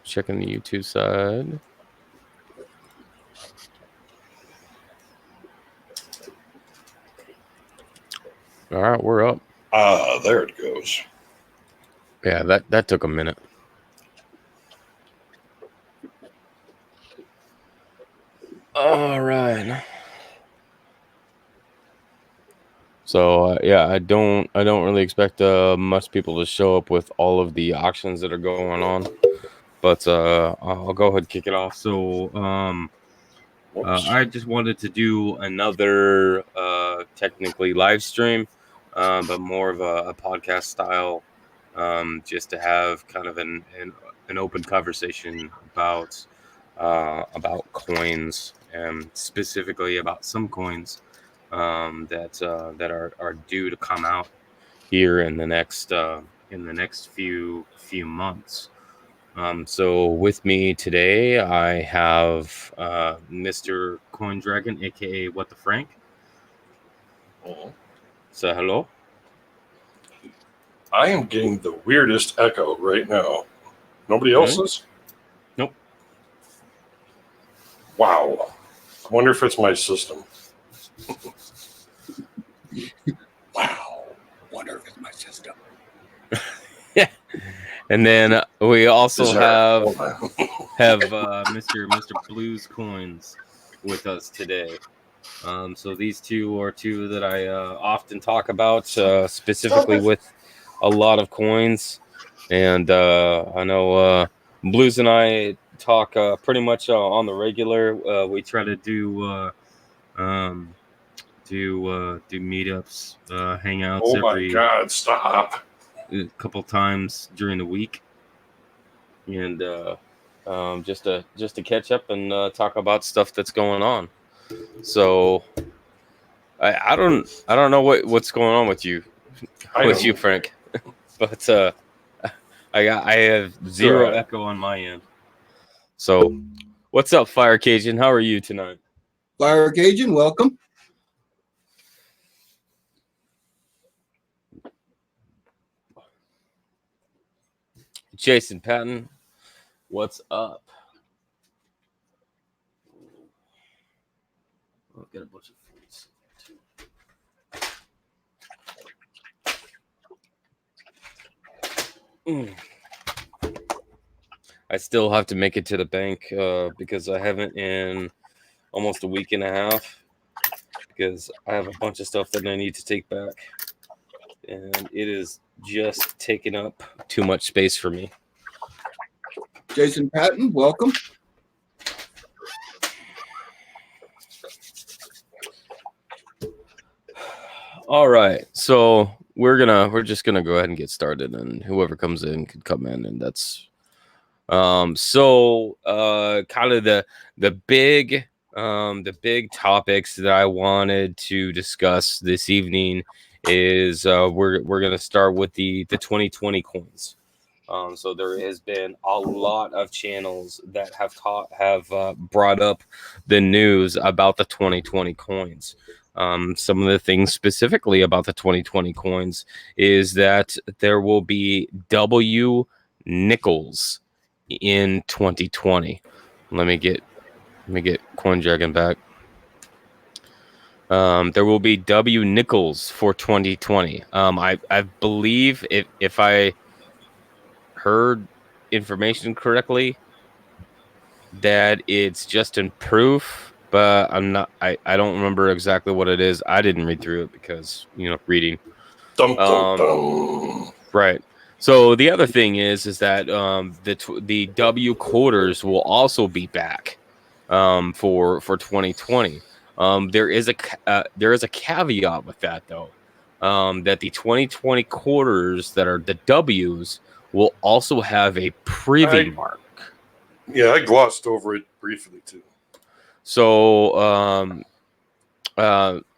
Checking the YouTube side. All right, we're up. There it goes. Yeah, that took a minute. All right. So yeah, I don't really expect much people to show up with all of the auctions that are going on, but I'll go ahead and kick it off. So I just wanted to do another technically live stream, but more of a podcast style, just to have kind of an open conversation about coins, and specifically about some coins that are due to come out here in the next few months. So with me today, I have Mr. Coin Dragon, aka What the Frank. Say hello. I am getting the weirdest echo right now. Nobody else is? Nope. Wow. I wonder if it's my system. Wow. I wonder if it's my system. Yeah. And then we also have Mr. Blues Coins with us today. So these two are two that I often talk about, specifically with a lot of coins. And I know Blues and I talk pretty much on the regular. We try to do meetups, hangouts. Oh my God! Stop. A couple times during the week, and just to catch up and talk about stuff that's going on. So I don't know what's going on with you, Frank, but I have zero echo on my end. So what's up, Fire Cajun? How are you tonight? Fire Cajun, welcome. Jason Patton, what's up? I'll get a bunch of foods too. I still have to make it to the bank because I haven't in almost a week and a half, because I have a bunch of stuff that I need to take back, and it is just taking up too much space for me. Jason Patton, welcome. All right, so we're just gonna go ahead and get started, and whoever comes in could come in, and that's kind of the big topics that I wanted to discuss this evening is we're gonna start with the 2020 coins. So there has been a lot of channels that have brought up the news about the 2020 coins. Some of the things specifically about the 2020 coins is that there will be W nickels in 2020. Let me get Coin Dragon back. There will be W nickels for 2020. I believe if I heard information correctly, that it's just in proof, but I don't remember exactly what it is. I didn't read through it because reading. Right. So the other thing is that the W quarters will also be back for 2020. There is a caveat with that though, that the 2020 quarters that are the W's will also have a privy mark. Yeah, I glossed over it briefly too. So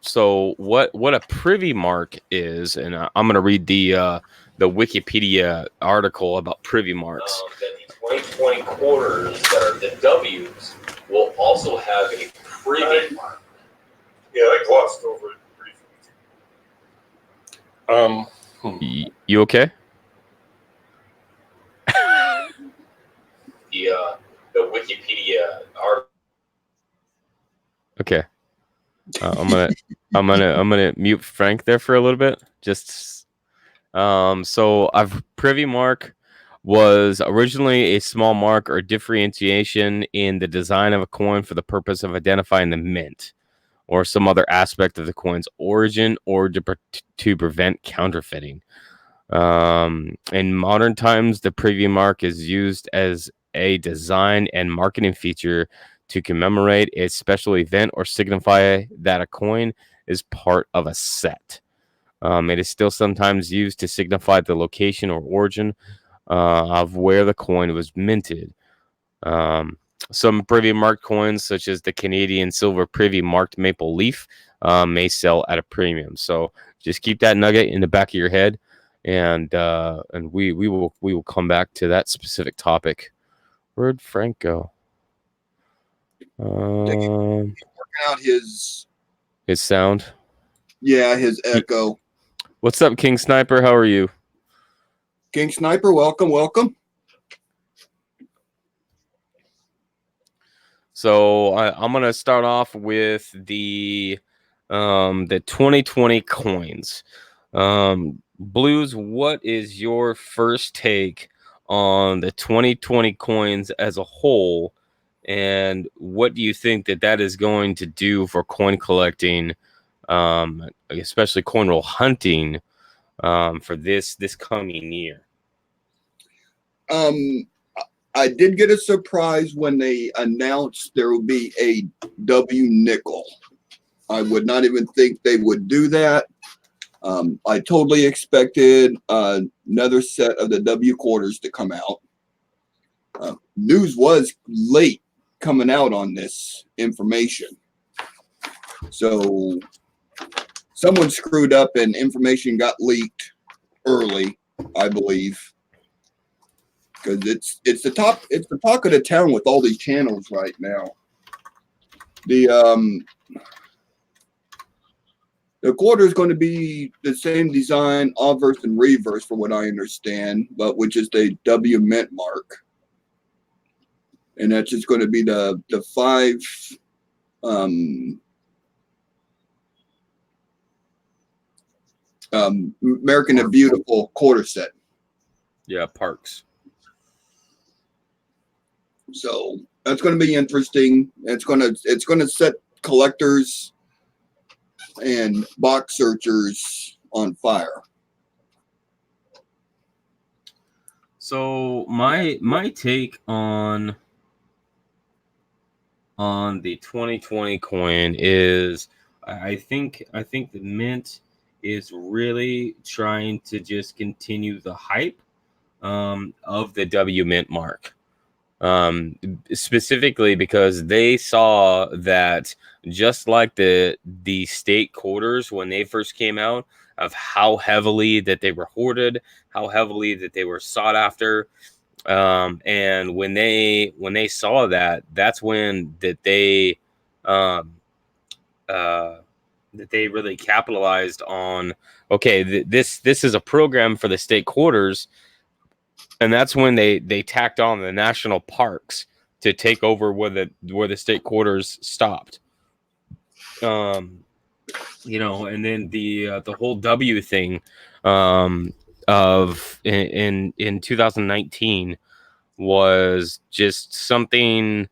so what a privy mark is, and I'm going to read the Wikipedia article about privy marks. That the 2020 quarters that are the W's will also have a privy mark. Yeah, I glossed over it briefly. You okay? The Wikipedia article. Okay. I'm gonna mute Frank there for a little bit. So I've privy mark was originally a small mark or differentiation in the design of a coin for the purpose of identifying the mint or some other aspect of the coin's origin or to prevent counterfeiting. In modern times, the preview mark is used as a design and marketing feature to commemorate a special event or signify that a coin is part of a set. It is still sometimes used to signify the location or origin of where the coin was minted. Some privy marked coins, such as the Canadian silver privy marked maple leaf, may sell at a premium. So just keep that nugget in the back of your head, and we will come back to that specific topic. Where'd Frank go? Working out his sound. Yeah, his echo. What's up, King Sniper? How are you? King Sniper, welcome. So I'm gonna start off with the 2020 coins. Blues, what is your first take on the 2020 coins as a whole, and what do you think that is going to do for coin collecting, especially coin roll hunting, for this coming year? I did get a surprise when they announced there will be a W nickel. I would not even think they would do that. I totally expected another set of the W quarters to come out. News was late coming out on this information. So someone screwed up and information got leaked early, I believe. Because it's the talk of the town with all these channels right now. The quarter is going to be the same design, obverse and reverse, for what I understand, but which is the W mint mark, and that's just going to be the 5 American the Beautiful quarter set. Yeah, Parks. So that's going to be interesting. It's going to set collectors and box searchers on fire. So my take on the 2020 coin is I think the mint is really trying to just continue the hype of the W mint mark. Specifically because they saw that, just like the state quarters when they first came out, of how heavily that they were hoarded, how heavily that they were sought after, and when they saw that, that's when that they really capitalized on, okay, this is a program for the state quarters. And that's when they tacked on the national parks to take over where the state quarters stopped. And then the whole W thing of in 2019 was just something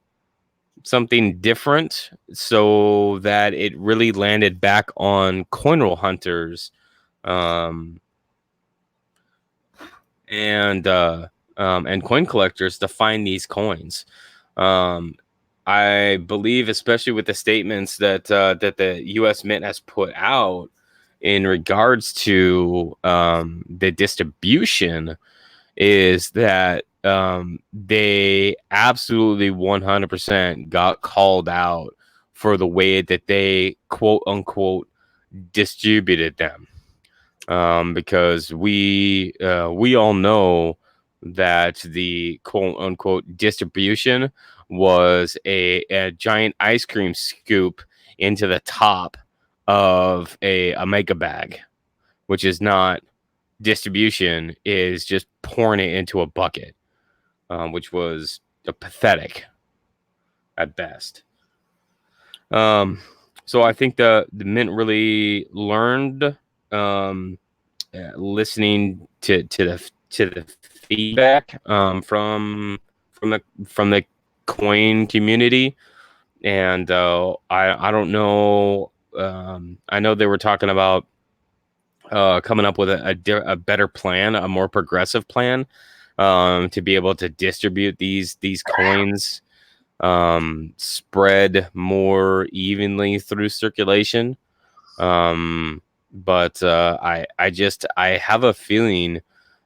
different, so that it really landed back on coin roll hunters, and coin collectors to find these coins. I believe, especially with the statements that the U.S. Mint has put out in regards to the distribution, is that they absolutely 100% got called out for the way that they quote unquote distributed them. Because we all know that the quote unquote distribution was a giant ice cream scoop into the top of a mega bag, which is not distribution is just pouring it into a bucket, which was pathetic at best. So I think the mint really learned, listening to the feedback from the coin community, and I don't know. I know they were talking about coming up with a better plan, a more progressive plan, to be able to distribute these coins, spread more evenly through circulation. But I have a feeling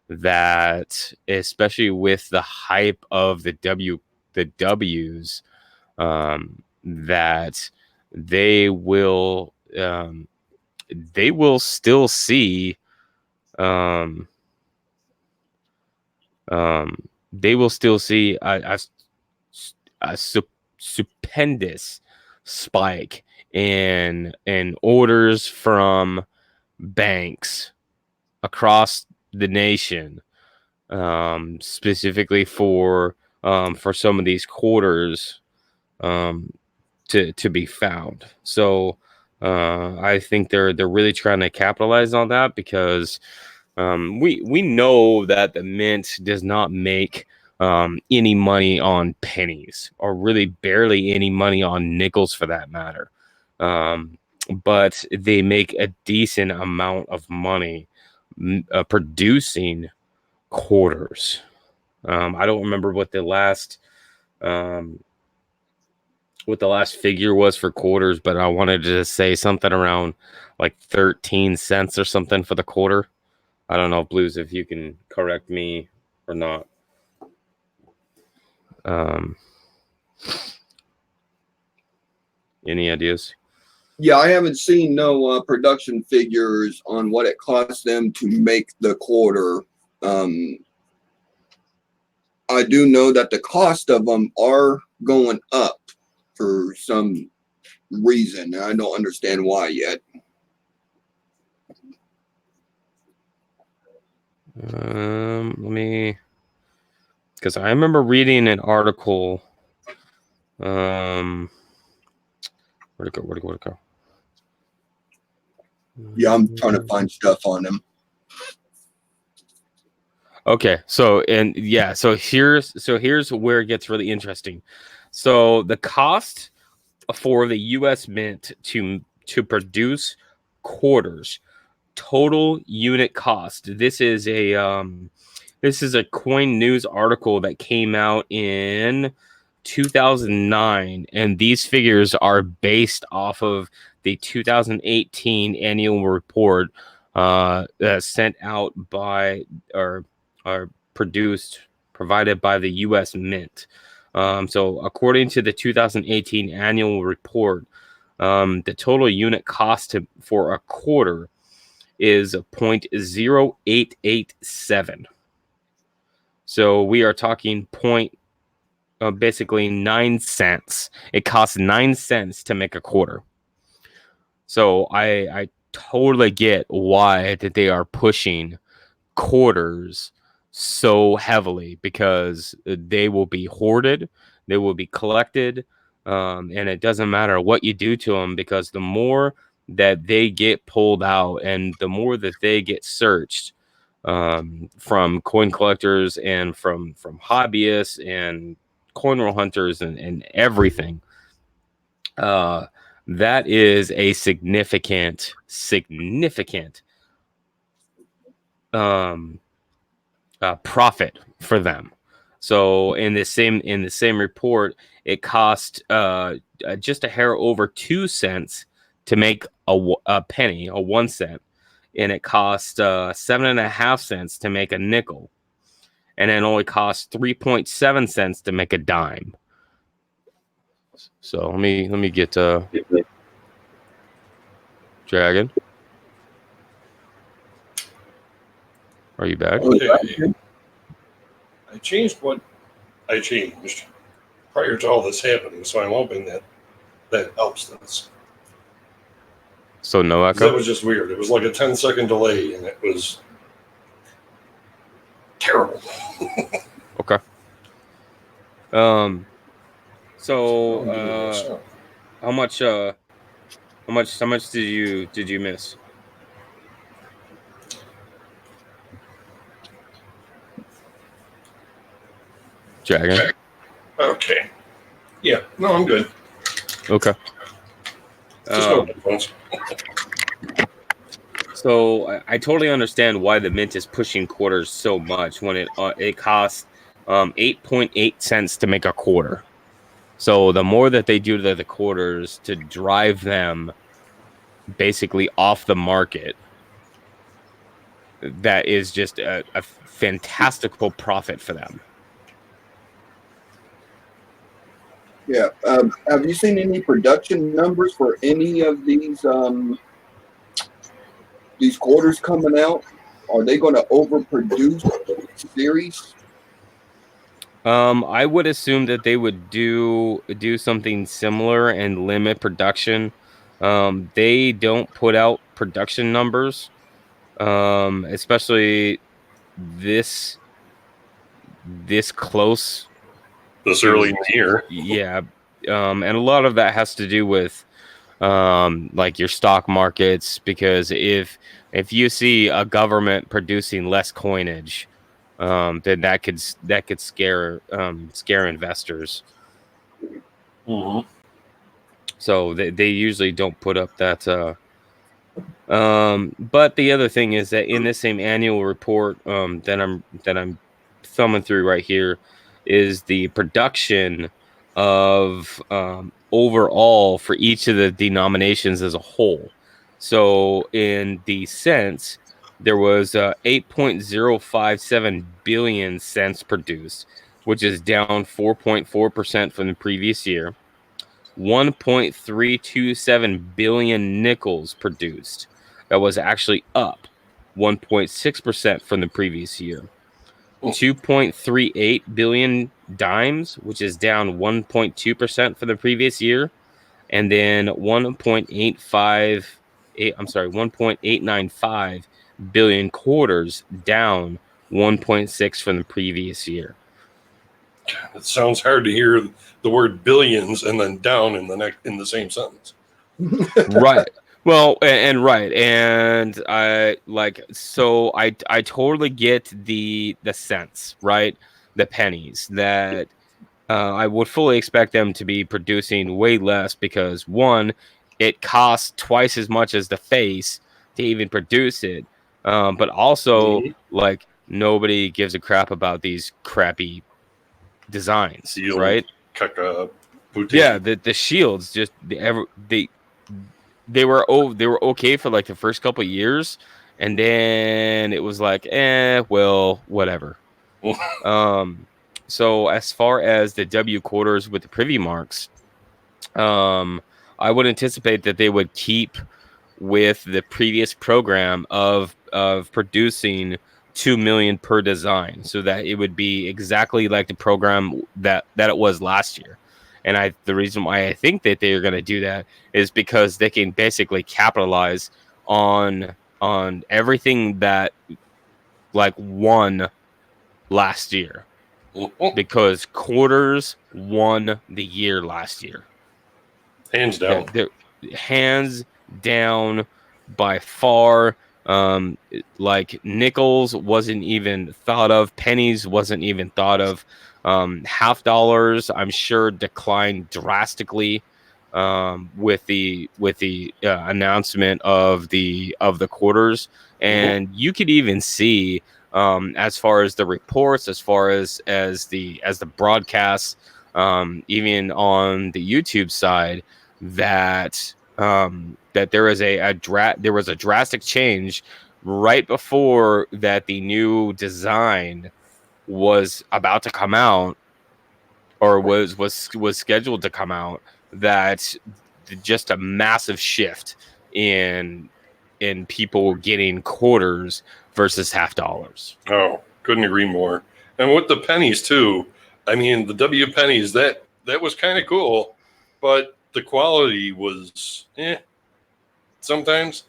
that, especially with the hype of the W's, that they will still see um, they will still see a stupendous spike in orders from banks across the nation, specifically for some of these quarters, to be found. So I think they're really trying to capitalize on that, because we know that the mint does not make any money on pennies, or really barely any money on nickels for that matter. But they make a decent amount of money producing quarters. I don't remember what the last figure was for quarters, but I wanted to say something around like 13 cents or something for the quarter. I don't know, Blues, if you can correct me or not. Any ideas? Yeah, I haven't seen no production figures on what it costs them to make the quarter. I do know that the cost of them are going up for some reason. I don't understand why yet. Let me, because I remember reading an article. Where'd it go? Yeah, I'm trying to find stuff on them. Okay, so here's where it gets really interesting. So the cost for the U.S. Mint to produce quarters, total unit cost. This is a Coin News article that came out in 2009, and these figures are based off of the 2018 annual report sent out by or provided by the U.S. Mint. So according to the 2018 annual report, the total unit cost for a quarter is 0.0887. So we are talking basically 9 cents. It costs 9 cents to make a quarter. So I totally get why that they are pushing quarters so heavily, because they will be hoarded, they will be collected, and it doesn't matter what you do to them, because the more that they get pulled out and the more that they get searched, from coin collectors and from hobbyists and coin roll hunters and everything, that is a significant profit for them. So in the same report, it cost just a hair over 2 cents to make a penny, a 1 cent, and it cost 7.5 cents to make a nickel, and it only cost 3.7 cents to make a dime. So let me get Dragon. Are you back? Okay. I changed what I changed prior to all this happening, so I'm hoping that helps this. So no 'Cause echo? that was just weird. It was like a 10-second delay, and it was terrible. Okay. So how much did you miss? Dragon. Okay. Yeah. No, I'm good. Okay. Just no difference. So I totally understand why the mint is pushing quarters so much when it costs 8.8 cents to make a quarter. So the more that they do to the quarters to drive them basically off the market, that is just a fantastical profit for them. Yeah. Have you seen any production numbers for any of these quarters coming out? Are they going to overproduce series? I would assume that they would do something similar and limit production. They don't put out production numbers, especially this close. This early in the year. Yeah, and a lot of that has to do with like your stock markets, because if you see a government producing less coinage, then that could scare investors. Mm-hmm. So they usually don't put up that. But the other thing is that in this same annual report that I'm thumbing through right here is the production of overall for each of the denominations as a whole. So in the cents, there was 8.057 billion cents produced, which is down 4.4% from the previous year. 1.327 billion nickels produced. That was actually up 1.6% from the previous year. 2.38 billion dimes, which is down 1.2% from the previous year. And then 1.895 billion quarters, down 1.6 from the previous year. It sounds hard to hear the word billions and then down in the same sentence. Right. Well, right, and I totally get the cents, right? The pennies that I would fully expect them to be producing way less, because one, it costs twice as much as the face to even produce it, but also like nobody gives a crap about these crappy designs, Seal, right? Yeah, the shields just they were okay for like the first couple of years, and then it was like, well, whatever. So as far as the W quarters with the privy marks, I would anticipate that they would keep with the previous program of producing 2 million per design, so that it would be exactly like the program that it was last year. And the reason why I think that they are going to do that is because they can basically capitalize on everything that like won last year, because quarters won the year last year. Hands down. Hands down by far. Like nickels wasn't even thought of, pennies wasn't even thought of. Half dollars, I'm sure, declined drastically with the announcement of the quarters. And you could even see, as far as the reports, as far as the broadcasts, even on the YouTube side, that there was there was a drastic change right before that the new design was about to come out, or was scheduled to come out, that just a massive shift in people getting quarters versus half dollars. Oh, couldn't agree more. And with the pennies too, I mean, the W pennies, that was kind of cool, but the quality was sometimes.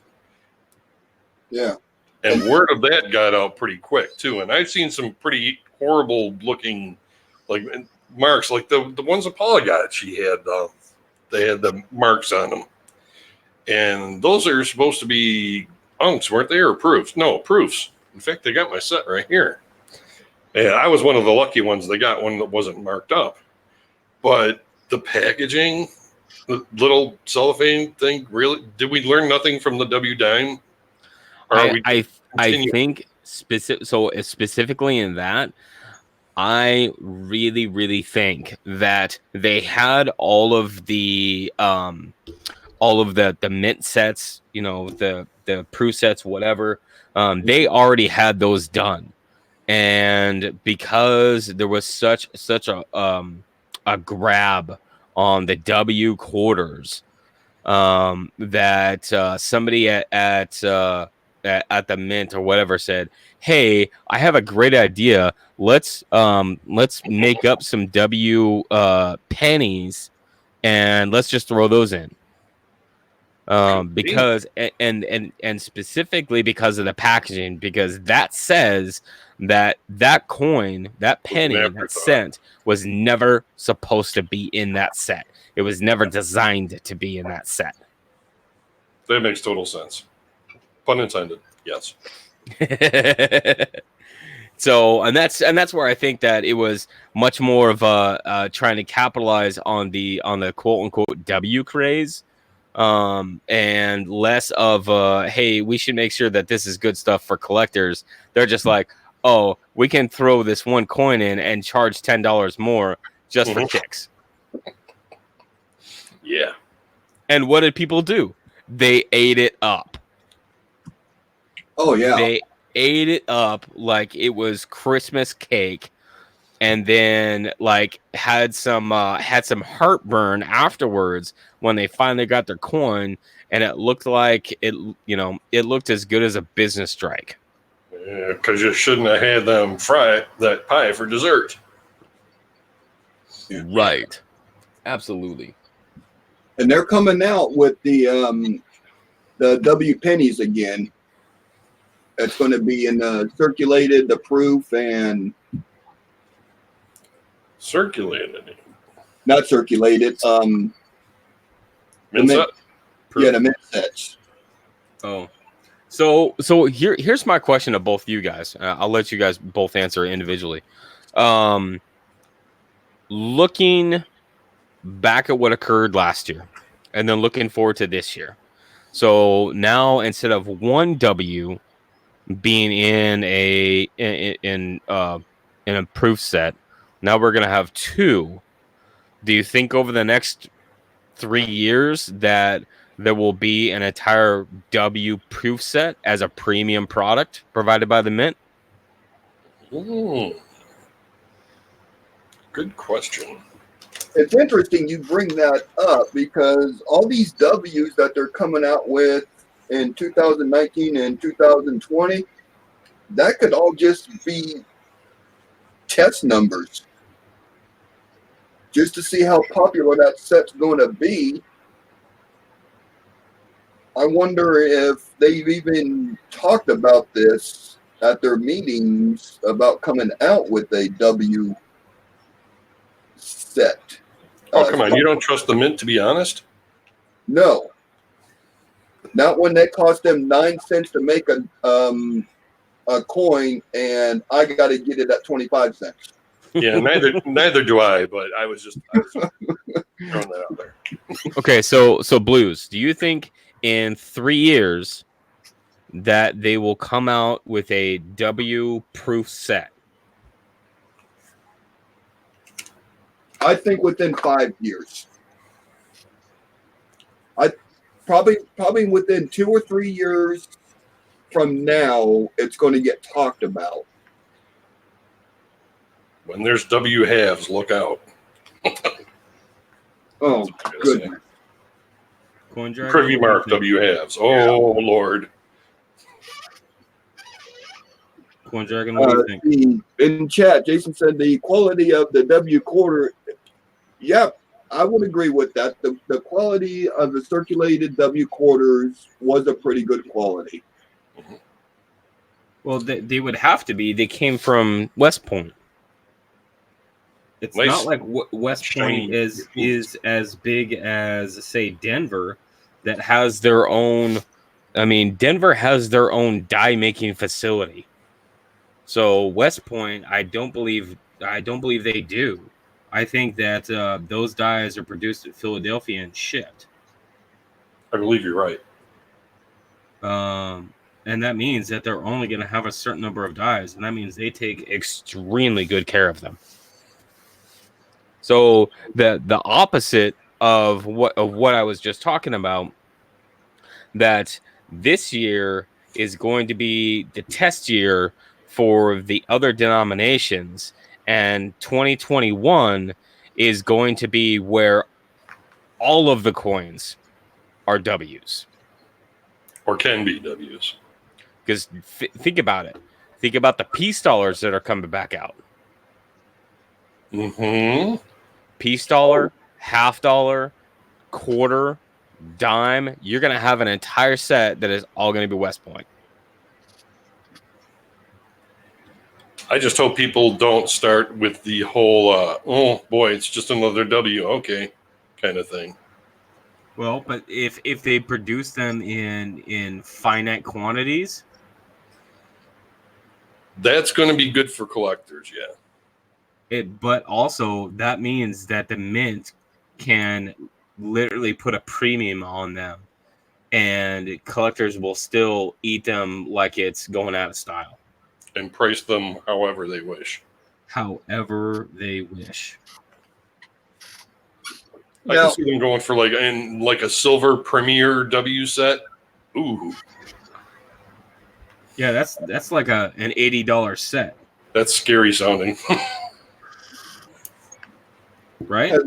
Yeah. And word of that got out pretty quick too. And I've seen some pretty horrible looking, like marks, like the ones that Paula got. She had they had the marks on them, and those are supposed to be unks, weren't they, or proofs? No, proofs. In fact, they got my set right here, and I was one of the lucky ones. They got one that wasn't marked up, but the packaging, the little cellophane thing. Really, did we learn nothing from the W dime? I think specifically in that, I really think that they had all of the mint sets, you know, the proof sets, whatever. They already had those done, and because there was such a grab on the W quarters, that somebody at the mint or whatever said, "Hey, I have a great idea. Let's make up some W pennies, and let's just throw those in." Because and specifically because of the packaging, because that says that coin, that penny, that cent was never supposed to be in that set. It was never designed to be in that set. That makes total sense. Pun intended. Yes. So, and that's where I think that it was much more of a trying to capitalize on the quote unquote W craze, and less of hey, we should make sure that this is good stuff for collectors. They're just like, oh, we can throw this one coin in and charge $10 more just for kicks. Yeah. And what did people do? They ate it up. Oh yeah. They ate it up like it was Christmas cake, and then like had some heartburn afterwards when they finally got their coin, and it looked like it looked as good as a business strike. Yeah, because you shouldn't have had them fry that pie for dessert. Right. Absolutely. And they're coming out with the W pennies again. It's going to be in the circulated, the proof, and circulated. Not circulated. Mint set? Yeah, the mint sets. Oh, so here's my question to both you guys. I'll let you guys both answer individually. Looking back at what occurred last year, and then looking forward to this year. So now instead of one W being in a proof set, now we're gonna have two. Do you think over the next 3 years that there will be an entire W proof set as a premium product provided by the mint? Good question. It's interesting you bring that up because all these W's that they're coming out with in 2019 and 2020, that could all just be test numbers just to see how popular that set's going to be. I wonder if they've even talked about this at their meetings about coming out with a W set. Oh, come on. You don't trust the mint, to be honest? No. Not when that cost them 9 cents to make a coin, and I got to get it at 25 cents. Yeah, neither do I, but I was just throwing that out there. Okay, so Blues, do you think in 3 years that they will come out with a W proof set? I think within 5 years. I probably within 2 or 3 years from now, it's going to get talked about. When there's W halves, look out. Oh, goodness. Privy mark W halves. Oh, yeah. Lord. Coin Dragon, what do you think? In chat, Jason said the quality of the W quarter. Yep, I would agree with that. The quality of the circulated W quarters was a pretty good quality. Well, they would have to be. They came from West Point. It's Nice, not like West shiny Point is boots. as big as, say, Denver, that has their own. I mean, Denver has their own dye making facility. So West Point, I don't believe they do. I think that those dyes are produced at Philadelphia and shipped. I believe you're right. And that means that they're only going to have a certain number of dyes, and that means they take extremely good care of them. So the opposite of what I was just talking about, that this year is going to be the test year for the other denominations, and 2021 is going to be where all of the coins are W's. Or can be W's. Because think about it. Think about the peace dollars that are coming back out. Mm-hmm. Peace dollar, half dollar, quarter, dime. You're going to have an entire set that is all going to be West Point. I just hope people don't start with the whole, oh boy, it's just another W, okay, kind of thing. Well, but if they produce them in finite quantities, that's going to be good for collectors, yeah. But also that means that the mint can literally put a premium on them, and collectors will still eat them like it's going out of style. And price them however they wish. However they wish. I can see them going for like a silver premier W set. Ooh. Yeah, that's like an $80 set. That's scary sounding. Right? Has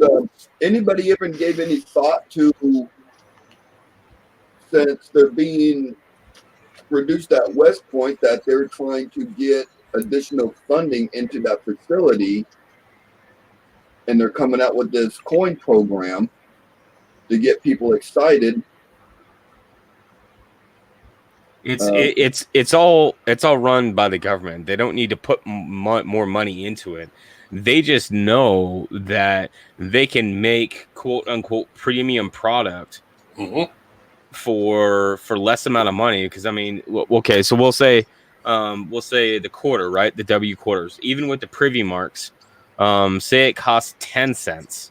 anybody ever gave any thought to, since they're being reduced at West Point, that they're trying to get additional funding into that facility, and they're coming out with this coin program to get people excited? It's all run by the government. They don't need to put more money into it. They just know that they can make quote unquote premium product for less amount of money. Because I mean, okay, so we'll say the quarter, right? The W quarters, even with the privy marks, say it costs 10 cents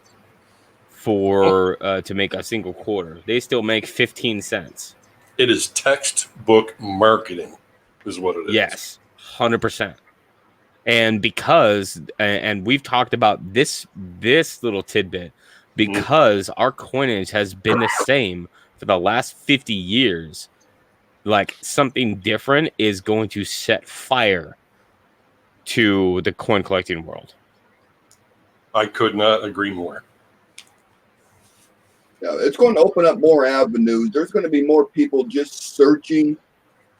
for to make a single quarter. They still make 15 cents. It is textbook marketing, is what it is. Yes, 100%. And because, and we've talked about this little tidbit, because our coinage has been the same for the last 50 years, like something different is going to set fire to the coin collecting world. I could not agree more. Yeah, it's going to open up more avenues. There's going to be more people just searching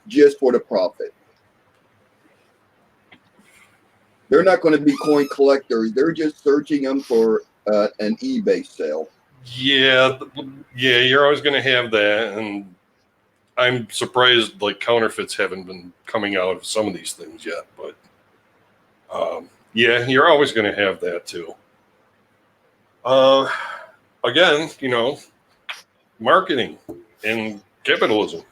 just for the profit. They're not going to be coin collectors. They're just searching them for an eBay sale. Yeah, you're always going to have that. And I'm surprised like counterfeits haven't been coming out of some of these things yet. But yeah, you're always going to have that too. Again, marketing and capitalism.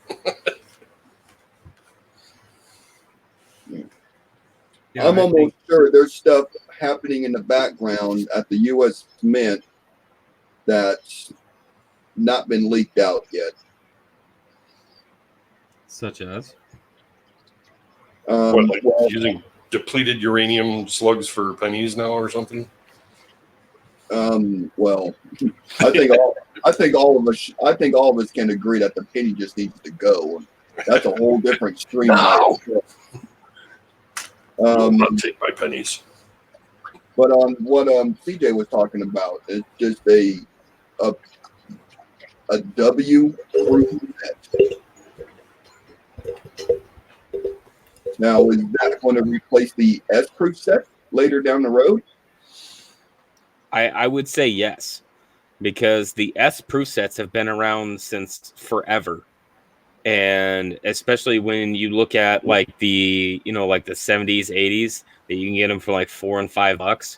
Yeah, I'm almost sure there's stuff happening in the background at the U.S. Mint that's not been leaked out yet. Such as? Using depleted uranium slugs for pennies now or something? Well, I think all of us can agree that the penny just needs to go. That's a whole different stream. No. I'll take my pennies. But what CJ was talking about is just a W set. Now, is that going to replace the S proof set later down the road? I would say yes, because the S proof sets have been around since forever. And especially when you look at like the, like the 70s, 80s, that you can get them for like $4 and $5.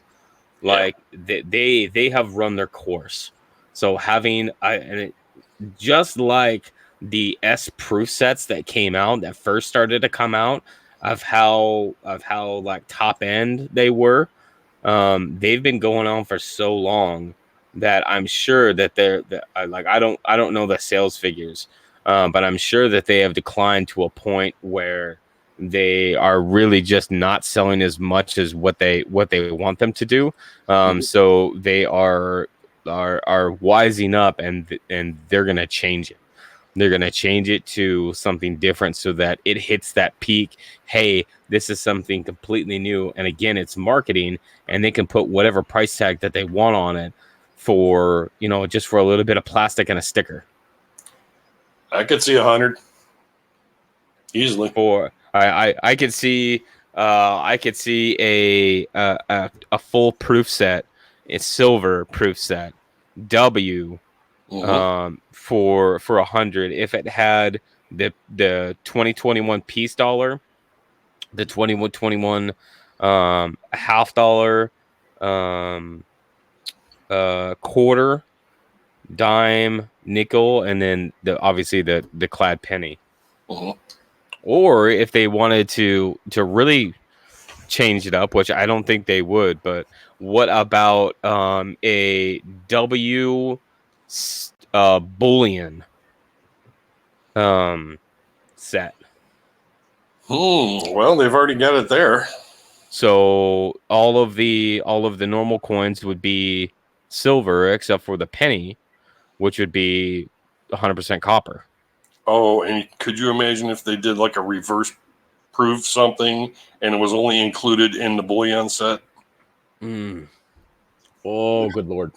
Like they have run their course. So just like the S proof sets that came out, that first started to come out, of how like top end they were, they've been going on for so long that I'm sure that I don't know the sales figures, but I'm sure that they have declined to a point where they are really just not selling as much as what they want them to do. So they are wising up, and they're gonna change it. They're going to change it to something different so that it hits that peak. Hey, this is something completely new. And again, it's marketing, and they can put whatever price tag that they want on it for, just for a little bit of plastic and a sticker. I could see 100 easily. Or I could see a full proof set, a silver proof set, W, for 100 if it had the 2021 piece dollar, the 2121 $half, quarter, dime, nickel, and then obviously the clad penny. Or if they wanted to really change it up, which I don't think they would, but what about a W bullion set? Well, they've already got it there. So all of the normal coins would be silver except for the penny, which would be 100% copper. Oh, and could you imagine if they did like a reverse proof something and it was only included in the bullion set? Oh, good Lord.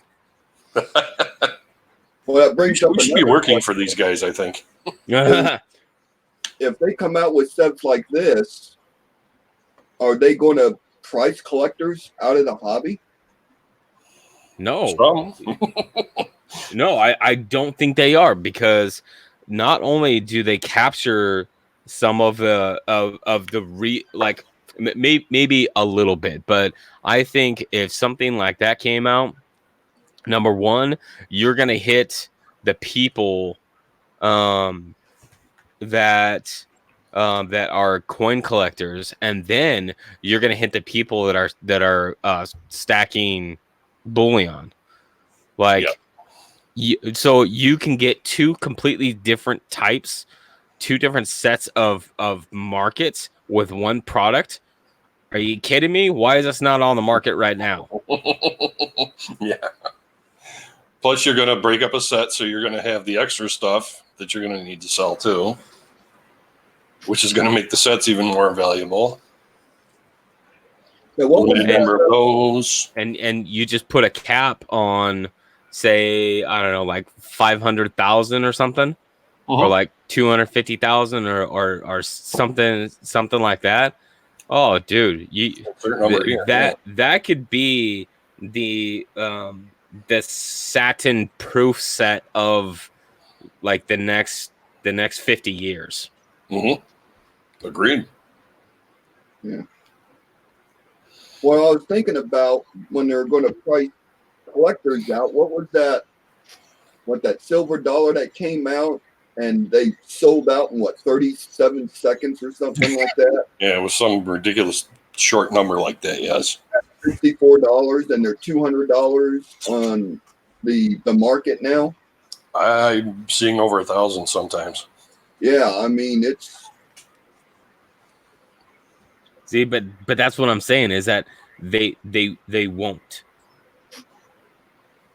Well, that brings up We should be working for these guys, I think. If they come out with sets like this, are they going to price collectors out of the hobby? No. No, I don't think they are, because not only do they capture some of the maybe a little bit, but I think if something like that came out, number one, you're gonna hit the people that are coin collectors, and then you're gonna hit the people that are stacking bullion. Like, so you can get two completely different types, two different sets of markets with one product. Are you kidding me? Why is this not on the market right now? Yeah. Plus, you're going to break up a set, so you're going to have the extra stuff that you're going to need to sell too, which is going to make the sets even more valuable. Yeah, what was Limited number of those. And you just put a cap on, say, I don't know, like 500,000 or something, or like 250,000 or something like that. Oh, dude, that could be the satin proof set of like the next 50 years. Agreed. Yeah. Well, I was thinking about when they're going to price collectors out. What was that? What, that silver dollar that came out and they sold out in 37 seconds or something like that? Yeah, it was some ridiculous short number like that. Yes. $64, and they're $200 on the market now. I'm seeing over 1,000 sometimes. Yeah, I mean, it's. See, but that's what I'm saying, is that they won't.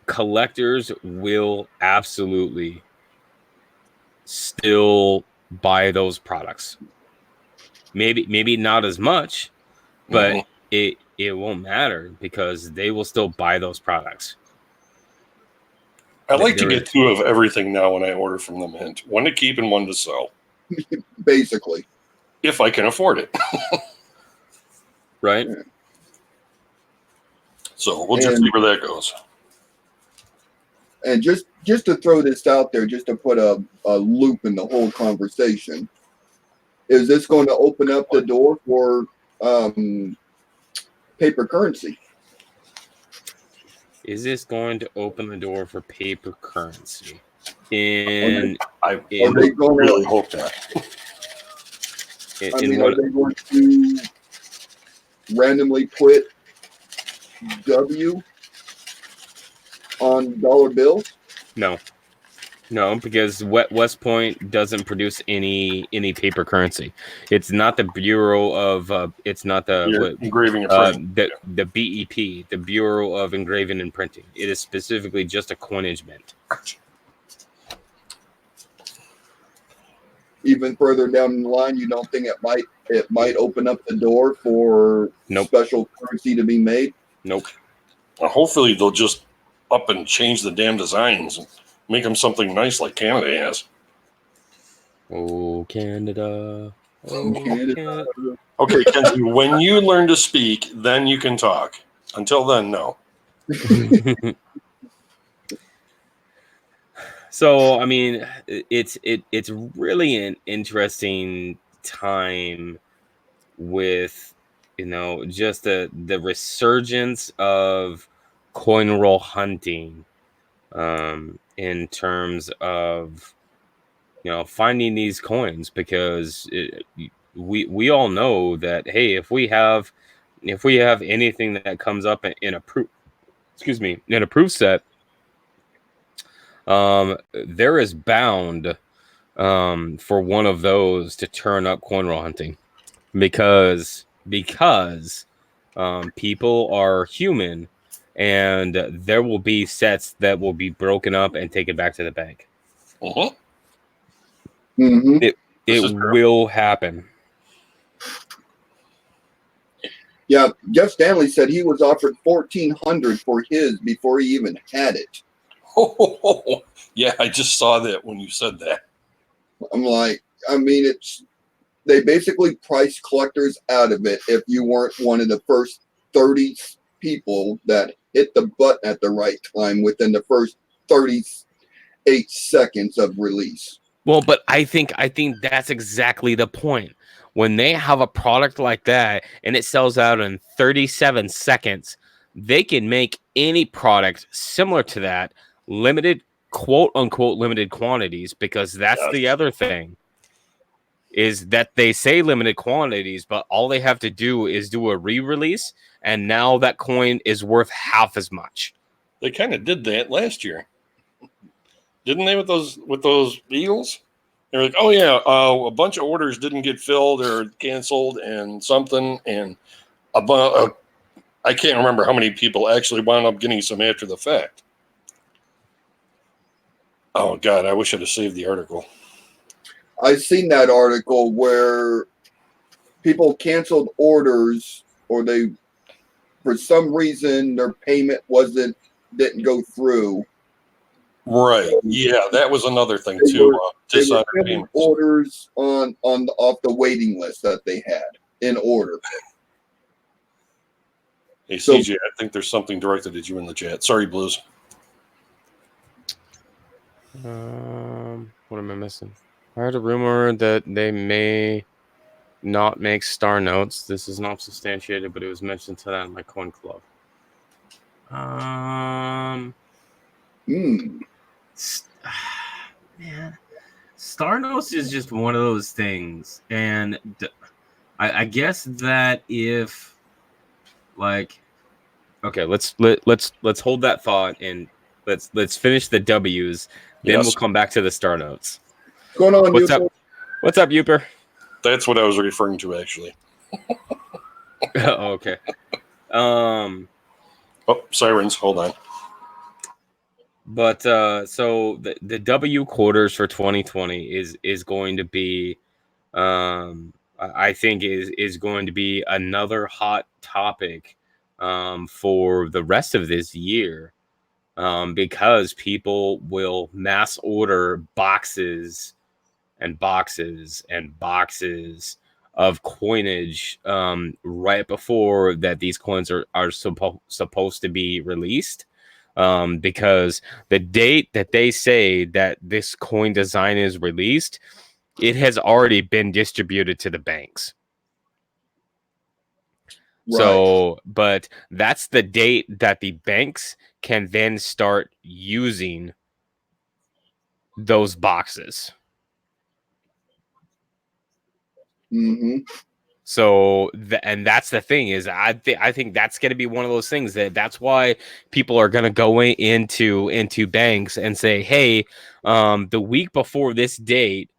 Collectors will absolutely still buy those products. Maybe not as much, but it won't matter, because they will still buy those products. I like to get two of everything now when I order from them. Hint: one to keep and one to sell. Basically. If I can afford it. Right. Yeah. So we'll just see where that goes. and just to throw this out there, just to put a loop in the whole conversation, is this going to open up the door for paper currency? Is this going to open the door for paper currency? I really hope that. Are they going to randomly put W on dollar bills? No, because West Point doesn't produce any paper currency. It's not the Bureau of it's not the engraving and printing. The BEP, the Bureau of Engraving and Printing. It is specifically just a coinage mint. Even further down the line, you don't think it might open up the door for special currency to be made? Nope. Well, hopefully they'll just up and change the damn designs and make them something nice like Canada has. Oh, Canada. Oh, Canada. Okay, Kenzie, when you learn to speak, then you can talk. Until then, no. So, I mean, it's really an interesting time with, just the resurgence of coin roll hunting, in terms of, finding these coins, because we all know that, hey, if we have anything that comes up in a proof set, there is bound for one of those to turn up coin roll hunting, because people are human, and there will be sets that will be broken up and taken back to the bank. Uh-huh. Mm-hmm. It will happen. Yeah, Jeff Stanley said he was offered $1,400 for his before he even had it. Oh, yeah, I just saw that when you said that. I'm like, they basically priced collectors out of it if you weren't one of the first 30 people that hit the button at the right time within the first 38 seconds of release. Well, but I think that's exactly the point. When they have a product like that and it sells out in 37 seconds, they can make any product similar to that, limited, quote unquote, limited quantities, because that's the other thing, is that they say limited quantities, but all they have to do is do a re-release, and now that coin is worth half as much. They kind of did that last year, didn't they? With those Eagles, they're like, oh yeah, a bunch of orders didn't get filled or canceled, and something, and I can't remember how many people actually wound up getting some after the fact. Oh God, I wish I'd have saved the article. I've seen that article where people canceled orders, or they, for some reason, their payment didn't go through. Right. Yeah, that was another thing too. They were filling orders off the waiting list that they had in order. Hey, CJ, I think there's something directed at you in the chat. Sorry, Blues. What am I missing? I heard a rumor that they may not make star notes. This is not substantiated, but it was mentioned today on my coin club. Man, star notes is just one of those things, and I guess that if, like, okay, let's hold that thought, and let's finish the W's. Then we'll come back to the star notes. What's going on, What's Uper? up? What's up, Uper? That's what I was referring to, actually. Okay. Oh, sirens. Hold on. But so the W quarters for 2020 is going to be, I think is going to be another hot topic for the rest of this year, because people will mass order boxes and boxes and boxes of coinage right before that these coins are supposed to be released. because the date that they say that this coin design is released, it has already been distributed to the banks. Right. So, but that's the date that the banks can then start using those boxes. Mm-hmm. So, and that's the thing is, I think that's going to be one of those things that's why people are going to go into banks and say, hey, the week before this date,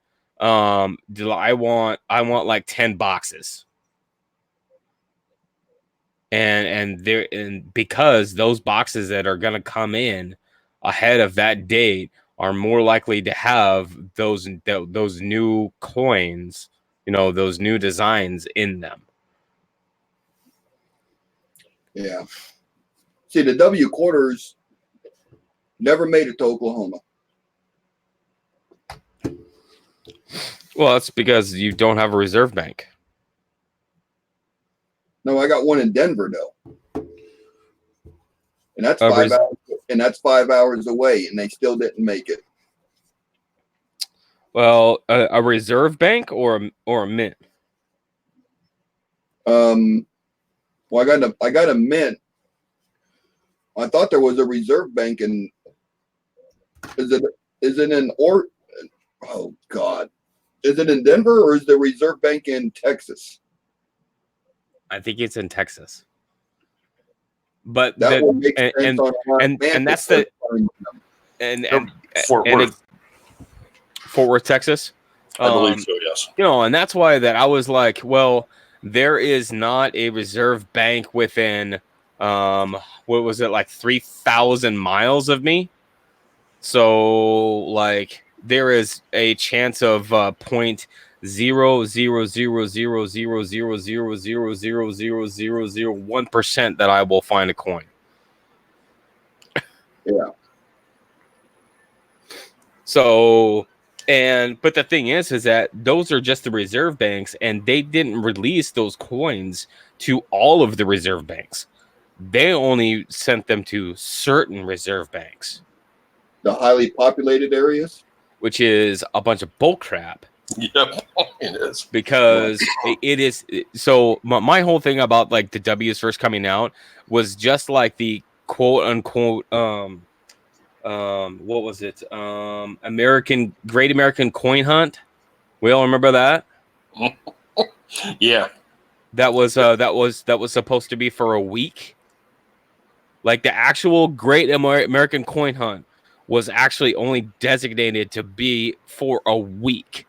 I want like 10 boxes. And because those boxes that are going to come in ahead of that date are more likely to have those new coins, those new designs in them. Yeah. See, the W quarters never made it to Oklahoma. Well, that's because you don't have a reserve bank. No, I got one in Denver though, and that's 5 hours. And that's 5 hours away, and they still didn't make it. Well, a reserve bank or a mint. Well, I got a mint. I thought there was a reserve bank in. Is it in Oh God, is it in Denver or is the reserve bank in Texas? I think it's in Texas. But that will make sense and that's the and Fort Worth. Fort Worth, Texas. I believe so, yes. And that's why that I was like, well, there is not a reserve bank within what was it, like 3,000 miles of me. So like there is a chance of 0.000000000000001% that I will find a coin. Yeah. So, but the thing is that those are just the reserve banks, and they didn't release those coins to all of the reserve banks. They only sent them to certain reserve banks. The highly populated areas? Which is a bunch of bull crap. Yep, it is. Because it is. So my whole thing about like the W's first coming out was just like the quote unquote what was it? Great American Coin Hunt. We all remember that? Yeah. That was supposed to be for a week. Like the actual Great American Coin Hunt was actually only designated to be for a week.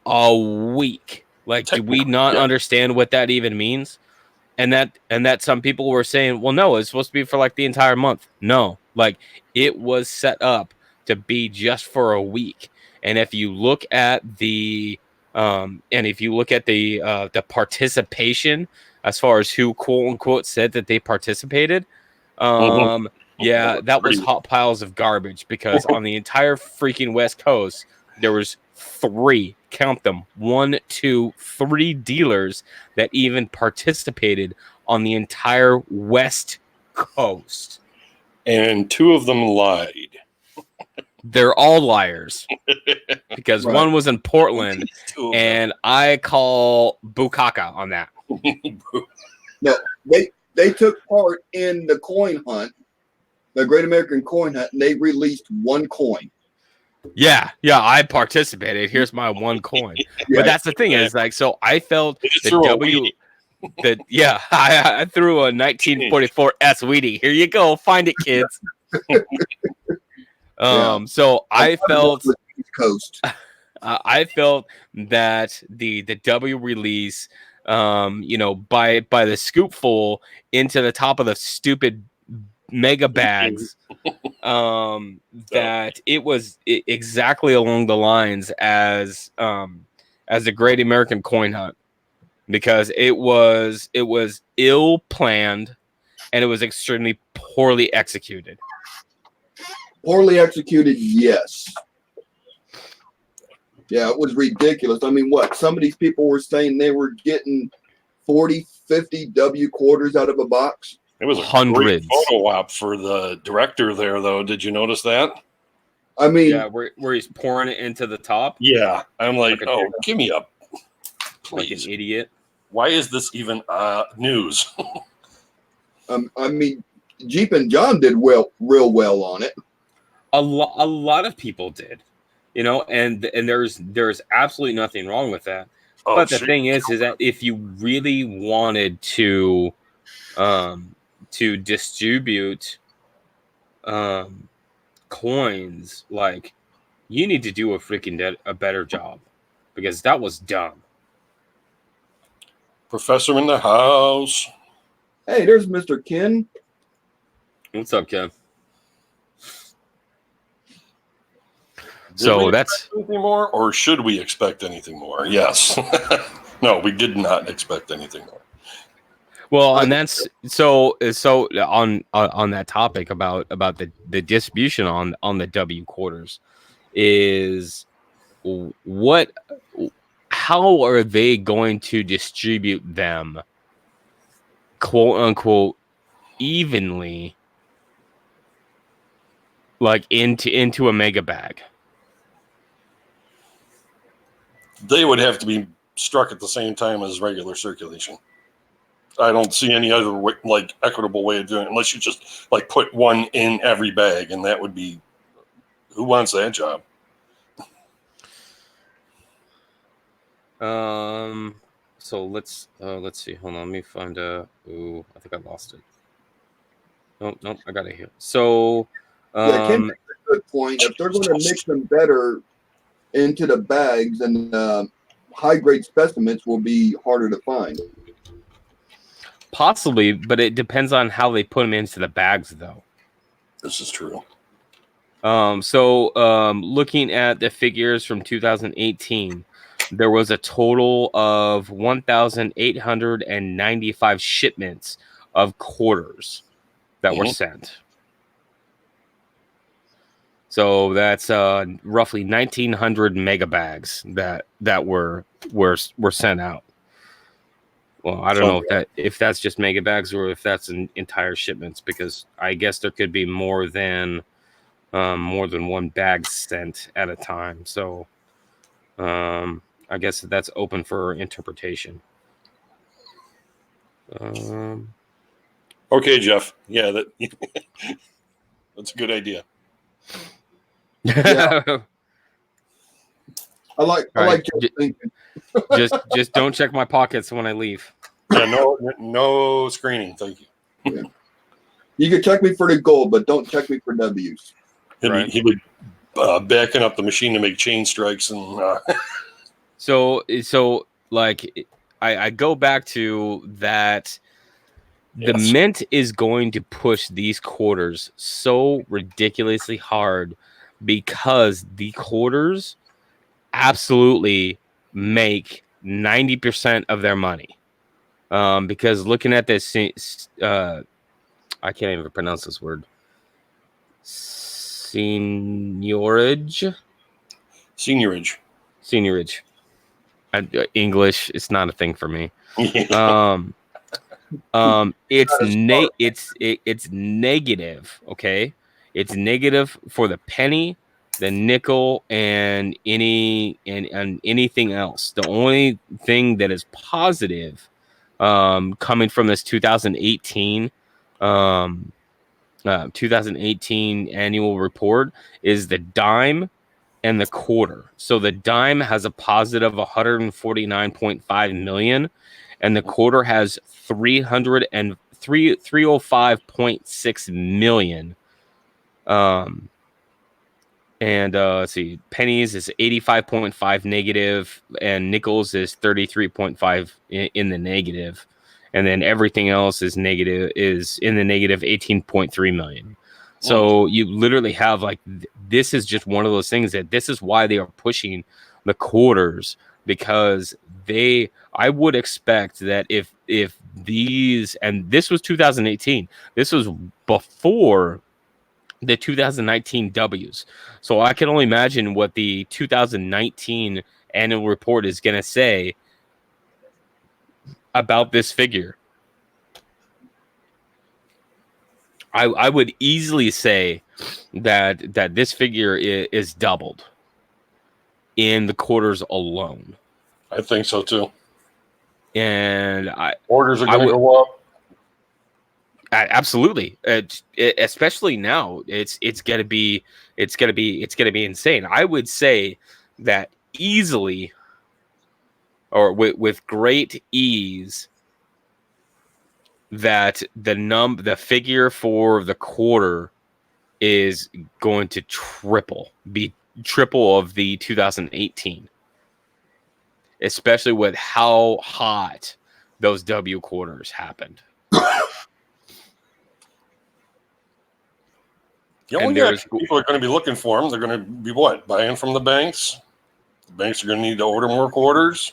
A week. Like, do we not understand what that even means? And that some people were saying, well, no, it's supposed to be for like the entire month. No, like it was set up to be just for a week. And if you look at the participation as far as who quote unquote said that they participated, yeah, that was hot piles of garbage, because on the entire freaking West Coast, there was 3, count them, 1, 2, 3 dealers that even participated on the entire West Coast. And 2 of them lied. They're all liars, because one was in Portland, and I call Bukaka on that. No, they took part in the coin hunt, the Great American Coin Hunt, and they released 1 coin. Yeah, I participated. Here's my 1 coin. But that's the thing is, like, so I felt I threw a 1944 S Wheatie. Here you go, find it, kids. So I felt East Coast. I felt that the W release, by the scoopful into the top of the stupid mega bags, that it was exactly along the lines as the Great American Coin Hunt, because it was ill planned and it was extremely poorly executed. Poorly executed, yes. Yeah, it was ridiculous. I mean, some of these people were saying they were getting 40, 50 W quarters out of a box. It was a great Hundreds. photo op for the director there, though. Did you notice that? I mean, Yeah, where he's pouring it into the top Yeah. I'm like, Like a- oh, give me up, like an please. idiot. Why is this even news? I mean, Jeep and John did real well on it. A lot of people did, you know, and there's absolutely nothing wrong with that. Oh, But the shit. thing is that if you really wanted to distribute coins, like, you need to do a better job, because that was dumb. Professor in the house. Hey, there's Mr. Ken. What's up, Kev? Did So we that's expect anything more, or should we expect anything more? Yes. No, we did not expect anything more. well, and that's so on that topic about the distribution on the W quarters is what how are they going to distribute them, quote unquote, evenly, like into a mega bag? They would have to be struck at the same time as regular circulation. I don't see any other way, like equitable way of doing it, unless you just like put one in every bag, and that would be, who wants that job? So let's see. Hold on, let me find ooh, I think I lost it. Nope, I got it here. So Yeah, Ken makes a good point. If they're going to mix them better into the bags, and high grade specimens will be harder to find. possibly, but it depends on how they put them into the bags, though. This is true. Looking at the figures from 2018, there was a total of 1,895 shipments of quarters that were sent. So that's roughly 1,900 mega bags that were sent out. Well, I don't know if that's just mega bags or if that's an entire shipments, because I guess there could be more than one bag sent at a time. So I guess that's open for interpretation. Okay, Jeff. Yeah, that's a good idea. Yeah. I like your thinking. just don't check my pockets when I leave. Yeah, no screening. Thank you. Yeah. You can check me for the gold, but don't check me for W's. Right. He would backing up the machine to make chain strikes and. So like I go back to that. The Yes. Mint is going to push these quarters so ridiculously hard because the quarters absolutely make 90% of their money. Because looking at this, I can't even pronounce this word. Seigniorage. English, it's not a thing for me. It's negative. Okay, it's negative for the penny, the nickel, and anything else. The only thing that is positive, coming from this 2018 annual report, is the dime and the quarter. So the dime has a positive 149.5 million, and the quarter has 305.6 million. Let's see, pennies is 85.5 negative, and nickels is 33.5 in the negative, and then everything else is in the negative 18.3 million. So you literally have, like, this is just one of those things that this is why they are pushing the quarters, because I would expect that if these, and this was 2018, this was before the 2019 W's. So I can only imagine what the 2019 annual report is going to say about this figure. I would easily say that this figure is doubled in the quarters alone. I think so too. And Orders are I going to would- go up. Absolutely, especially now, it's gonna be insane. I would say that easily, or with great ease, that the figure for the quarter is going to be triple of the 2018, especially with how hot those W quarters happened. The only people are going to be looking for them. They're going to be what? Buying from the banks. The banks are going to need to order more quarters.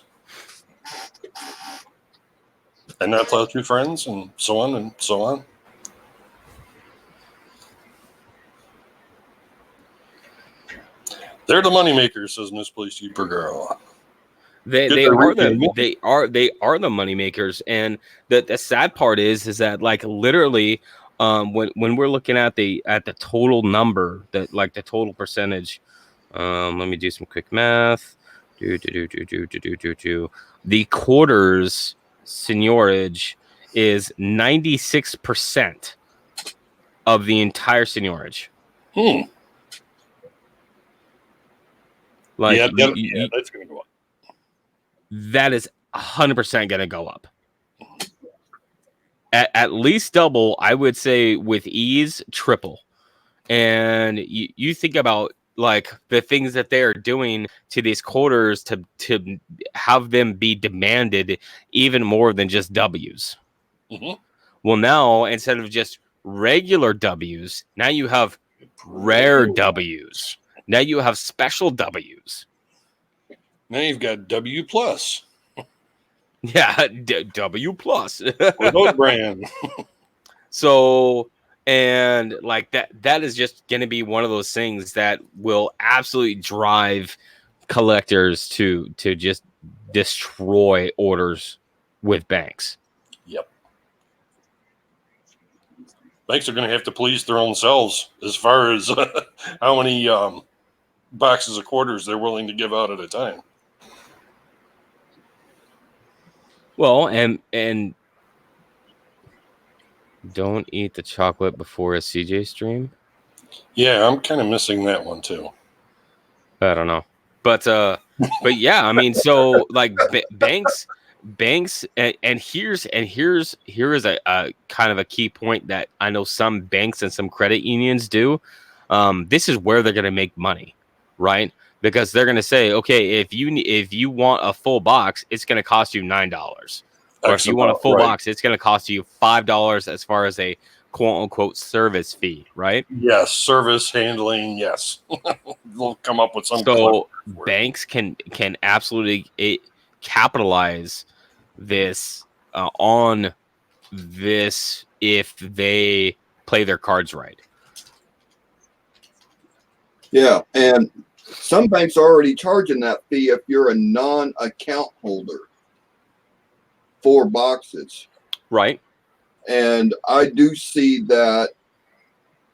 And not tell two friends, and so on and so on. They're the money makers, says Misplaced Super Girl. They are the money makers, and the sad part is that, like, literally, when we're looking at the total number, that, like, the total percentage, let me do some quick math. The quarters seigniorage is 96% of the entire seigniorage. Like, that's going to go up. That is 100% going to go up. At least double, I would say, with ease, triple. And you think about, like, the things that they are doing to these quarters to have them be demanded even more than just W's. Mm-hmm. Well, now, instead of just regular W's, now you have rare W's. Now you have special W's. Now you've got W plus. Yeah, W plus. Those brand. So, and like that is just going to be one of those things that will absolutely drive collectors to just destroy orders with banks. Yep. Banks are going to have to police their own selves as far as how many boxes of quarters they're willing to give out at a time. Well, and don't eat the chocolate before a CJ stream. Yeah, I'm kind of missing that one too. I don't know, but yeah, I mean, so, like, banks, and here is a kind of a key point that I know some banks and some credit unions do. This is where they're going to make money, right? Because they're going to say, okay, if you want a full box, it's going to cost you $9. Or if you want a full box, it's going to cost you $5 as far as a quote unquote service fee, right? Yes, service handling. Yes, they'll come up with some. So banks can absolutely capitalize this on this if they play their cards right. Yeah, and some banks are already charging that fee if you're a non-account holder for boxes. Right. And I do see that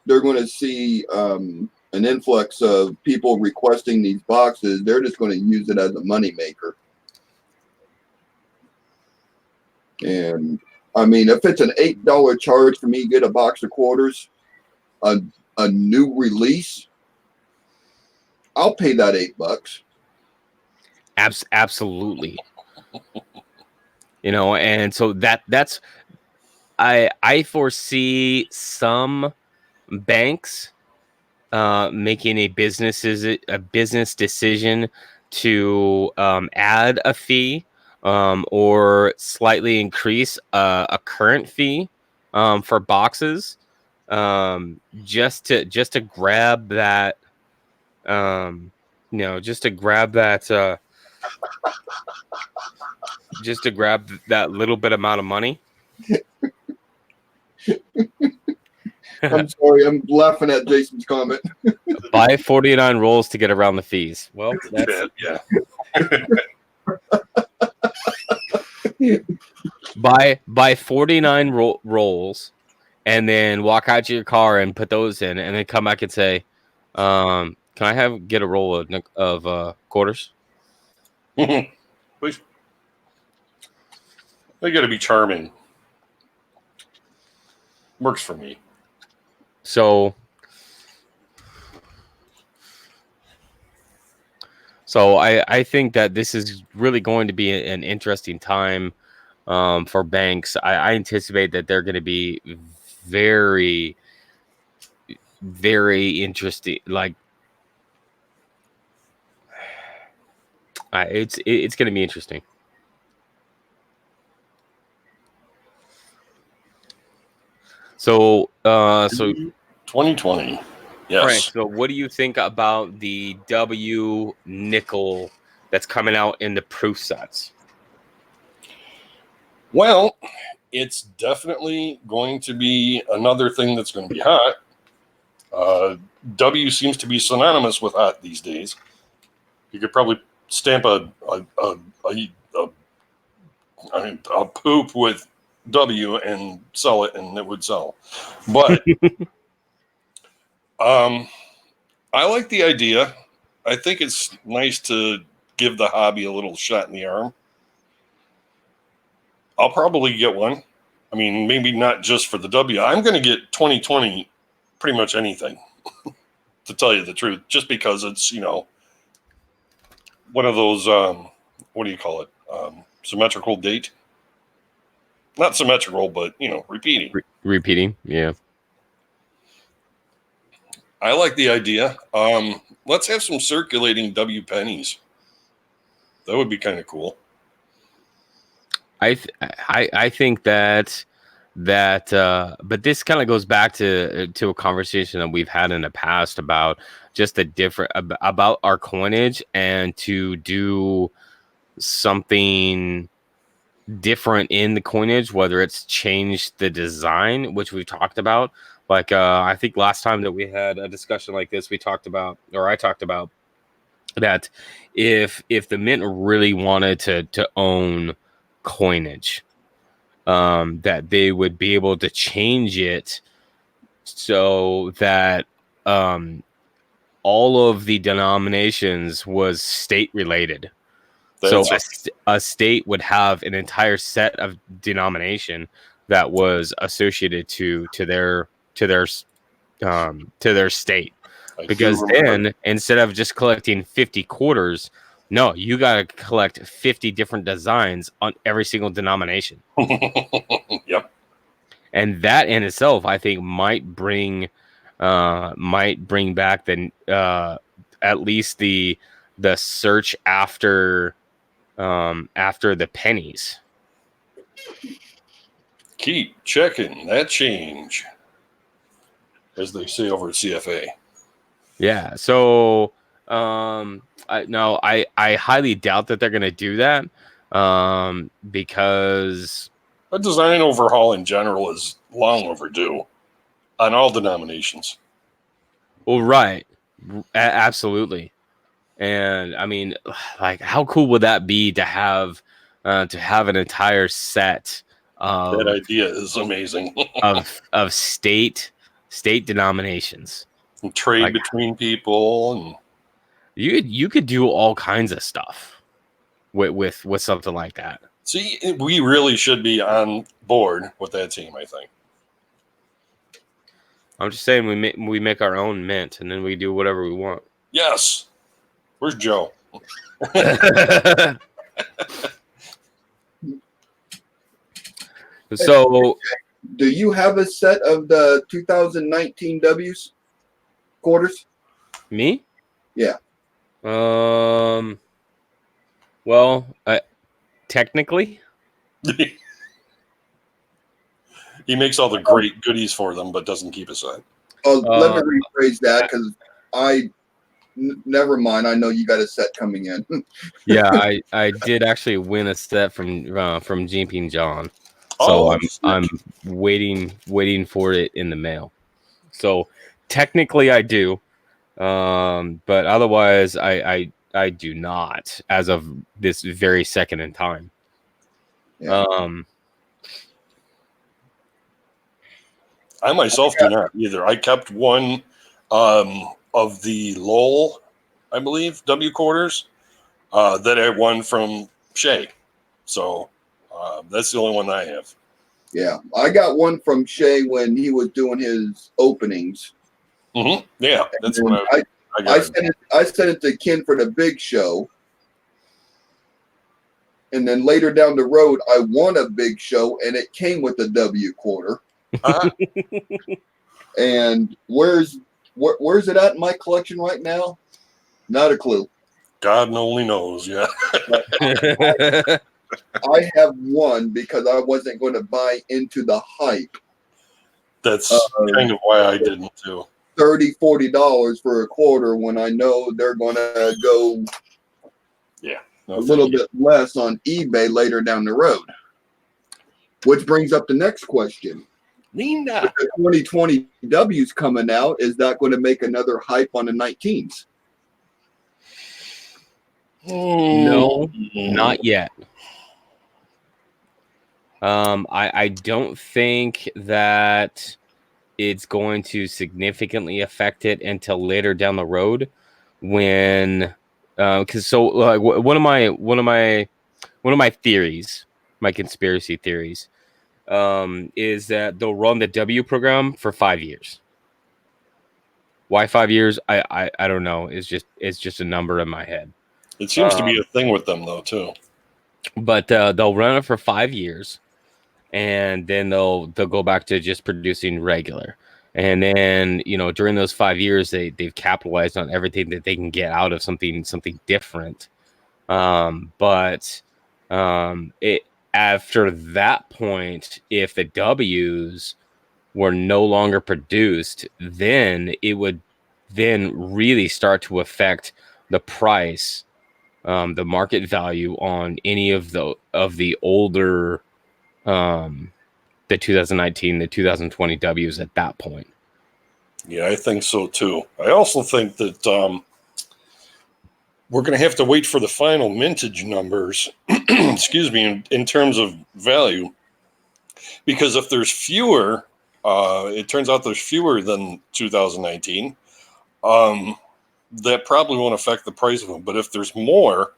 they're going to see an influx of people requesting these boxes. They're just going to use it as a moneymaker. And I mean, if it's an $8 charge for me to get a box of quarters, a new release, I'll pay that $8. Absolutely. You know, and so that's I foresee some banks making a business decision to add a fee or slightly increase a current fee for boxes, just to grab that, just to grab that little bit amount of money. I'm sorry, I'm laughing at Jason's comment. Buy 49 rolls to get around the fees. Well, that's yeah. buy 49 rolls and then walk out to your car and put those in, and then come back and say, "Can I get a roll of quarters?" Please. They got to be charming. Works for me. So I think that this is really going to be an interesting time for banks. I anticipate that they're going to be very, very interesting. Like, it's going to be interesting. So 2020. Yes. Frank, so what do you think about the W nickel that's coming out in the proof sets? Well, it's definitely going to be another thing that's going to be hot. W seems to be synonymous with hot these days. You could probably stamp a poop with W and sell it, and it would sell. But I like the idea. I think it's nice to give the hobby a little shot in the arm. I'll probably get one. I mean, maybe not just for the W. I'm going to get 2020 pretty much anything, to tell you the truth, just because it's, one of those, what do you call it? Symmetrical date. Not symmetrical, but, repeating. Repeating, yeah. I like the idea. Let's have some circulating W pennies. That would be kind of cool. I think that but this kind of goes back to a conversation that we've had in the past about just the different about our coinage, and to do something different in the coinage, whether it's changed the design, which we've talked about. Like I think last time that we had a discussion like this, I talked about that if the mint really wanted to own coinage, that they would be able to change it so that all of the denominations was state related. So a state would have an entire set of denomination that was associated to their state. Because then, instead of just collecting 50 quarters, no, you got to collect 50 different designs on every single denomination. Yep. And that in itself, I think, might bring back the at least the search after the pennies. Keep checking that change, as they say over at CFA. Yeah. So I highly doubt that they're going to do that, because A design overhaul in general is long overdue on all denominations. Well, right. Absolutely. And I mean, like, how cool would that be to have an entire set of That idea is amazing. of state denominations, And trade like, between people, and you could do all kinds of stuff with something like that. see, we really should be on board with that team, I think. I'm just saying, we make our own mint, and then we do whatever we want. Yes. Where's Joe? So, do you have a set of the 2019 W's quarters? me? Yeah. Well, technically. He makes all the great goodies for them, but doesn't keep a set. Oh, let me rephrase that, because never mind. I know you got a set coming in. Yeah, I did actually win a set from GP John, so I'm waiting for it in the mail. So technically I do, but otherwise I do not, as of this very second in time. Yeah. I myself do not either. I kept one of the Lowell, I believe, W quarters that I won from Shay. So that's the only one I have. Yeah, I got one from Shay when he was doing his openings. Mm-hmm. Yeah, that's And what I got. I sent it to Ken for the big show. And then later down the road, I won a big show, and it came with a W quarter. And where's it at in my collection right now? Not a clue. God only knows. Yeah. I have one because I wasn't going to buy into the hype. That's kind of why I didn't too. $30-$40 for a quarter when I know they're going to go a little bit less on eBay later down the road. Which brings up the next question. Linda. With the 2020 W's coming out, is that going to make another hype on the 19s? No, not yet. I don't think that it's going to significantly affect it until later down the road when because so like one of my theories, my conspiracy theories, is that they'll run the W program for 5 years. Why 5 years? I don't know. It's just a number in my head. It seems to be a thing with them though too. But they'll run it for 5 years, and then they'll go back to just producing regular. And then during those 5 years, they've capitalized on everything that they can get out of something different. But it after that point, if the W's were no longer produced, then it would then really start to affect the price, the market value on any of the older, the 2019, the 2020 W's at that point. Yeah, I think so too. I also think that we're going to have to wait for the final mintage numbers, excuse me, in terms of value. Because if there's fewer, it turns out there's fewer than 2019, that probably won't affect the price of them. But if there's more,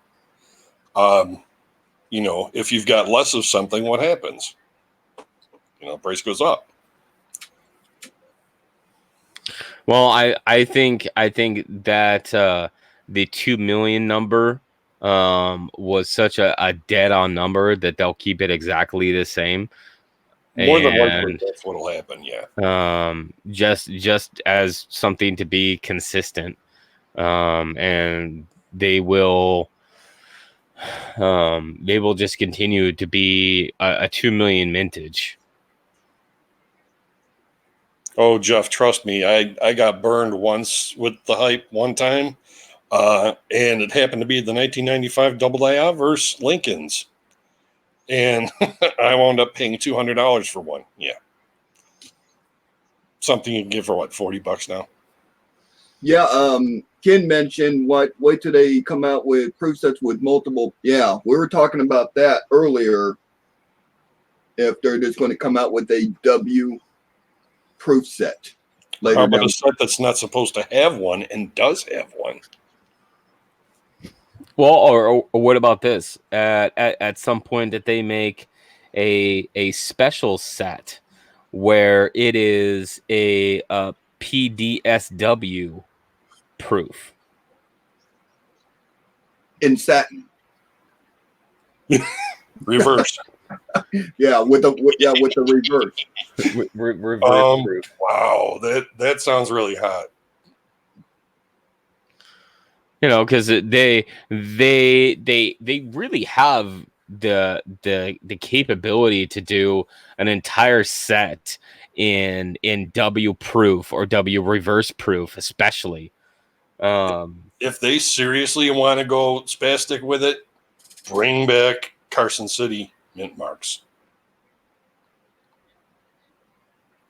if you've got less of something, what happens? Price goes up. Well, I think that the 2 million number was such a dead on number that they'll keep it exactly the same. More than likely, that's what'll happen. Yeah. Just as something to be consistent, and they will just continue to be a 2 million mintage. Oh, Jeff, trust me, I got burned once with the hype one time, and it happened to be the 1995 Double A versus Lincolns, and I wound up paying $200 for one. Yeah, something you can get for what, $40 now? Yeah, Ken mentioned wait till they come out with proof sets with multiple. Yeah, we were talking about that earlier. If they're just going to come out with a W proof set later. How about a set that's not supposed to have one and does have one? Well, or what about this? At some point that they make a special set where it is a PDSW proof in satin. Reverse. Yeah, with the reverse. reverse proof. Wow, that sounds really hot. Because they really have the capability to do an entire set in W proof or W reverse proof, especially. If they seriously want to go spastic with it, bring back Carson City mint marks.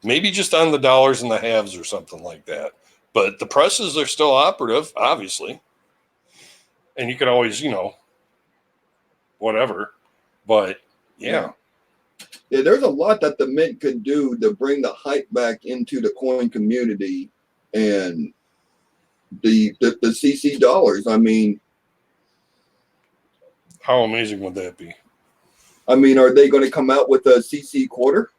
Maybe just on the dollars and the halves or something like that. But the presses are still operative, obviously. And you can always, whatever. But, yeah. Yeah, there's a lot that the Mint could do to bring the hype back into the coin community and the CC dollars. I mean, How amazing would that be? are they going to come out with a CC quarter?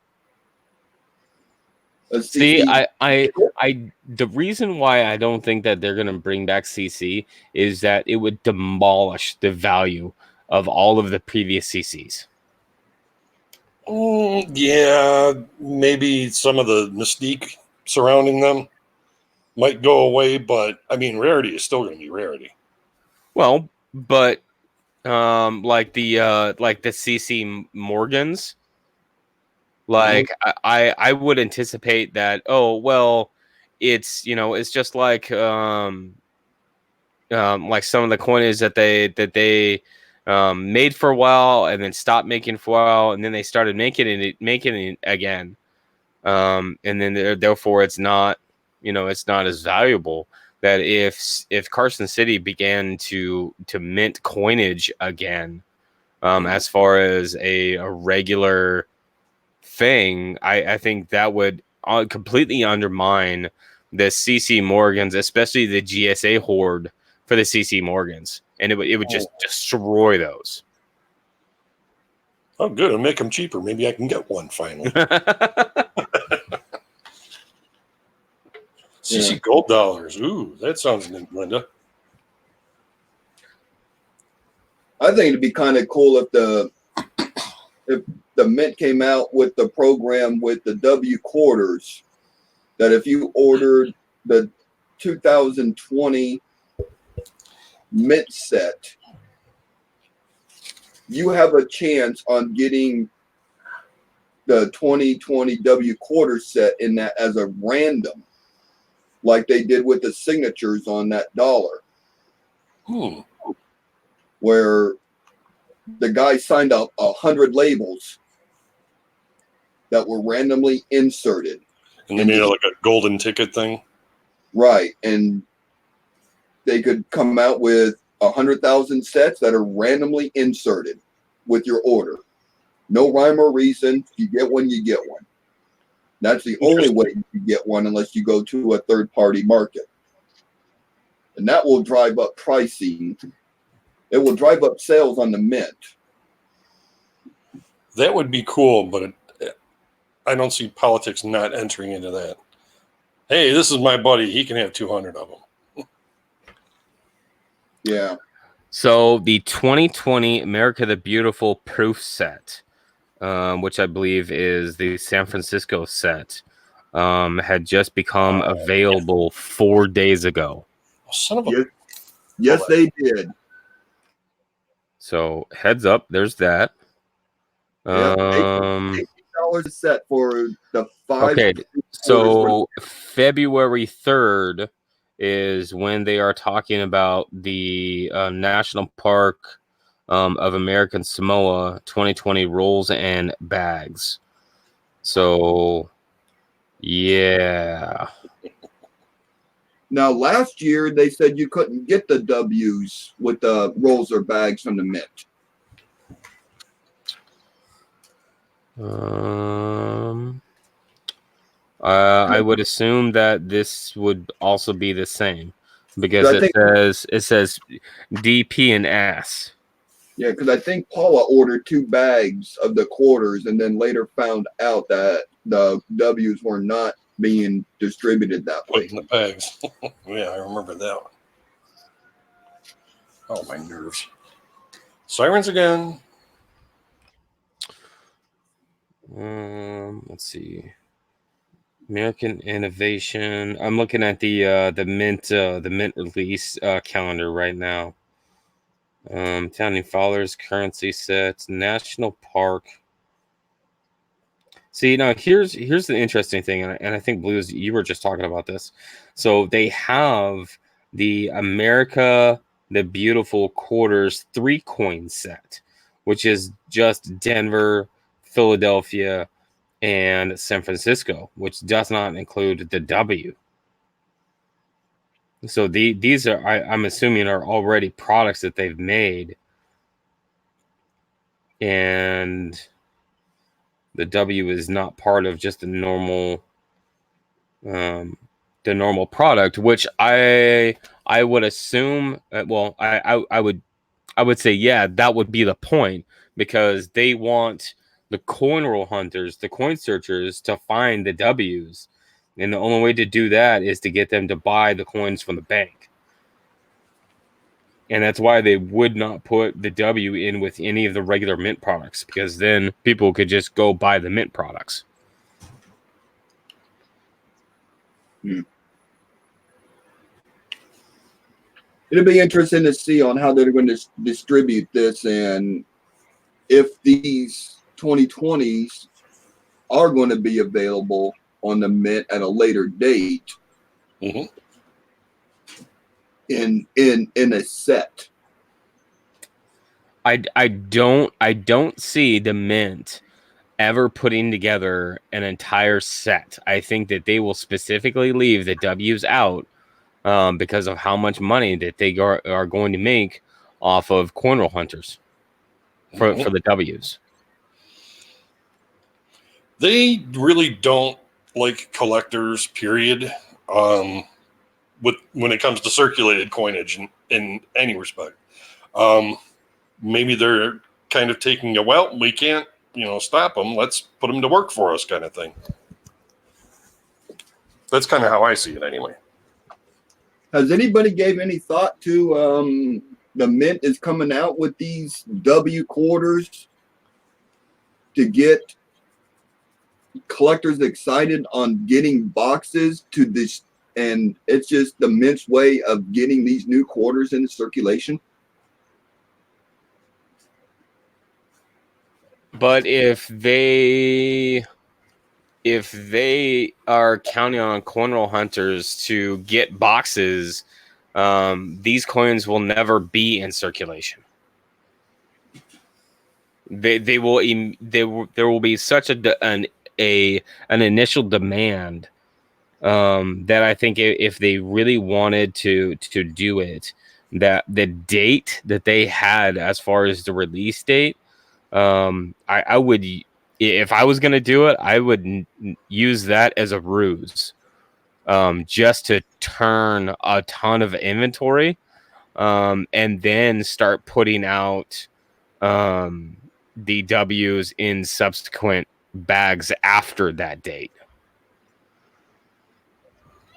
A See, CC? the reason why I don't think that they're gonna bring back CC is that it would demolish the value of all of the previous CCs. Yeah, maybe some of the mystique surrounding them might go away, but I mean, rarity is still going to be rarity. Well, but like the CC Morgans, like I would anticipate that. Oh well, it's just like some of the coinage that they made for a while and then stopped making for a while, and then they started making it again, and then therefore it's not it's not as valuable. That if Carson City began to mint coinage again, as far as a regular thing, I think that would completely undermine the CC Morgans, especially the GSA horde for the CC Morgans, and it would just destroy those. Oh, good. It'll make them cheaper. Maybe I can get one finally. CC gold dollars. Ooh, that sounds neat, Linda. I think it'd be kind of cool if the Mint came out with the program with the W quarters, that if you ordered the 2020 Mint set, you have a chance on getting the 2020 W quarter set in that as a random, like they did with the signatures on that dollar. Where the guy signed up 100 labels that were randomly inserted. And they made it like a golden ticket thing? Right. And they could come out with 100,000 sets that are randomly inserted with your order. No rhyme or reason. You get one, you get one. That's the only way you can get one unless you go to a third-party market. And that will drive up pricing. It will drive up sales on the Mint. That would be cool, but I don't see politics not entering into that. Hey, this is my buddy. He can have 200 of them. Yeah. So the 2020 America the Beautiful proof set, which I believe is the San Francisco set, had just become available 4 days ago. Oh, son of a... Yes, they did. So heads up, there's that. $80 a set for the 5. Okay, so February 3rd is when they are talking about the National Park of American Samoa 2020 rolls and bags. So, yeah. Now, last year they said you couldn't get the W's with the rolls or bags from the Mint. I would assume that this would also be the same because it says DP and S. Yeah, because I think Paula ordered 2 bags of the quarters and then later found out that the W's were not being distributed that way. Put in the bags. Yeah, I remember that one. Oh, my nerves. Sirens again. Let's see. American Innovation. I'm looking at the Mint release calendar right now. Founding Fathers currency sets, National Park. See, now here's the interesting thing, and I think Blues, you were just talking about this. So they have the America the Beautiful Quarters 3-coin set, which is just Denver, Philadelphia, and San Francisco, which does not include the W. So these are, I'm assuming, are already products that they've made. And the W is not part of just the normal product, which I would assume. Well, I would say, yeah, that would be the point, because they want the coin roll hunters, the coin searchers, to find the W's, and the only way to do that is to get them to buy the coins from the bank. And that's why they would not put the W in with any of the regular mint products, because then people could just go buy the mint products. It'll be interesting to see on how they're going to distribute this, and if these 2020s are going to be available on the mint at a later date Mm-hmm. in a set. I don't see the mint ever putting together an entire set. I think that they will specifically leave the W's out, because of how much money that they are going to make off of coin roll hunters for the W's. They really don't like collectors, period. When it comes to circulated coinage in any respect. Maybe they're kind of taking we can't, stop them. Let's put them to work for us, kind of thing. That's kind of how I see it, anyway. Has anybody gave any thought to the mint is coming out with these W quarters to get collectors excited on getting boxes to this, and it's just the mint's way of getting these new quarters into circulation? But if they are counting on coin roll hunters to get boxes, these coins will never be in circulation. There will be such an initial demand, that I think if they really wanted to do it, that the date that they had as far as the release date, I would, if I was going to do it, I would use that as a ruse, just to turn a ton of inventory, and then start putting out the W's in subsequent bags after that date.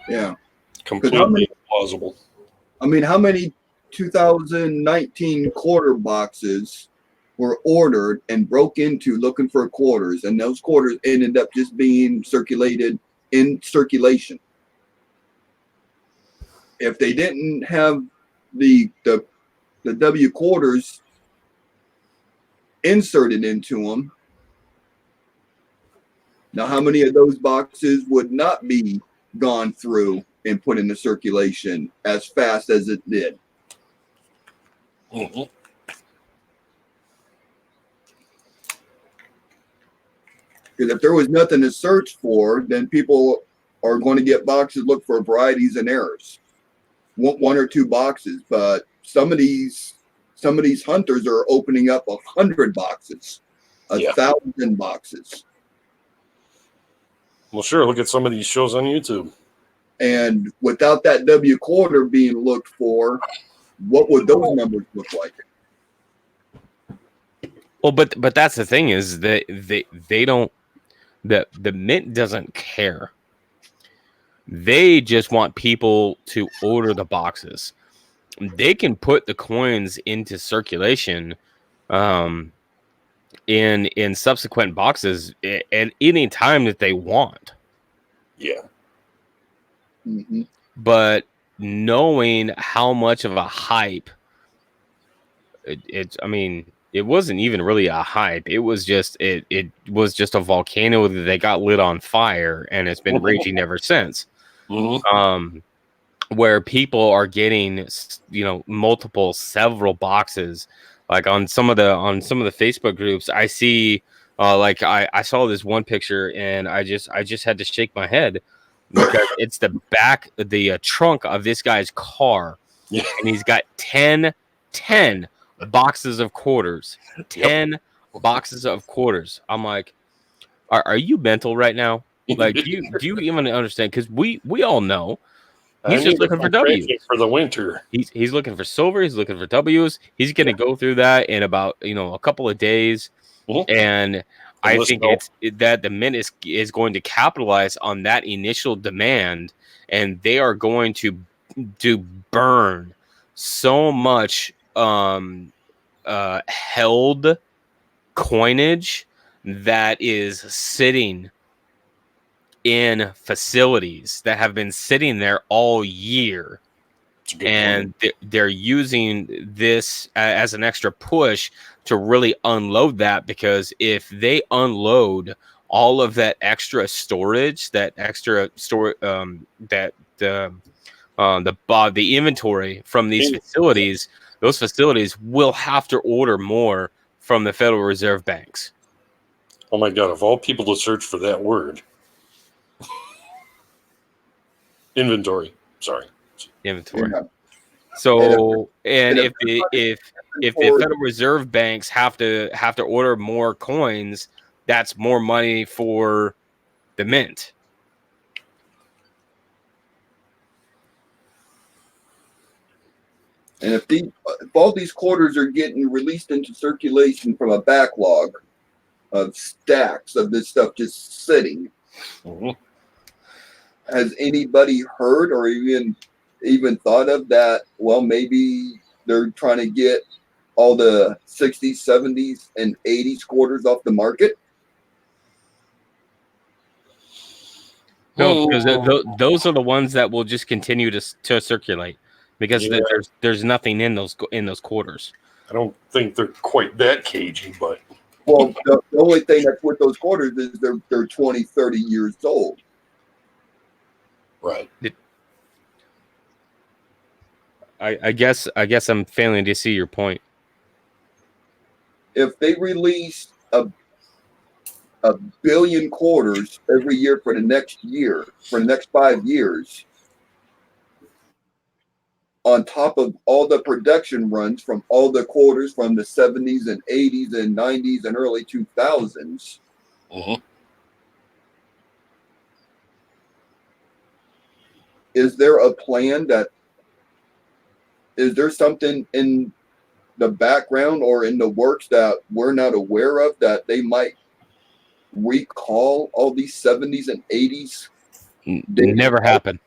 Yeah. Completely plausible. I mean, how many 2019 quarter boxes were ordered and broke into looking for quarters, and those quarters ended up just being circulated in circulation? If they didn't have the W quarters inserted into them, now how many of those boxes would not be gone through and put into circulation as fast as it did? Mm-hmm. Because if there was nothing to search for, then people are going to get boxes, look for varieties and errors, one or two boxes. But some of these hunters are opening up 100 boxes, 1,000 boxes. Well, sure. Look at some of these shows on YouTube. And without that W quarter being looked for, what would those numbers look like? Well, but that's the thing, is that they don't, the mint doesn't care. They just want people to order the boxes. They can put the coins into circulation, in subsequent boxes at any time that they want. Yeah. Mm-hmm. But knowing how much of a hype I mean, it wasn't even really a hype. It was just it was just a volcano that got lit on fire, and it's been raging ever since. Mm-hmm. Where people are getting, several boxes, like on some of the Facebook groups. I see, like I saw this one picture, and I just had to shake my head, because it's the back, the trunk of this guy's car, Yeah. and he's got 10 boxes of quarters. 10 boxes of quarters. I'm like, Are you mental right now? Like, do you even understand? Because we all know he's just looking for W's for the winter. He's looking for silver. He's looking for W's. He's going to go through that in about a couple of days, and I think that the mint is going to capitalize on that initial demand, and they are going to burn so much held coinage that is sitting in facilities that have been sitting there all year, and they're using this as an extra push to really unload that, because if they unload all of that extra storage, that extra store that the inventory from these facilities, those facilities will have to order more from the Federal Reserve banks. Oh my God, of all people to search for that word. Inventory. Inventory. Yeah. So, and if the Federal Reserve banks have to order more coins, that's more money for the mint. And if all these quarters are getting released into circulation from a backlog of stacks of this stuff just sitting, has anybody heard or even thought of that? Well, maybe they're trying to get all the 60s, 70s, and 80s quarters off the market. No, because those are the ones that will just continue to circulate, because there's nothing in those quarters. I don't think they're quite that cagey, but well, the only thing that's with those quarters is they're 20, 30 years old. Right. I guess I'm failing to see your point. If they release a billion quarters every year for the next 5 years, on top of all the production runs from all the quarters from the 70s and 80s and 90s and early 2000s, is there a plan is there something in the background or in the works that we're not aware of that they might recall all these 70s and 80s? Never happened.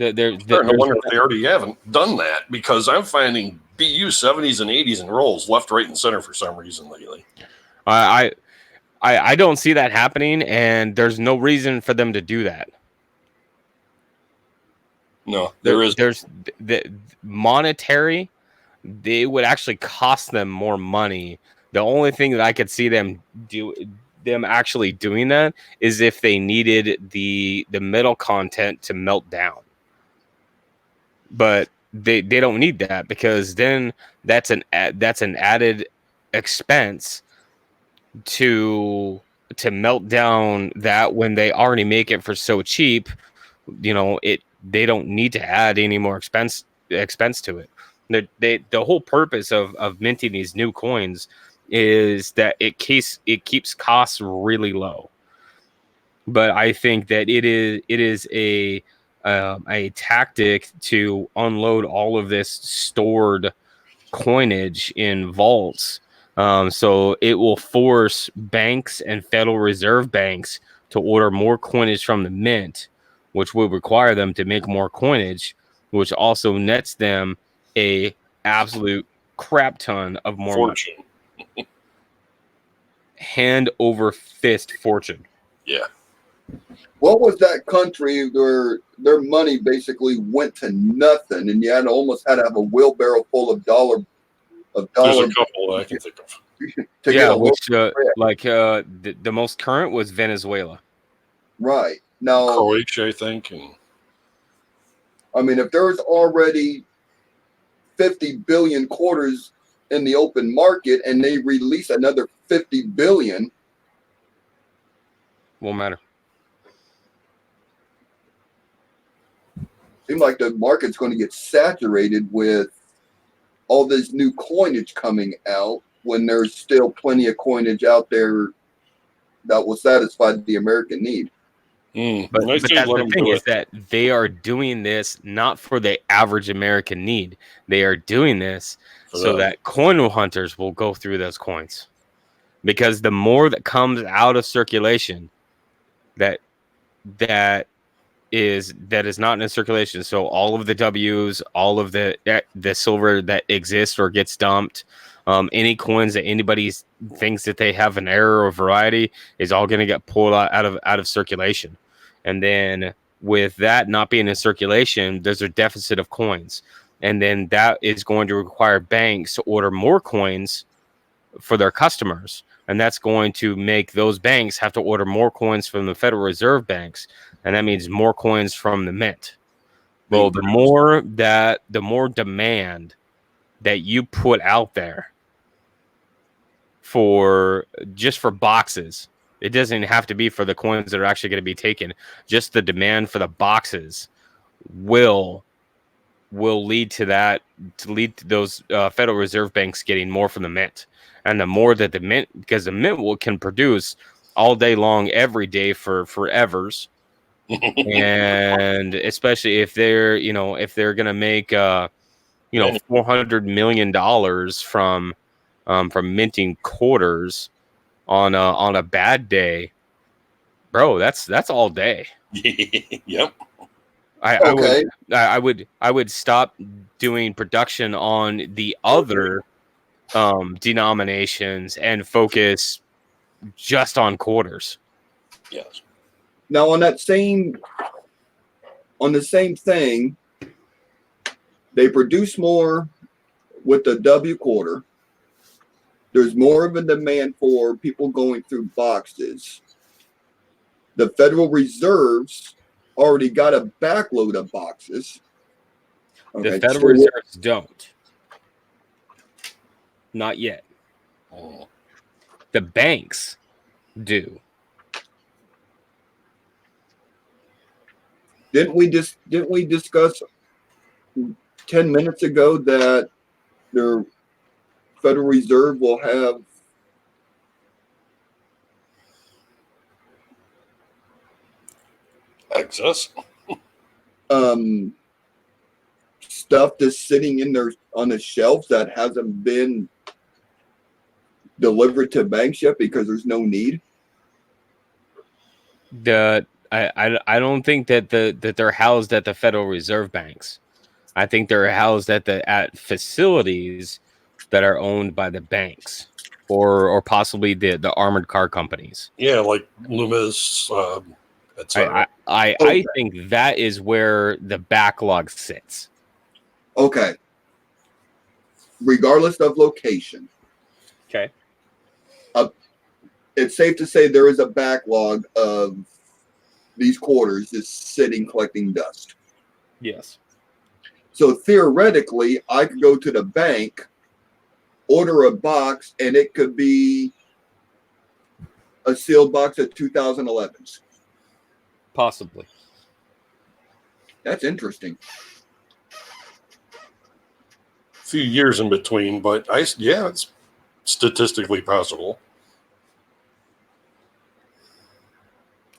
I'm starting to wonder if they already haven't done that, because I'm finding BU 70s and 80s in rolls left, right, and center for some reason lately. I don't see that happening, and there's no reason for them to do that. No, there's the monetary. They would actually cost them more money. The only thing that I could see them actually doing that is if they needed the metal content to melt down. But they don't need that, because then that's an added expense to melt down that when they already make it for so cheap. They don't need to add any more expense to it. The whole purpose of minting these new coins is that it keeps costs really low. But I think that it is a tactic to unload all of this stored coinage in vaults. So it will force banks and Federal Reserve banks to order more coinage from the mint, which will require them to make more coinage, which also nets them a absolute crap ton of more fortune. money. Hand over fist fortune. Yeah. What was that country where their money basically went to nothing, and you almost had to have a wheelbarrow full of dollars? There's a couple I can think of. The most current was Venezuela. Right. Now, Croatia, I think. I mean, if there's already 50 billion quarters in the open market and they release another 50 billion, won't matter. Seems like the market's going to get saturated with all this new coinage coming out when there's still plenty of coinage out there that will satisfy the American need. But I say that's let the them thing do is it. that they are doing this not for the average American need. They are doing this For so them. that coin hunters will go through those coins. Because the more that comes out of circulation that is not in circulation, so all of the W's, all of the silver that exists or gets dumped, any coins that anybody thinks that they have an error or variety is all going to get pulled out of circulation. And then with that not being in circulation, there's a deficit of coins, and then that is going to require banks to order more coins for their customers, and that's going to make those banks have to order more coins from the Federal Reserve banks, and that means more coins from the mint. Well, the more demand that you put out there for boxes, it doesn't have to be for the coins that are actually going to be taken. Just the demand for the boxes will lead to those Federal Reserve banks getting more from the mint. And the more that the mint, because the mint can produce all day long, every day for forevers. And especially if they're going to make $400 million from minting quarters on a bad day, bro, that's all day. Yep. Okay. I would stop doing production on the other denominations and focus just on quarters. Yes. Now on the same thing, they produce more with the W quarter. There's more of a demand for people going through boxes. The Federal Reserve's already got a backload of boxes. The Okay, Federal so Reserves don't. Not yet. Oh. The banks do. didn't we discuss 10 minutes ago that the Federal Reserve will have Excess. stuff that's sitting on the shelves that hasn't been delivered to banks yet because there's no need? I don't think that they're housed at the Federal Reserve banks. I think they're housed at facilities that are owned by the banks or possibly the armored car companies. Yeah, like Loomis, etc. I think that is where the backlog sits. Okay. Regardless of location, Okay. it's safe to say there is a backlog of these quarters just sitting collecting dust. Yes. So theoretically, I could go to the bank, order a box, and it could be a sealed box of 2011s. Possibly. That's interesting. A few years in between, but it's statistically possible.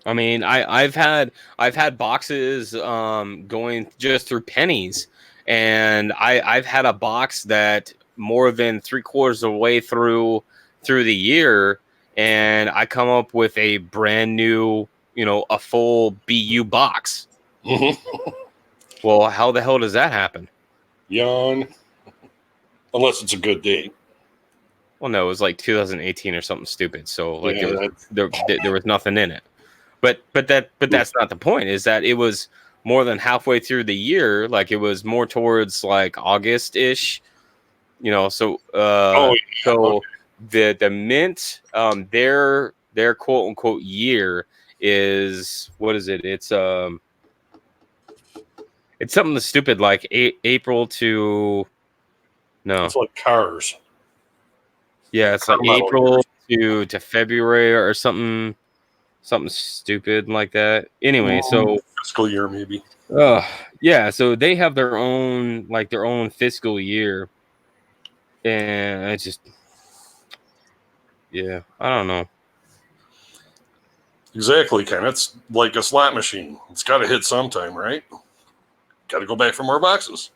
I mean, I've had boxes going just through pennies, and I've had a box that more than 3/4 of the way through the year, and I come up with a brand new, a full BU box. Mm-hmm. Well, how the hell does that happen? Yawn. Unless it's a good day. Well, no, it was like 2018 or something stupid. So like Yeah, there was nothing in it. But that's not the point. Is that it was more than halfway through the year. Like it was more towards like August ish. So so the mint their quote unquote year is, what is it? It's something stupid like April to it's like cars. Yeah, it's like April to February or something stupid like that. Anyway, so fiscal year maybe. yeah, so they have their own fiscal year, and I just I don't know. Exactly, Ken. It's like a slot machine. It's got to hit sometime, right? Got to go back for more boxes.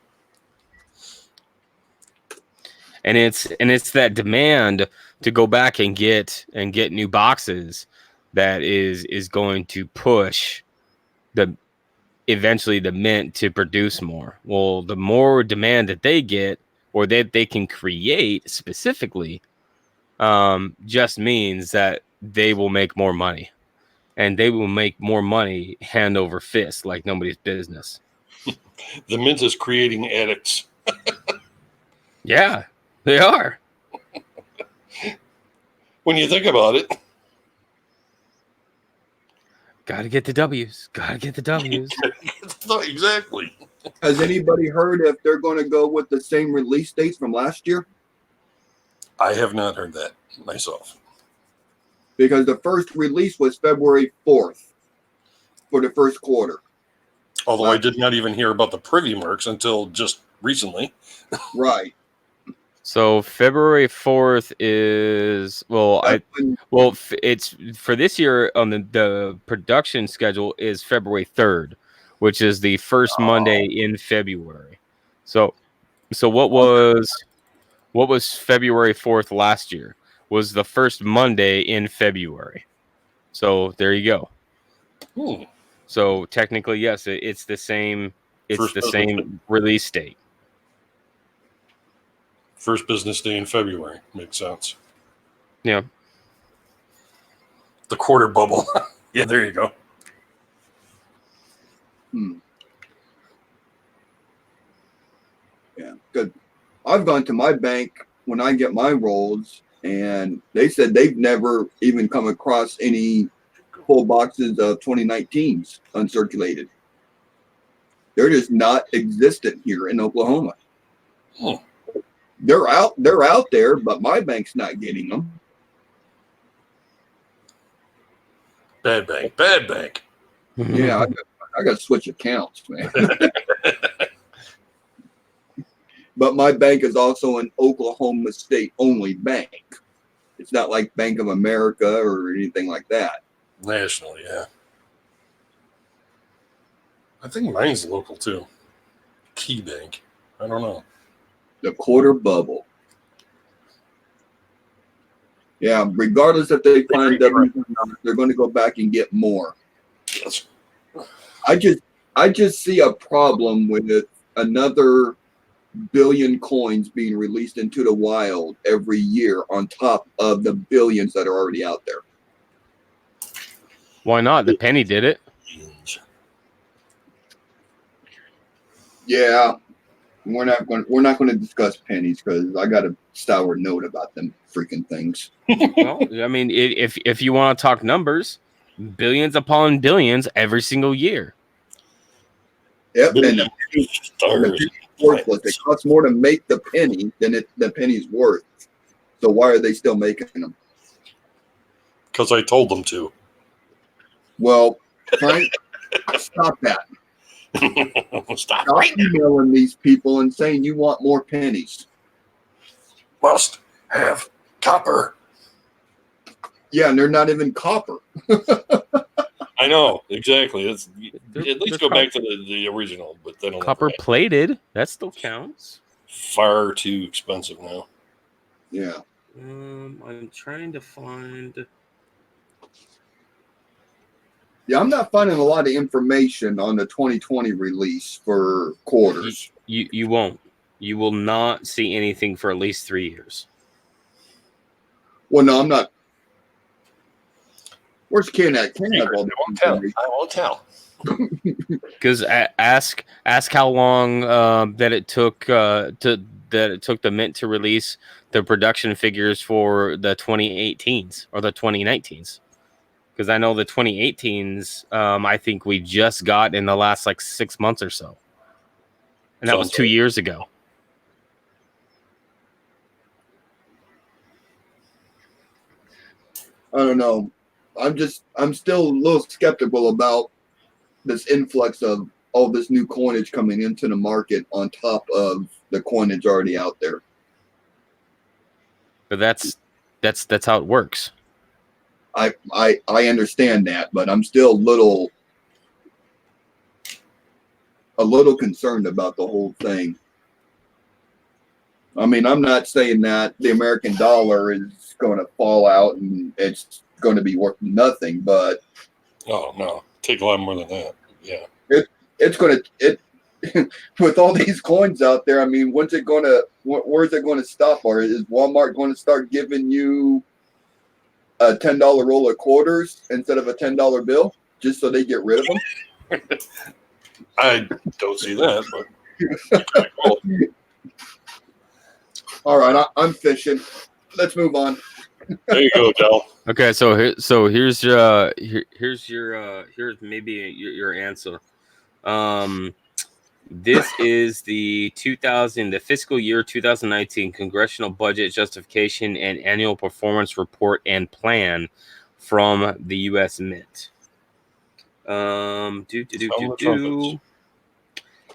And it's that demand to go back and get new boxes that is going to push eventually the mint to produce more. Well, the more demand that they get or that they can create specifically, just means that they will make more money, and they will make more money hand over fist like nobody's business. The mint is creating addicts. Yeah, they are. When you think about it. Gotta get the W's. Gotta get the W's. Exactly. Has anybody heard if they're going to go with the same release dates from last year? I have not heard that myself. Because the first release was February 4th for the first quarter. Although I did not even hear about the privy marks until just recently. Right. So February 4th is it's for this year on the production schedule is February 3rd, which is the first Monday in February. So what was February 4th last year? Was the first Monday in February. So there you go. So technically, yes, it's the same. It's the same release date. First business day in February. Makes sense. Yeah. The quarter bubble. Yeah, there you go. Yeah, good. I've gone to my bank when I get my rolls, and they said they've never even come across any full boxes of 2019s uncirculated. They're just not existent here in Oklahoma. They're out there, but my bank's not getting them. Bad bank. Yeah, I got to switch accounts, man. But my bank is also an Oklahoma State only bank. It's not like Bank of America or anything like that. National, yeah. I think mine's local too. Key Bank. I don't know. The quarter bubble. Yeah, regardless if they find W's or not, they're going to go back and get more. Yes. I just see a problem with another billion coins being released into the wild every year on top of the billions that are already out there. Why not? The penny did it. Yeah, we're not going to discuss pennies because I got a sour note about them freaking things. Well, I mean, if you want to talk numbers, billions upon billions every single year. Yep, and the penny's worthless. It costs more to make the penny than the penny's worth. So why are they still making them? Because I told them to. Well, Frank, stop that. Stop emailing these people and saying you want more pennies. Must have copper. Yeah, and they're not even copper. I know, exactly. At least go back to the original, but then copper plated. That still counts. Far too expensive now. Yeah. I'm trying to find. Yeah, I'm not finding a lot of information on the 2020 release for quarters. You won't. You will not see anything for at least 3 years. Well, no, I'm not. Where's Ken at? Ken has all the information. I won't tell. Because ask how long that it took the mint to release the production figures for the 2018s or the 2019s. Because I know the 2018s, I think we just got in the last 6 months or so, and that was 2 years ago. I don't know. I'm still a little skeptical about this influx of all this new coinage coming into the market on top of the coinage already out there. But that's how it works. I understand that, but I'm still a little concerned about the whole thing. I mean, I'm not saying that the American dollar is going to fall out and it's going to be worth nothing, but Oh no, take a lot more than that. Yeah. it's going to with all these coins out there. I mean, where's it going to stop? Or is Walmart going to start giving you a $10 roll of quarters instead of a $10 bill just so they get rid of them? I don't see that, but cool. All right, I'm fishing. Let's move on. There you go, Del. Okay, here's maybe your answer. This is the fiscal year 2019 Congressional Budget Justification and Annual Performance Report and Plan from the U.S. Mint.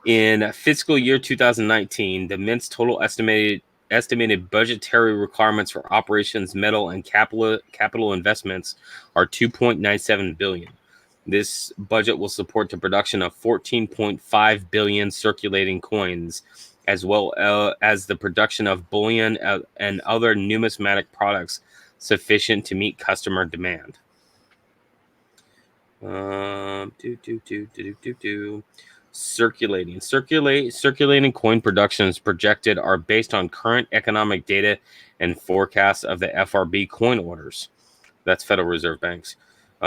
In fiscal year 2019, the Mint's total estimated budgetary requirements for operations, metal, and capital investments are $2.97 billion. This budget will support the production of 14.5 billion circulating coins, as well as the production of bullion and other numismatic products sufficient to meet customer demand. Circulating coin productions projected are based on current economic data and forecasts of the FRB coin orders. That's Federal Reserve Banks.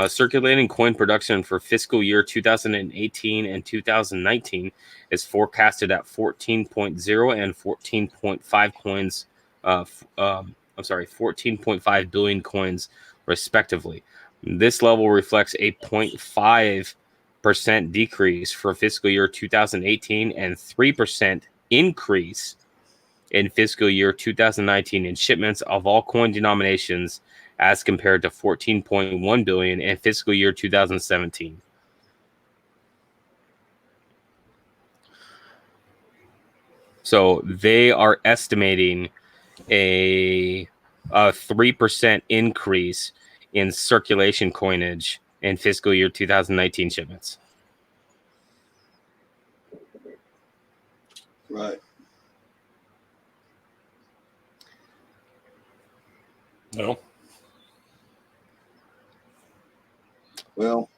Circulating coin production for fiscal year 2018 and 2019 is forecasted at 14.0 and 14.5 coins. 14.5 billion coins, respectively. This level reflects a 0.5% decrease for fiscal year 2018 and 3% increase in fiscal year 2019 in shipments of all coin denominations as compared to 14.1 billion in fiscal year 2017. So they are estimating a 3% increase in circulation coinage in fiscal year 2019 shipments. Right. No. Well,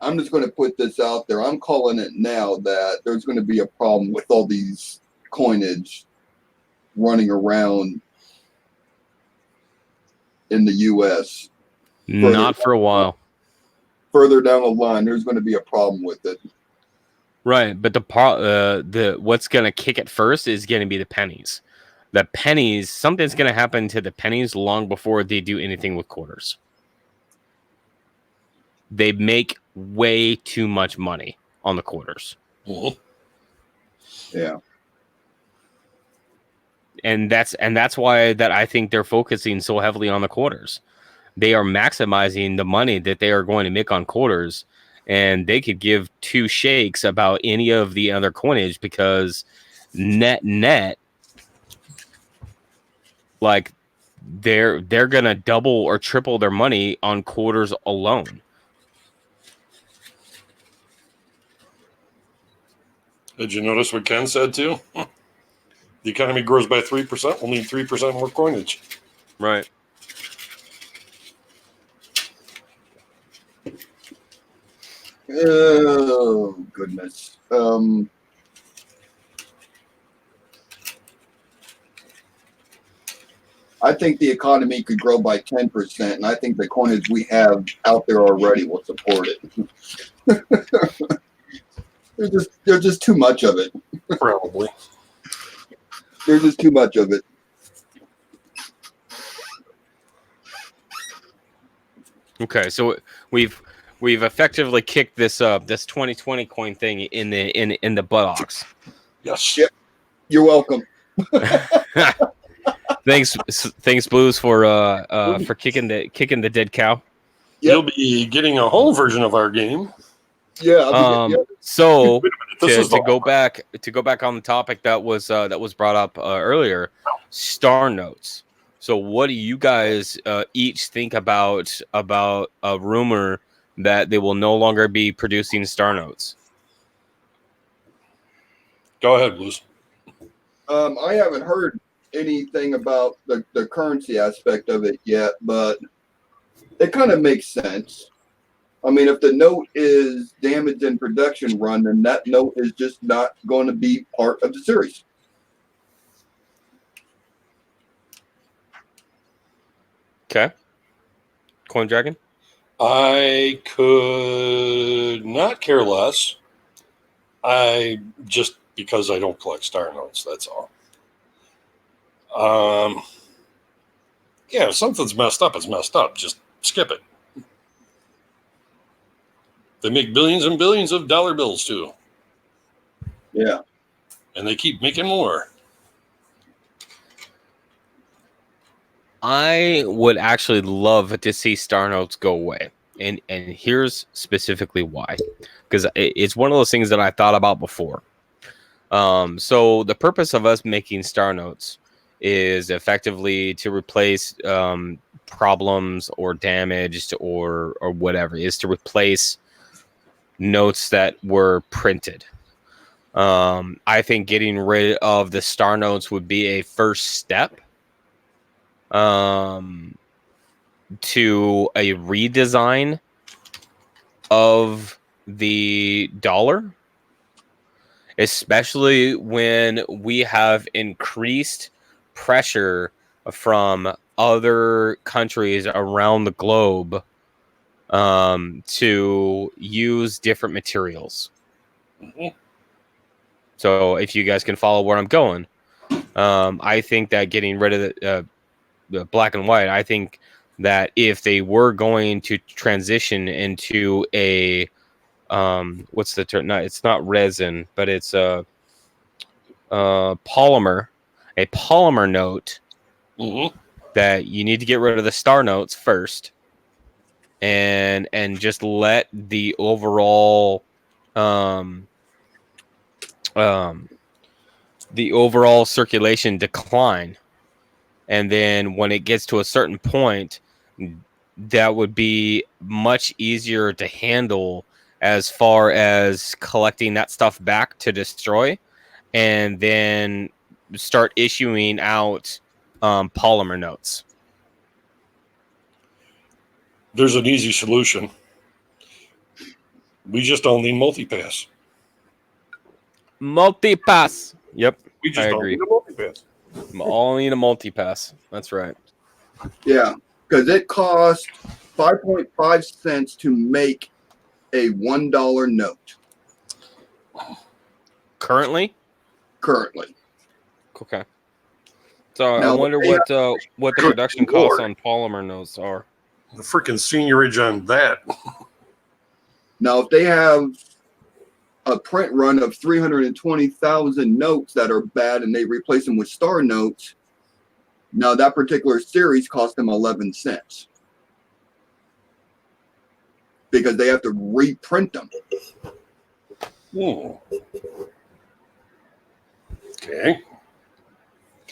I'm just going to put this out there. I'm calling it now that there's going to be a problem with all these coinage running around in the U.S. Not for a while. Further down the line, there's going to be a problem with it. Right, but the what's going to kick it first is going to be the pennies. The pennies, something's going to happen to the pennies long before they do anything with quarters. They make way too much money on the quarters. Mm-hmm. Yeah. And that's why that I think they're focusing so heavily on the quarters. They are maximizing the money that they are going to make on quarters, and they could give two shakes about any of the other coinage because net, like they're gonna double or triple their money on quarters alone. Did you notice what Ken said too? The economy grows by 3%. We'll need 3% more coinage. Right. Oh goodness. I think the economy could grow by 10%, and I think the coinage we have out there already will support it. There's just too much of it. Probably. There's just too much of it. Okay, so we've effectively kicked this 2020 coin thing in the buttocks. Yes. Yep. You're welcome. Thanks, Blues, for kicking the dead cow. Yep. You'll be getting a whole version of our game. Yeah. So to go back on the topic that was brought up earlier, star notes. So, what do you guys each think about a rumor that they will no longer be producing Star Notes? Go ahead, Blues. I haven't heard anything about the currency aspect of it yet, but it kind of makes sense. I mean, if the note is damaged in production run, then that note is just not going to be part of the series. Okay. Coin Dragon? I could not care less. I just because I don't collect Star Notes, that's all. Yeah, if something's messed up, it's messed up. Just skip it. They make billions and billions of dollar bills too. Yeah. And they keep making more. I would actually love to see Star Notes go away. And here's specifically why. Because it's one of those things that I thought about before. So the purpose of us making Star Notes is effectively to replace problems or damaged or whatever, is to replace notes that were printed. I think getting rid of the Star Notes would be a first step to a redesign of the dollar, especially when we have increased pressure from other countries around the globe to use different materials. Mhm. So if you guys can follow where I'm going, I think that getting rid of the black and white, I think that if they were going to transition into a what's the term? No, it's not resin, but it's a polymer, note, Mm-hmm. that you need to get rid of the Star Notes first, and just let the overall um the overall circulation decline. And then when it gets to a certain point, that would be much easier to handle as far as collecting that stuff back to destroy, and then start issuing out polymer notes. There's an easy solution. We just don't need multipass. Multipass. Yep, We I just don't agree. need a multipass. All need a multipass. That's right. Yeah. Because it costs 5.5 cents to make a $1 note Currently, currently. okay. So I Now, wonder they what the Good production costs Lord. on polymer notes are. The freaking seniorage on that. Now, if they have a print run of 320,000 notes that are bad and they replace them with Star Notes, now that particular series costs them 11 cents because they have to reprint them. Okay.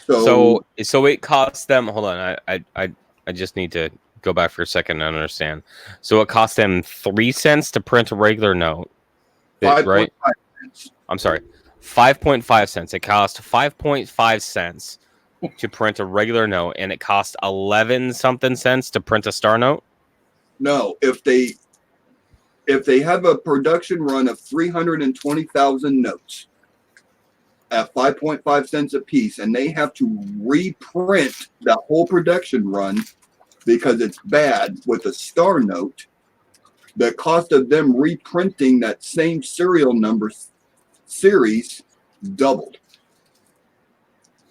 So it costs them. Hold on, I just need to go back for a second and understand. So it costs them 3 cents to print a regular note, 5.5 right? cents. I'm sorry, 5.5 cents. It costs 5.5 cents to print a regular note, and it costs 11 something cents to print a Star Note. No, if they have a production run of 320,000 notes at 5.5 cents a piece, and they have to reprint that whole production run because it's bad with a Star Note, the cost of them reprinting that same serial number series doubled.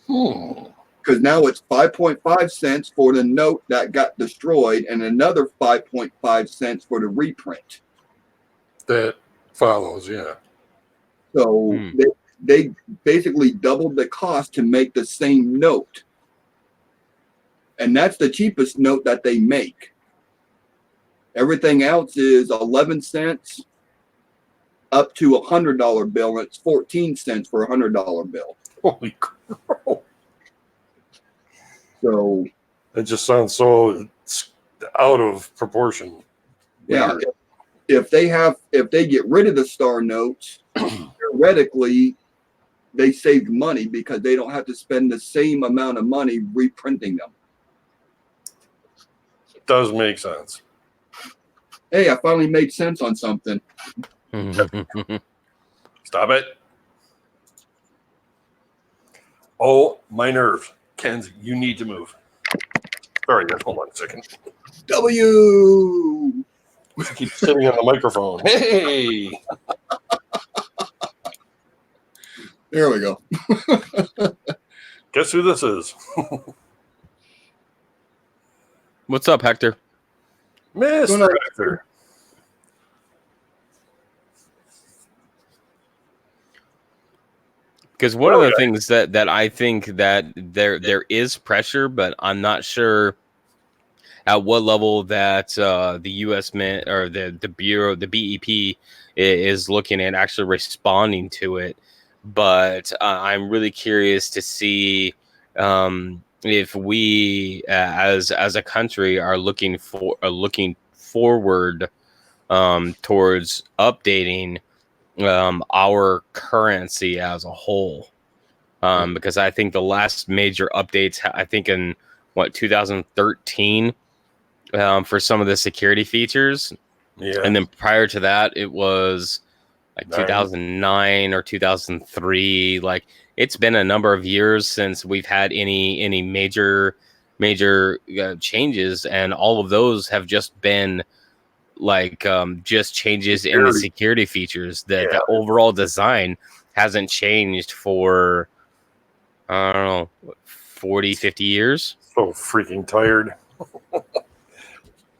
Because now it's 5.5 cents for the note that got destroyed and another 5.5 cents for the reprint. That follows, yeah. So they basically doubled the cost to make the same note. And that's the cheapest note that they make. Everything else is 11 cents up to $100 bill, and it's 14 cents for $100 bill. Holy crap. So It just sounds so out of proportion. Yeah. Weird. If they get rid of the star notes, theoretically, they saved money because they don't have to spend the same amount of money reprinting them. Does make sense. Hey, I finally made sense on something. Stop it. Oh, my nerves. Ken's, you need to move. Sorry, guys. Hold on a second. W. Keep sitting on the microphone. Hey. There we go. Guess who this is? What's up, Hector? Mr. Hector. Because one of the things that I think that there is pressure, but I'm not sure at what level that the U.S. Mint or the Bureau, the BEP, is looking at actually responding to it. But I'm really curious to see if we, as a country, are looking forward towards updating our currency as a whole. Because I think the last major updates, I think in 2013, for some of the security features. Yeah. And then prior to that, it was like 2009 or 2003. Like, it's been a number of years since we've had any major changes, and all of those have just been like just changes in the security features. The overall design hasn't changed for, I don't know, 40, 50 years. So freaking tired.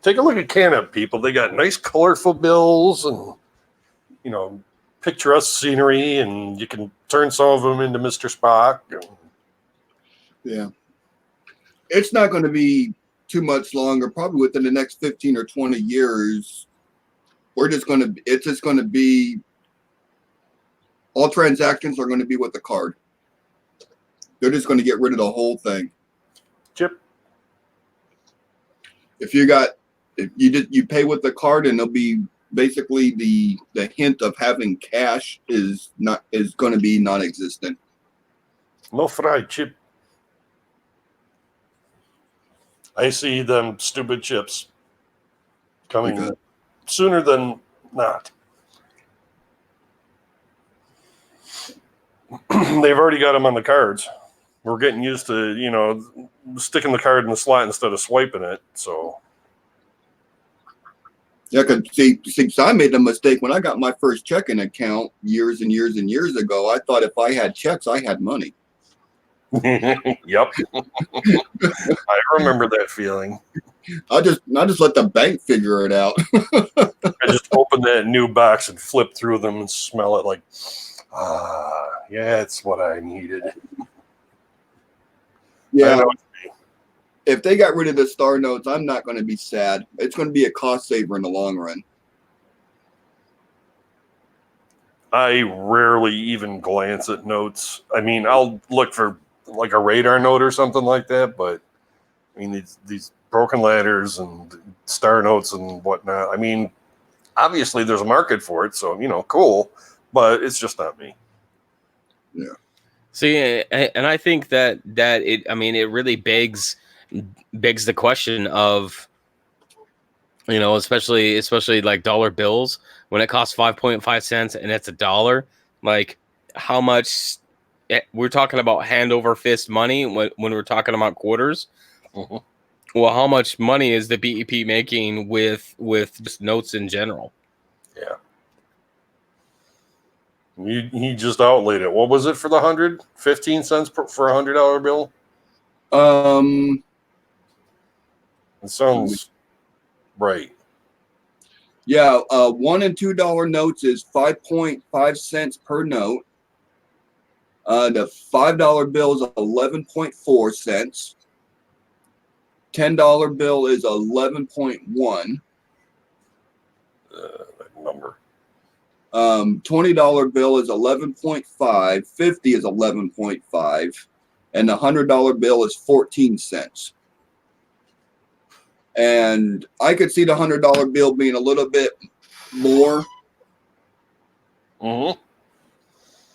Take a look at Canada, people. They got nice, colorful bills and, picturesque scenery, and you can turn some of them into Mr. Spock. Yeah. It's not going to be too much longer. Probably within the next 15 or 20 years, it's just going to be, all transactions are going to be with the card. They're just going to get rid of the whole thing. Chip. If you pay with the card, and it'll be basically the hint of having cash is going to be non-existent. No fried chip. I see them stupid chips coming sooner than not. They've already got them on the cards. We're getting used to, sticking the card in the slot instead of swiping it. So, yeah, because see, I made a mistake when I got my first checking account years and years and years ago. I thought if I had checks, I had money. Yep. I remember that feeling. I just let the bank figure it out. I just open that new box and flip through them and smell it like, yeah, it's what I needed. Yeah. If they got rid of the star notes, I'm not going to be sad. It's going to be a cost saver in the long run. I rarely even glance at notes. I mean, I'll look for like a radar note or something like that, but I mean, these broken ladders and star notes and whatnot. I mean, obviously there's a market for it, so cool, but it's just not me. Yeah. See, and I think that it, I mean, it really begs the question of, especially like dollar bills, when it costs 5.5 cents and it's $1, like how much we're talking about hand over fist money when we're talking about quarters. Mm-hmm. Well, how much money is the BEP making with just notes in general? Yeah. He just outlaid it. What was it for the 100? 15 cents for a $100 bill? It sounds right. Yeah, $1 and $2 notes is 5.5 cents per note. The $5 bill is 11.4 cents. $10 bill is 11.1. That number. $20 bill is 11.5. 50 is 11.5, and the $100 bill is 14 cents. And I could see the $100 bill being a little bit more. Mm-hmm.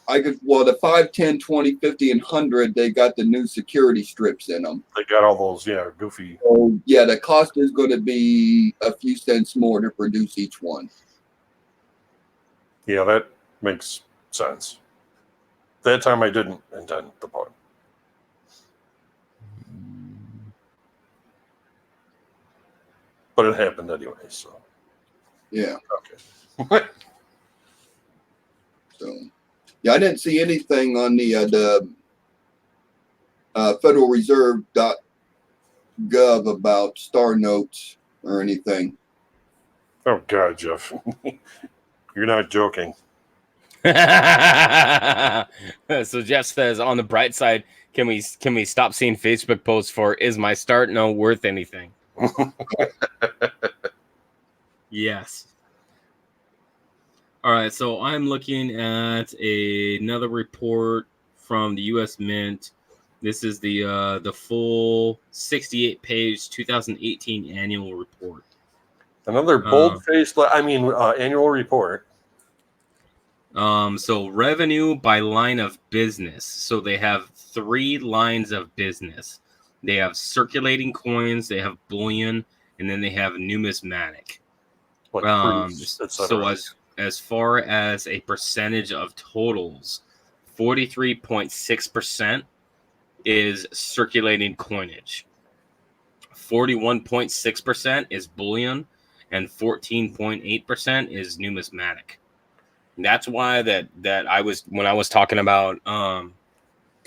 The 5, 10, 20, 50, and 100, they got the new security strips in them. They got all those, goofy. So, yeah, the cost is going to be a few cents more to produce each one. Yeah, that makes sense. That time I didn't intend the pun. But it happened anyway, so. Yeah. Okay. So, yeah, I didn't see anything on the Federal Reserve.gov about star notes or anything. Oh, God, Jeff. You're not joking. So Jeff says, on the bright side, can we stop seeing Facebook posts for "Is my start no worth anything"? Yes. All right, so I'm looking at another report from the U.S. Mint. This is the full 68-page 2018 annual report. Another bold-faced, annual report. So revenue by line of business. So they have 3 lines of business. They have circulating coins, they have bullion, and then they have numismatic. Like proofs, So as far as a percentage of totals, 43.6% is circulating coinage. 41.6% is bullion, and 14.8% is numismatic. That's why that I was, when I was talking about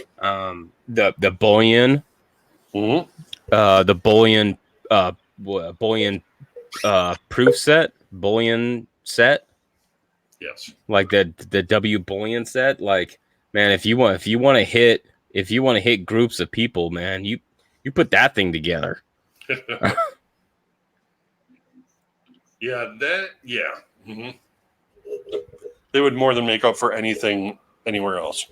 the bullion, Mm-hmm. the bullion bullion proof set, bullion set, Yes. like the W bullion set. Like, man, if you want to hit groups of people, man, you put that thing together. Yeah. Mm-hmm. They would more than make up for anything anywhere else.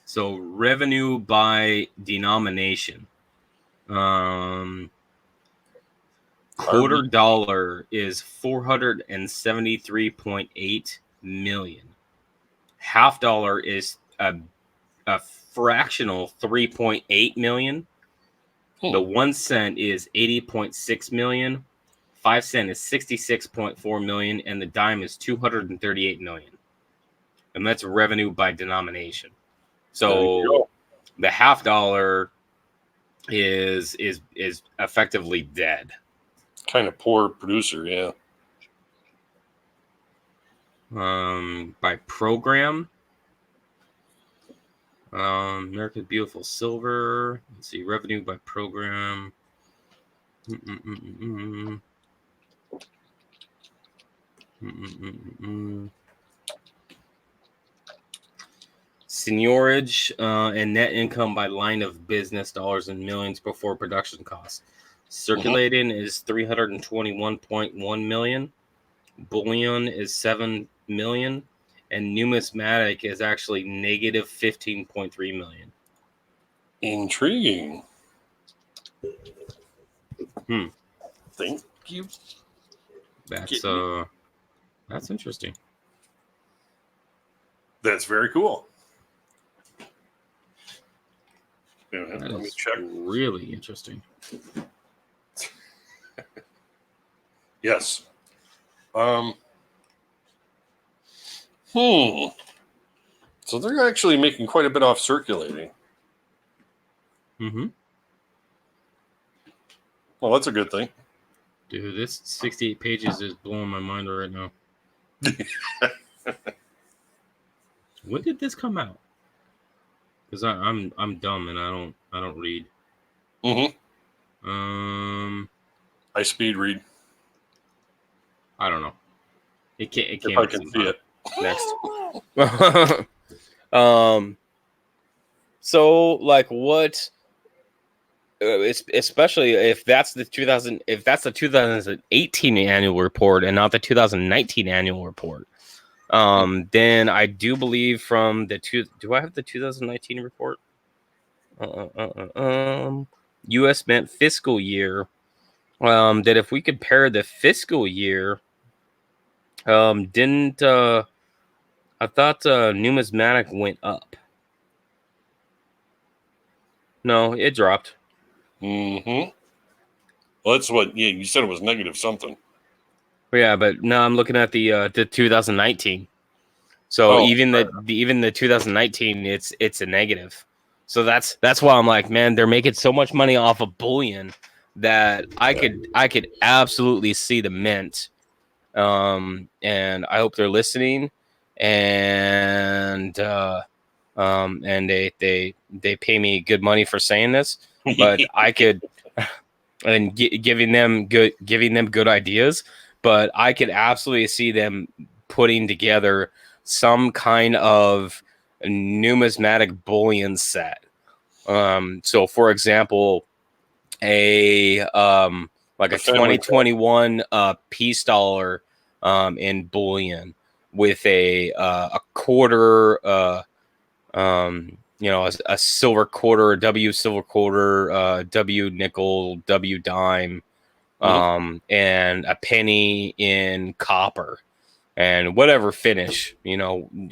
So revenue by denomination. Quarter dollar is 473.8 million. Half dollar is a fractional 3.8 million. The 1 cent is 80.6 million. 5 cent is 66.4 million, and the dime is 238 million. And that's revenue by denomination. So the half dollar is effectively dead. Kind of poor producer, yeah. By program, America's Beautiful Silver. Let's see, revenue by program. Seigniorage and net income by line of business, dollars and millions before production costs. Circulating is 321.1 million. Bullion is 7 million, and numismatic is actually negative 15.3 million. Intriguing. Thank you. That's interesting. That's very cool. Let me check. Really interesting. Yes. So they're actually making quite a bit off circulating. Mm-hmm. Well, that's a good thing. Dude, this 68 pages is blowing my mind right now. When did this come out? Because I'm dumb and I don't read. Mm-hmm. I speed read. I don't know. It came. If I can see it. Next. So like what? Especially if that's the 2018 annual report and not the 2019 annual report. Then I do believe from do I have the 2019 report? U.S. Mint fiscal year. That if we compare the fiscal year, didn't I thought numismatic went up? No, it dropped. Mm-hmm. Well, that's what you said. It was negative something. Yeah, but now I'm looking at the 2019. So even the 2019, it's a negative. So that's why I'm like, man, they're making so much money off of bullion that I could absolutely see the mint. And I hope they're listening, and they pay me good money for saying this, but I could and giving them good ideas, but I could absolutely see them putting together some kind of numismatic bullion set. So for example, a like a 2021 peace dollar in bullion with a quarter a silver quarter, a W silver quarter, W nickel, W dime, and a penny in copper, and whatever finish,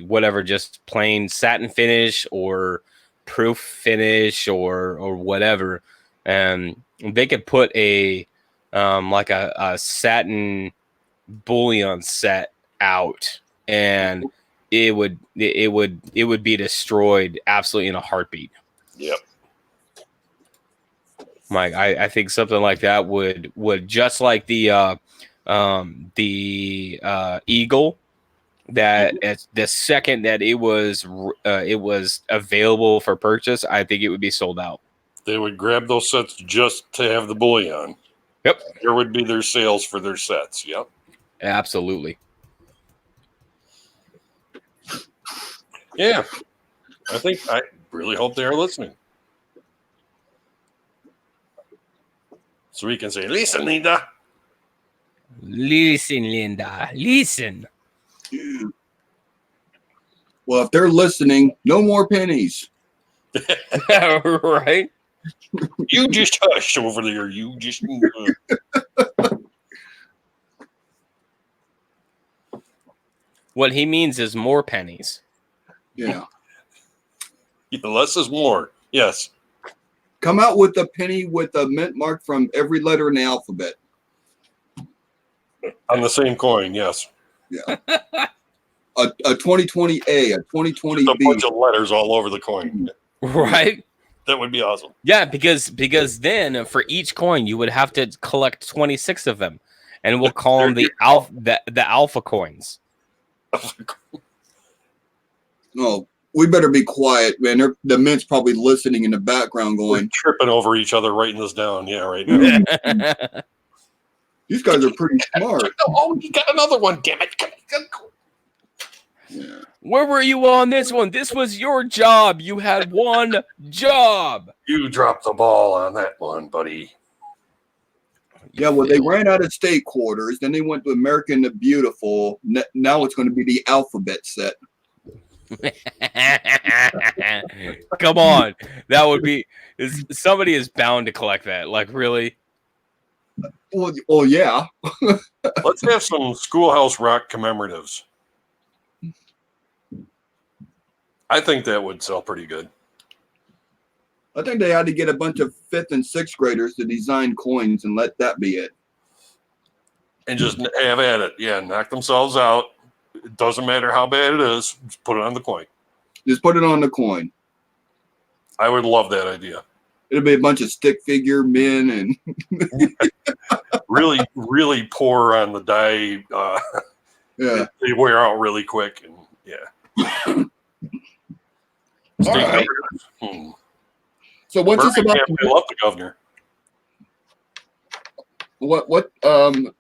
whatever, just plain satin finish or proof finish or whatever. And they could put a like a satin bullion set out, and it would be destroyed absolutely in a heartbeat. Yep. Mike, I think something like that would just like the eagle, that at the second that it was available for purchase, I think it would be sold out. They would grab those sets just to have the bullion. Yep. There would be their sales for their sets. Yep. Absolutely. Yeah. I really hope they are listening. So we can say, listen, Linda. Listen, Linda. Listen. Well, if they're listening, no more pennies. Right? You just hush over there. You just. What he means is more pennies. Yeah. Less is more. Yes. Come out with a penny with a mint mark from every letter in the alphabet. On the same coin, yes. Yeah. A 2020A, a 2020B. Just a bunch of letters all over the coin. Right? That would be awesome. Yeah, because then for each coin you would have to collect 26 of them, and we'll call them the alpha coins. Oh, we better be quiet, man. The mint's probably listening in the background going, we're tripping over each other writing this down. Yeah, right now. These guys are pretty smart. Oh, you got another one, damn it. Yeah. Where were you on this one? This was your job. You had one job. You dropped the ball on that one, buddy. Yeah, well, they ran out of state quarters. Then they went to American the Beautiful. Now it's going to be the alphabet set. Come on. That would be... somebody is bound to collect that. Like, really? Well, yeah. Let's have some Schoolhouse Rock commemoratives. I think that would sell pretty good. I think they had to get a bunch of 5th and 6th graders to design coins and let that be it. And just have at it. Yeah, knock themselves out. It doesn't matter how bad it is. Just put it on the coin. Just put it on the coin. I would love that idea. It'll be a bunch of stick figure men and really, really poor on the die. yeah. They wear out really quick. And yeah. Right. So what's this about? I love the governor. What the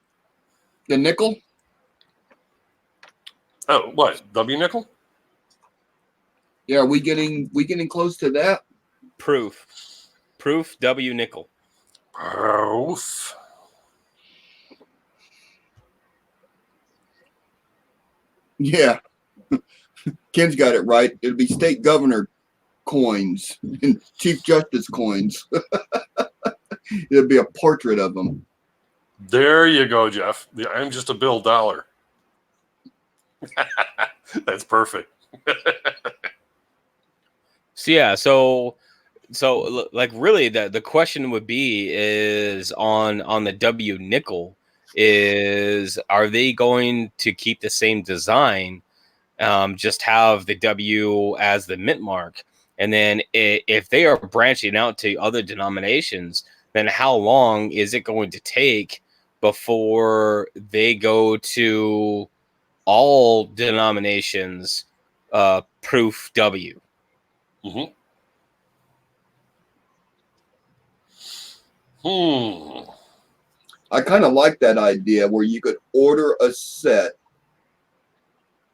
nickel? Oh, what? W nickel? Yeah, are we getting close to that? Proof W nickel. Proof. Yeah. Ken's got it right. It'll be state governor coins and chief justice coins. It'll be a portrait of him. There you go, Jeff. I'm just a bill dollar. That's perfect. So yeah, so like really the question would be is on the W nickel is, are they going to keep the same design, just have the W as the mint mark, and then if they are branching out to other denominations, then how long is it going to take before they go to all denominations proof W? Mm-hmm. I kind of like that idea where you could order a set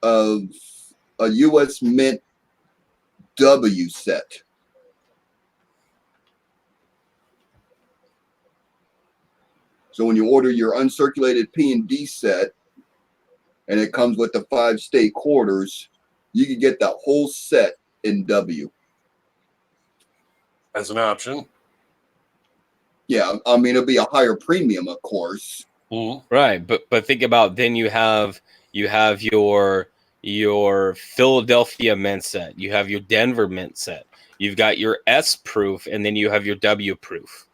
of a U.S. Mint W set. So when you order your uncirculated P and D set, and it comes with the 5 state quarters, you can get that whole set in W. As an option. Yeah, I mean it'll be a higher premium, of course. Mm-hmm. Right, but think about, then you have your Philadelphia mint set, you have your Denver mint set, you've got your S proof, and then you have your W proof.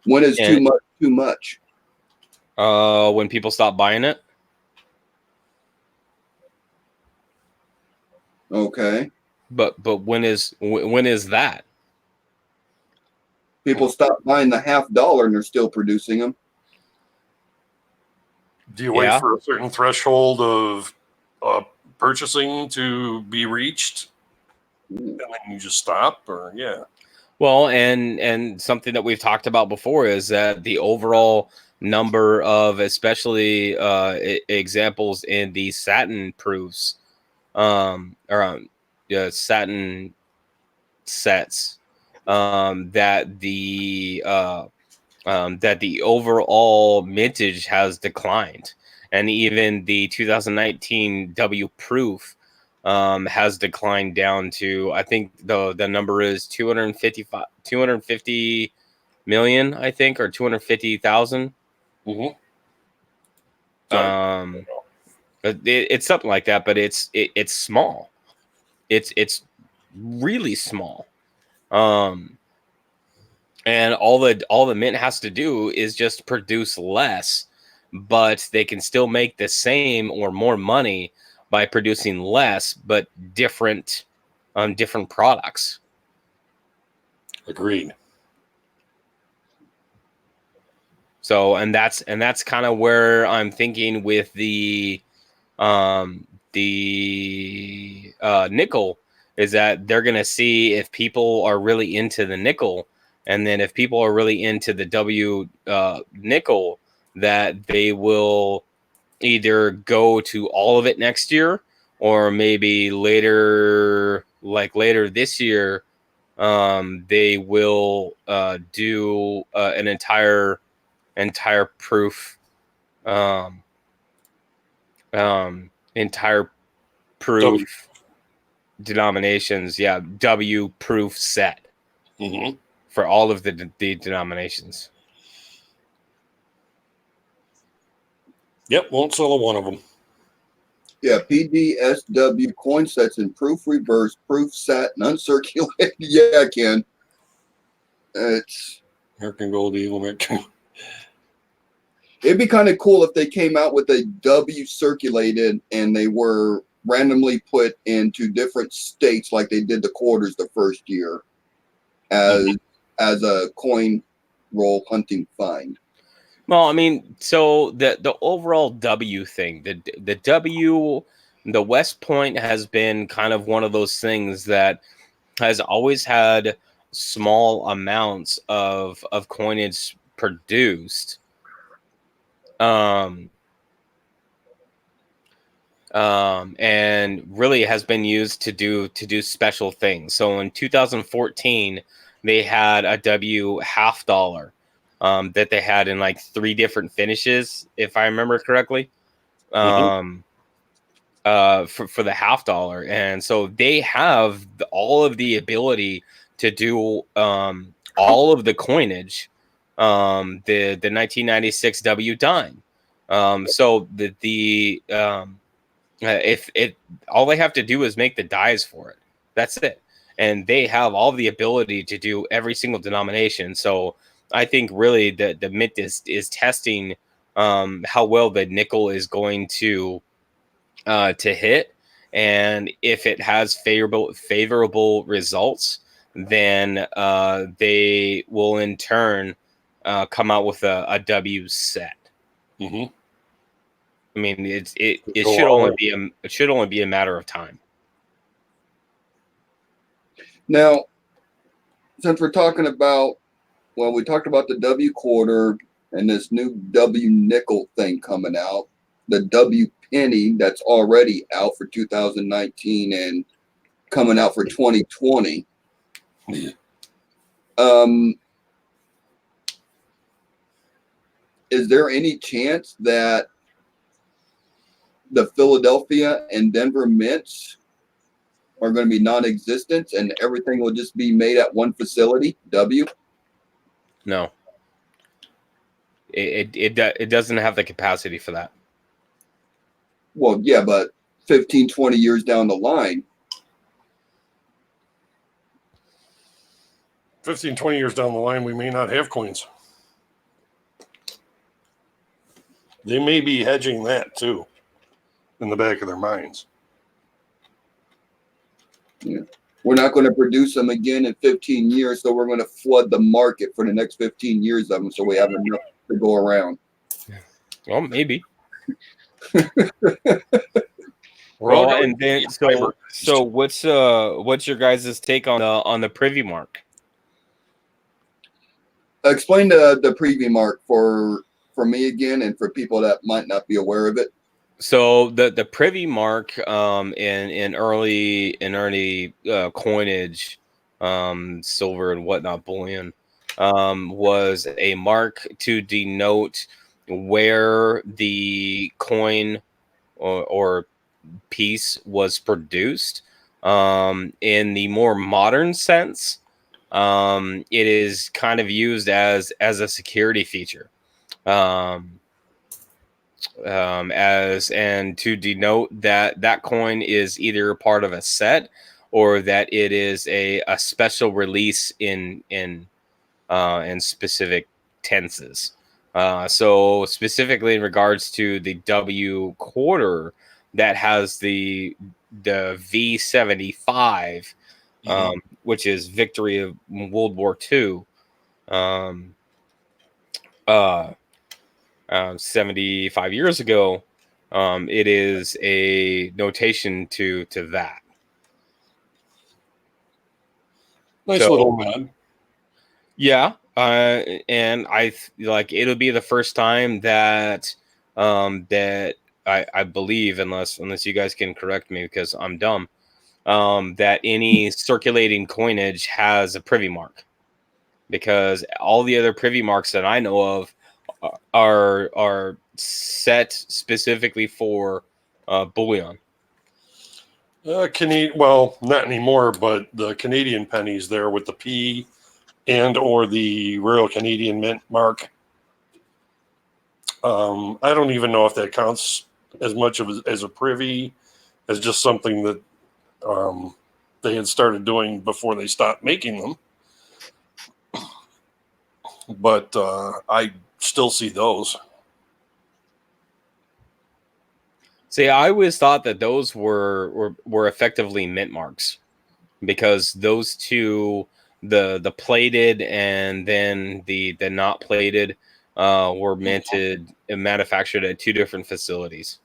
When is And, too much too much? when people stop buying it. Okay. But when is that? People stop buying the $50 and they're still producing them. Do you wait Yeah. for a certain threshold of purchasing to be reached, and then you just stop? Or yeah. Well, and something that we've talked about before is that the overall number of, especially examples in the satin proofs, satin sets, that the overall mintage has declined, and even the 2019 W proof has declined down to, I think the number is 250 million, I think, or 250,000. Mm-hmm. It's something like that, but it's small. It's really small. And all the mint has to do is just produce less, but they can still make the same or more money by producing less but different products. Agreed. So and that's kind of where I'm thinking with the nickel, is that they're going to see if people are really into the nickel, and then if people are really into the W nickel, that they will either go to all of it next year, or maybe later this year, they will do an entire proof, entire proof denominations, W proof set Mm-hmm. for all of the denominations. Yep, won't sell one of them. Yeah, PDSW coin sets in proof reverse, proof satin, uncirculated. Yeah, Ken. It's American Gold Eagle Mint. It'd be kind of cool if they came out with a W circulated and they were randomly put into different states like they did the quarters the first year as a coin roll hunting find. Well, I mean, so the overall W thing, the W, the West Point has been kind of one of those things that has always had small amounts of coinage produced, and really has been used to do special things. So in 2014, they had a W $50, that they had in like 3 different finishes, if I remember correctly, for the $50. And so they have all of the ability to do all of the coinage, the 1996 W dime. So if it all they have to do is make the dies for it. That's it. And they have all the ability to do every single denomination. So I think really the mint is testing how well the nickel is going to hit, and if it has favorable results, then they will in turn come out with a W set. Mm-hmm. I mean, it should only be a matter of time. Now, since we're talking about, well, we talked about the W quarter and this new W nickel thing coming out, the W penny that's already out for 2019 and coming out for 2020. Is there any chance that the Philadelphia and Denver mints are going to be non-existent and everything will just be made at one facility, W? No, it doesn't have the capacity for that. Well, yeah, but 15, 20 years down the line. 15, 20 years down the line, we may not have coins. They may be hedging that too in the back of their minds. Yeah. We're not going to produce them again in 15 years, so we're going to flood the market for the next 15 years of them so we have enough to go around. Well, maybe. Well, and then so what's your guys' take on the privy mark? Explain the preview mark for me again and for people that might not be aware of it. So the privy mark in early coinage, silver and whatnot bullion, was a mark to denote where the coin or piece was produced. In the more modern sense, it is kind of used as a security feature. As and to denote that coin is either part of a set or that it is a special release in specific tenses. So specifically in regards to the W quarter that has the V75, which is victory of World War II. 75 years ago, it is a notation to that. Nice little nod. Yeah, and it'll be the first time that that I believe, unless you guys can correct me because I'm dumb, that any circulating coinage has a privy mark, because all the other privy marks that I know of are set specifically for bullion. Well, not anymore, but the Canadian pennies there with the P and or the Royal Canadian Mint mark. I don't even know if that counts as much as a privy, as just something that they had started doing before they stopped making them. But I still see those. See, I always thought that those were effectively mint marks, because those two, the plated and then the not plated, were minted and manufactured at two different facilities.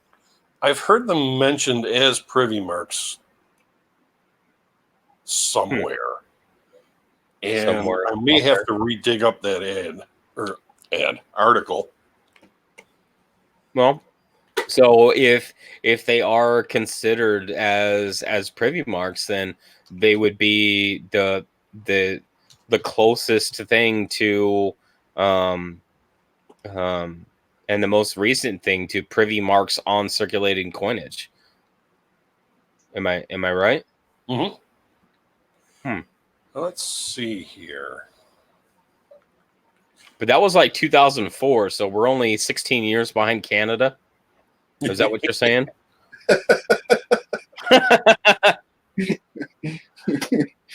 I've heard them mentioned as privy marks somewhere. And I may have to re-dig up that article. Well, so if they are considered as privy marks, then they would be the closest thing to and the most recent thing to privy marks on circulating coinage. Am I right? Mm-hmm. Let's see here. But that was like 2004, so we're only 16 years behind Canada. Is that what you're saying?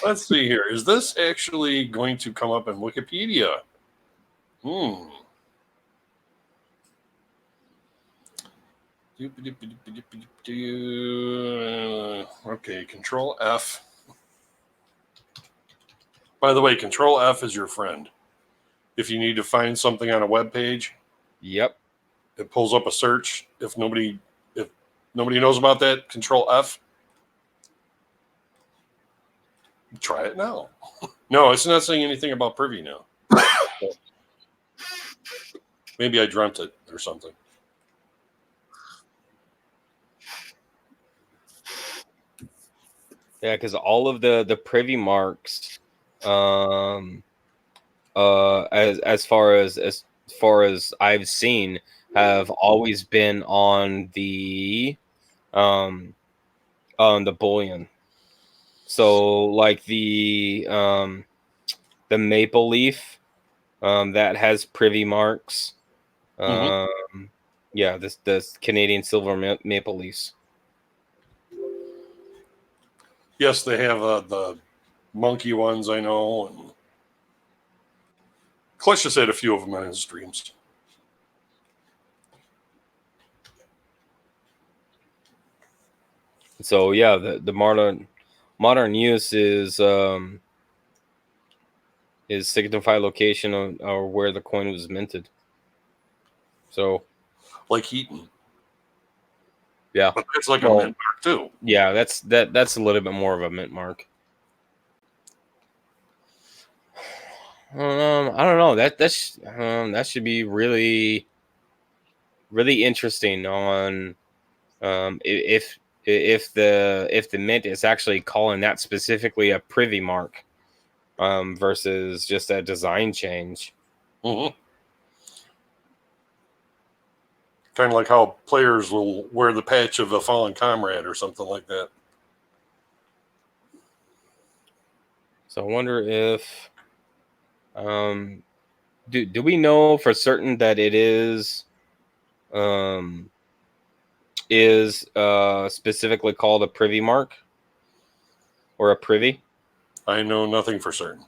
Let's see here. Is this actually going to come up in Wikipedia? Okay, Control F. By the way, Control F is your friend. If you need to find something on a web page, Yep. it pulls up a search. If nobody knows about that, Control F. Try it now. No, it's not saying anything about Privy now. Maybe I dreamt it or something. Yeah, because all of the privy marks, as far as I've seen, have always been on the bullion. So like the maple leaf, that has privy marks. Yeah, this Canadian silver maple leafs. Yes, they have the monkey ones, I know. And Clutch has had a few of them on his streams. So yeah, the modern use is signify location or where the coin was minted. So Like Heaton. yeah, But it's like a mint mark too. Yeah, that's a little bit more of a mint mark. I don't know. That should be really interesting on if the mint is actually calling that specifically a privy mark, versus just a design change. Kind of like how players will wear the patch of a fallen comrade or something like that. So I wonder if do we know for certain that it is specifically called a privy mark or a privy? I know nothing for certain.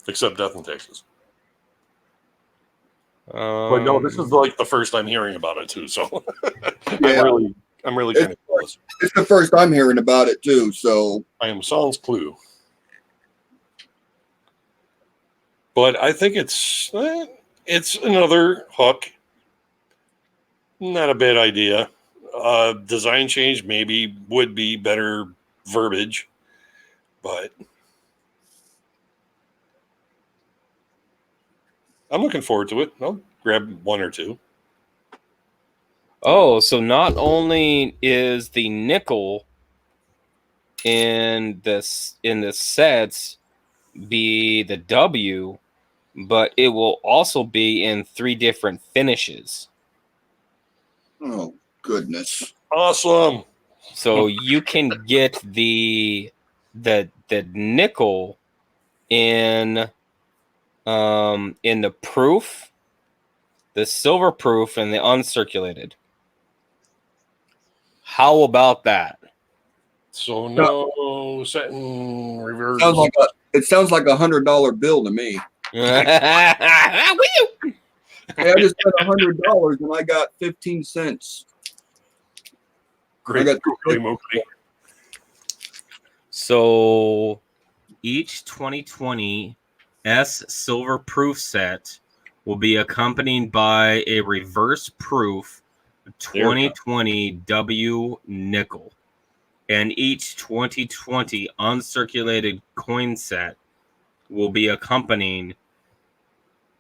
Except death and taxes. But no, this is like the first I'm hearing about it too. So Yeah. I'm really kind of close. It's the first I'm hearing about it too. So I am sans clue. But I think it's another hook. Not a bad idea. Design change maybe would be better verbiage, but I'm looking forward to it. I'll grab one or two. Oh, so not only is the nickel in the sets be the W, but it will also be in 3 different finishes. oh goodness. Awesome. So you can get the nickel in the proof, the silver proof, and the uncirculated. How about that? So no setting reverse. It sounds like $100 bill to me. Hey, I just spent $100 and I got 15 cents. Great. So each 2020 S silver proof set will be accompanied by a reverse proof 2020 W nickel. And each 2020 uncirculated coin set will be accompanied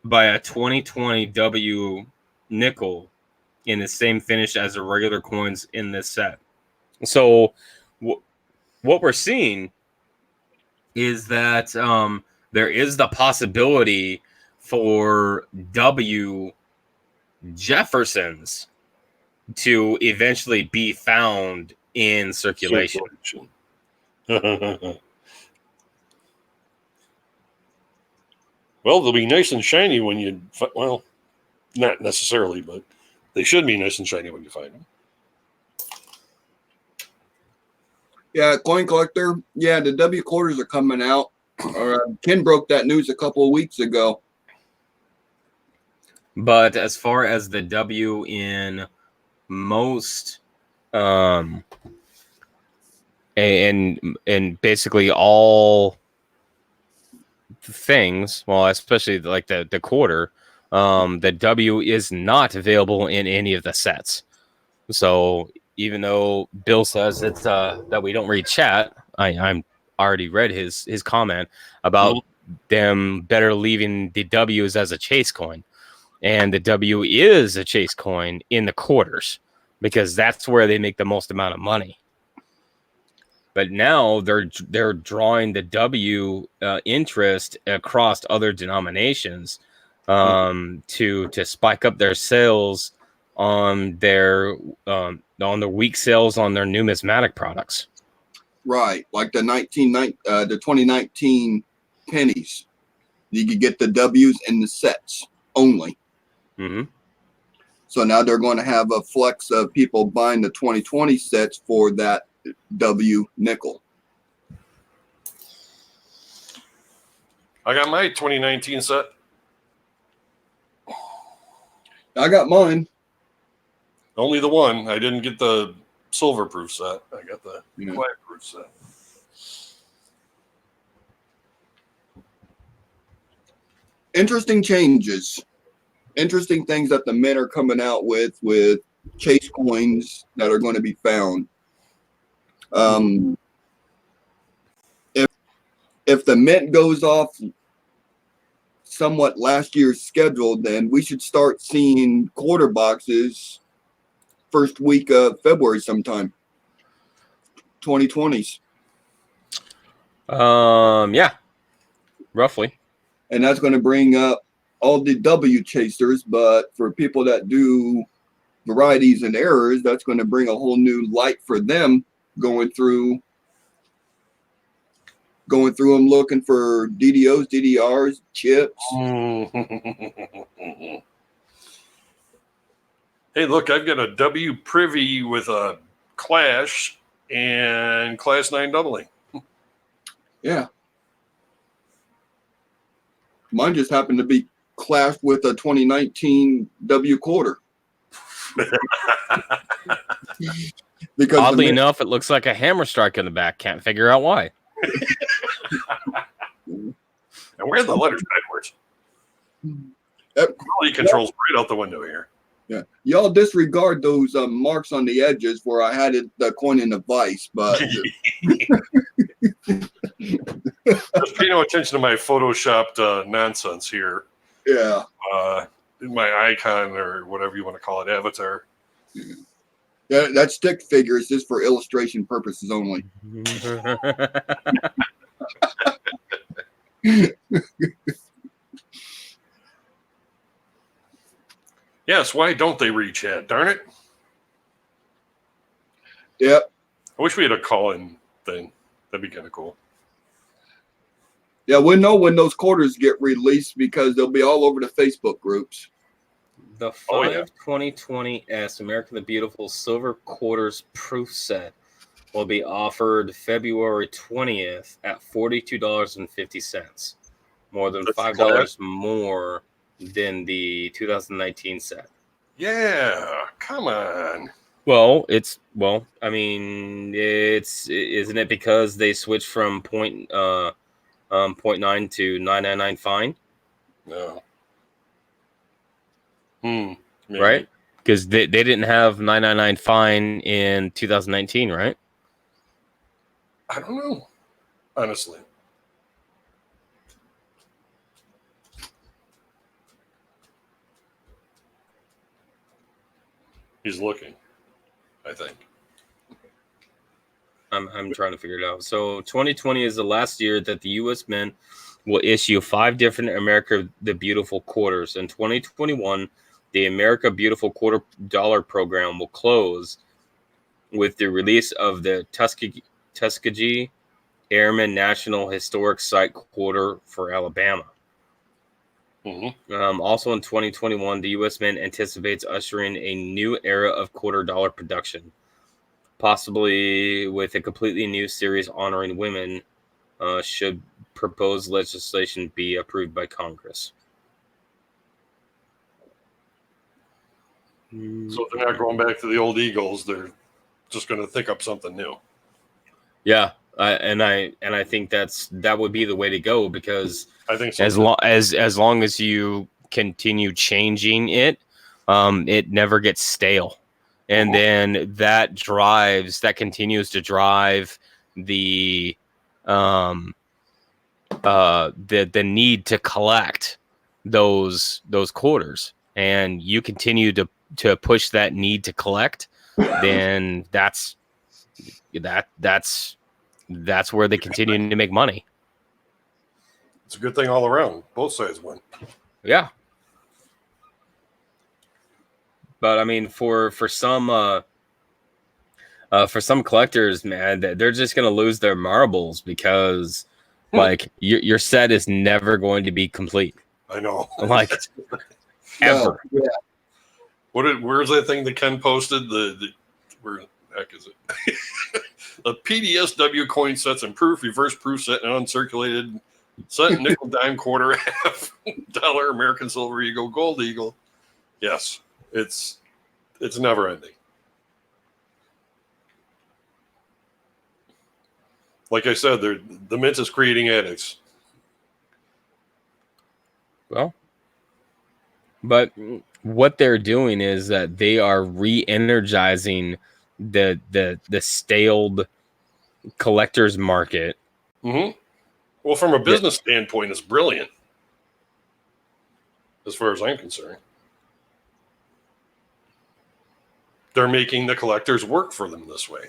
by a 2020 W nickel in the same finish as the regular coins in this set. So what we're seeing is that there is the possibility for W Jeffersons to eventually be found in circulation. Well, they'll be nice and shiny when you. Well, not necessarily, but they should be nice and shiny when you find them. Yeah, Coin Collector. Yeah, the W quarters are coming out. Ken broke that news a couple of weeks ago. But as far as the W in most and basically all things, well, especially like the quarter, the W is not available in any of the sets. So even though Bill says it's that we don't read chat, I'm already read his comment about them better leaving the W's as a chase coin. And the W is a chase coin in the quarters because that's where they make the most amount of money. But now they're drawing the W interest across other denominations to spike up their sales on their weak sales on their numismatic products. Right, like the 2019 pennies. You could get the W's in the sets only. Mm-hmm. So now they're going to have a flex of people buying the 2020 sets for that W nickel. I got my 2019 set. I got mine. Only the one. I didn't get the silver proof set. I got the black proof set. Interesting changes. Interesting things that the men are coming out with chase coins that are going to be found. If the mint goes off somewhat last year's schedule, then we should start seeing quarter boxes first week of February sometime. 2020s. Yeah, roughly. And that's going to bring up all the W chasers, but for people that do varieties and errors, that's going to bring a whole new light for them going through them looking for DDOs, DDRs, chips. Hey, look, I've got a W privy with a Clash and Class 9 doubling. Yeah. Mine just happened to be clashed with a 2019 W quarter. Because oddly enough, it looks like a hammer strike in the back. Can't figure out why. And where are the letters backwards? Quality control's right out the window here. Yeah, y'all disregard those marks on the edges where I had the coin in the vise, but just pay no attention to my photoshopped nonsense here. Yeah, my icon or whatever you want to call it, avatar. Yeah, that stick figure is just for illustration purposes only. Yes, why don't they read chat? Darn it. Yep. I wish we had a call-in thing. That'd be kind of cool. Yeah, we'll know when those quarters get released because they'll be all over the Facebook groups. The 2020S America the Beautiful Silver Quarters Proof Set will be offered February 20th at $42.50. More than $5 more than the 2019 set. Yeah, come on. Well, isn't it because they switched from 0.9 to 999 fine? No. Maybe. Right? Because they didn't have 999 fine in 2019, right? I don't know, honestly. He's looking, I think. I'm trying to figure it out. So 2020 is the last year that the U.S. men will issue 5 different America the Beautiful quarters. In 2021, the America Beautiful Quarter Dollar program will close with the release of the Tuskegee Airmen National Historic Site Quarter for Alabama. Also in 2021, the U.S. Mint anticipates ushering a new era of quarter dollar production, possibly with a completely new series honoring women. Should proposed legislation be approved by Congress? So if they're not going back to the old Eagles, they're just going to think up something new. Yeah, I think that would be the way to go, because I think so. as long as you continue changing it, it never gets stale, and then that continues to drive the the need to collect those quarters, and you continue to push that need to collect, then that's where they continue to make money. It's a good thing all around. Both sides win. Yeah. But I mean, for some collectors, man, they're just gonna lose their marbles, because like your set is never going to be complete. I know. Like ever. Yeah. Where's that thing that Ken posted? Where the heck is it? The PDSW coin sets and proof, reverse proof set, and uncirculated set, nickel, dime, quarter, half, dollar, American silver eagle, gold eagle. Yes, it's never ending. Like I said, the mint is creating addicts. Well, but what they're doing is that they are re-energizing the staled collectors market. Well, from a business standpoint, it's brilliant, as far as I'm concerned. They're making the collectors work for them this way.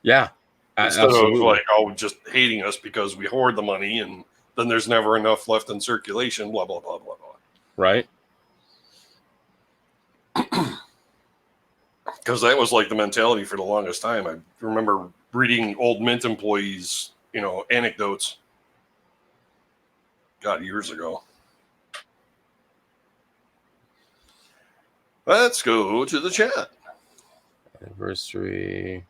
Yeah. Instead of just hating us because we hoard the money and then there's never enough left in circulation, blah, blah, blah, blah, blah. Right. Because that was like the mentality for the longest time. I remember reading old mint employees, anecdotes. God, years ago. Let's go to the chat. Anniversary.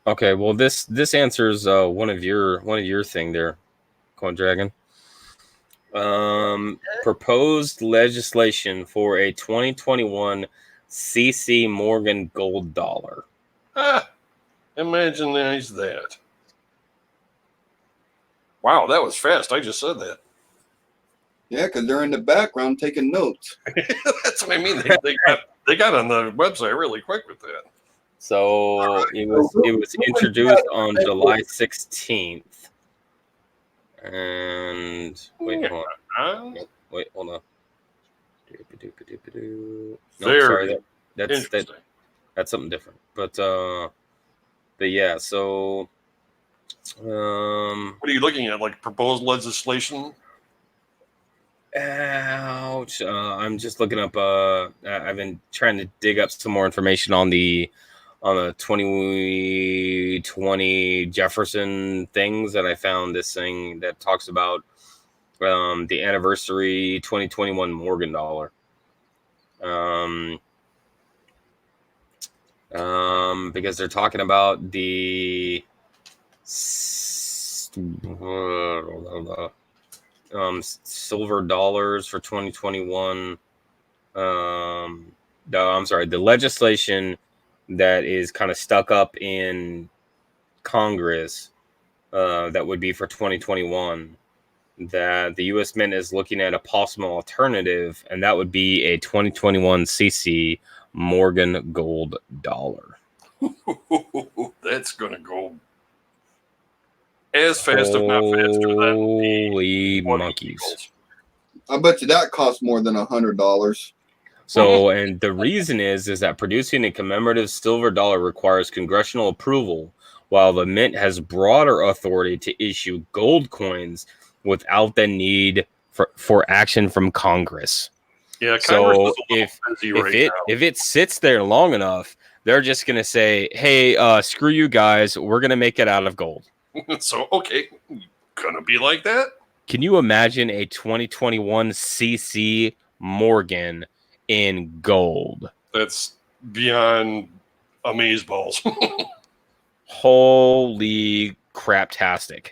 Okay, well this answers one of your thing there, Coin Dragon. Proposed legislation for a 2021 CC Morgan gold dollar. Imagine that. Wow, that was fast. I just said that. Yeah, because they're in the background taking notes. That's what I mean. They got on the website really quick with that. So it was introduced on July 16th. And wait, hold on. Wait, hold on. No, sorry, that's something different. But yeah, so what are you looking at? Like proposed legislation? Ouch. I'm just looking up I've been trying to dig up some more information on the 2020 Jefferson things, that I found this thing that talks about the anniversary 2021 Morgan dollar. Because they're talking about the silver dollars for 2021. I'm sorry, the legislation that is kind of stuck up in Congress, that would be for 2021, that the U.S. Mint is looking at a possible alternative, and that would be a 2021 CC Morgan gold dollar. That's gonna go as fast, if not faster, than holy monkeys. I bet you that costs more than $100. So, and the reason is that producing a commemorative silver dollar requires congressional approval, while the mint has broader authority to issue gold coins without the need for action from Congress. Yeah, so if it sits there long enough, they're just going to say, hey, screw you guys, we're going to make it out of gold. So, okay, gonna be like that. Can you imagine a 2021 CC Morgan in gold? That's beyond amazeballs. Holy craptastic.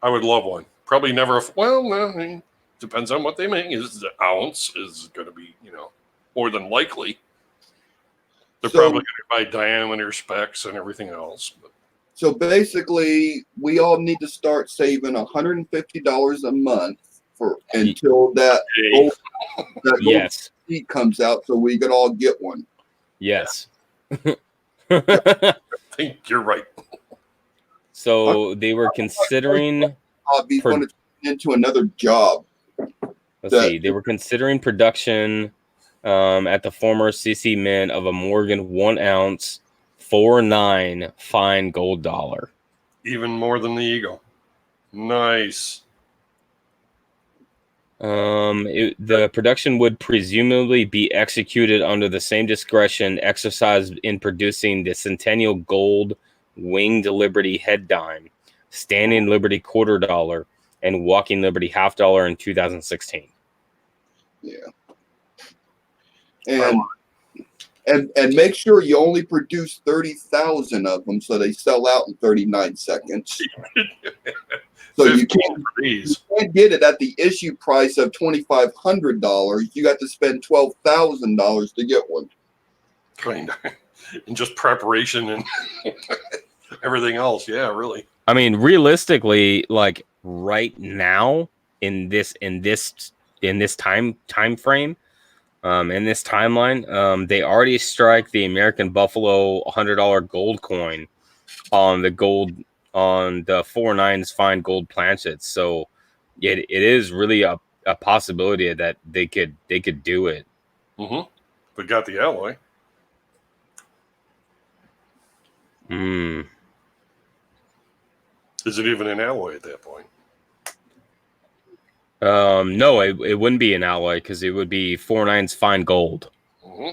I would love one. Probably never. Well, no, I mean, depends on what they make. Is the ounce is going to be, more than likely. They're So- probably going to buy diameter specs and everything else. But So basically, we all need to start saving $150 a month until that hey, gold Yes. sheet comes out, so we can all get one. Yes. I think you're right. So they were considering, Hobby's going to turn into another job. let's see, they were considering production at the former CC Mint of a Morgan 1 ounce 4.9 fine gold dollar. Even more than the Eagle. Nice. The production would presumably be executed under the same discretion exercised in producing the Centennial Gold Winged Liberty head dime, Standing Liberty quarter dollar, and Walking Liberty half dollar in 2016. Yeah. And make sure you only produce 30,000 of them so they sell out in 39 seconds. So you can't get it at the issue price of $2,500. You got to spend $12,000 to get one. Kind of. And just preparation and everything else. Yeah, really. I mean, realistically, like right now in this time frame, in this timeline, they already strike the American Buffalo $100 gold coin on the 4.9's fine gold planchets. So it is really a possibility that they could do it. Mm-hmm. They got the alloy. Is it even an alloy at that point? No, it wouldn't be an alloy because it would be 4.9's fine gold. Mm-hmm.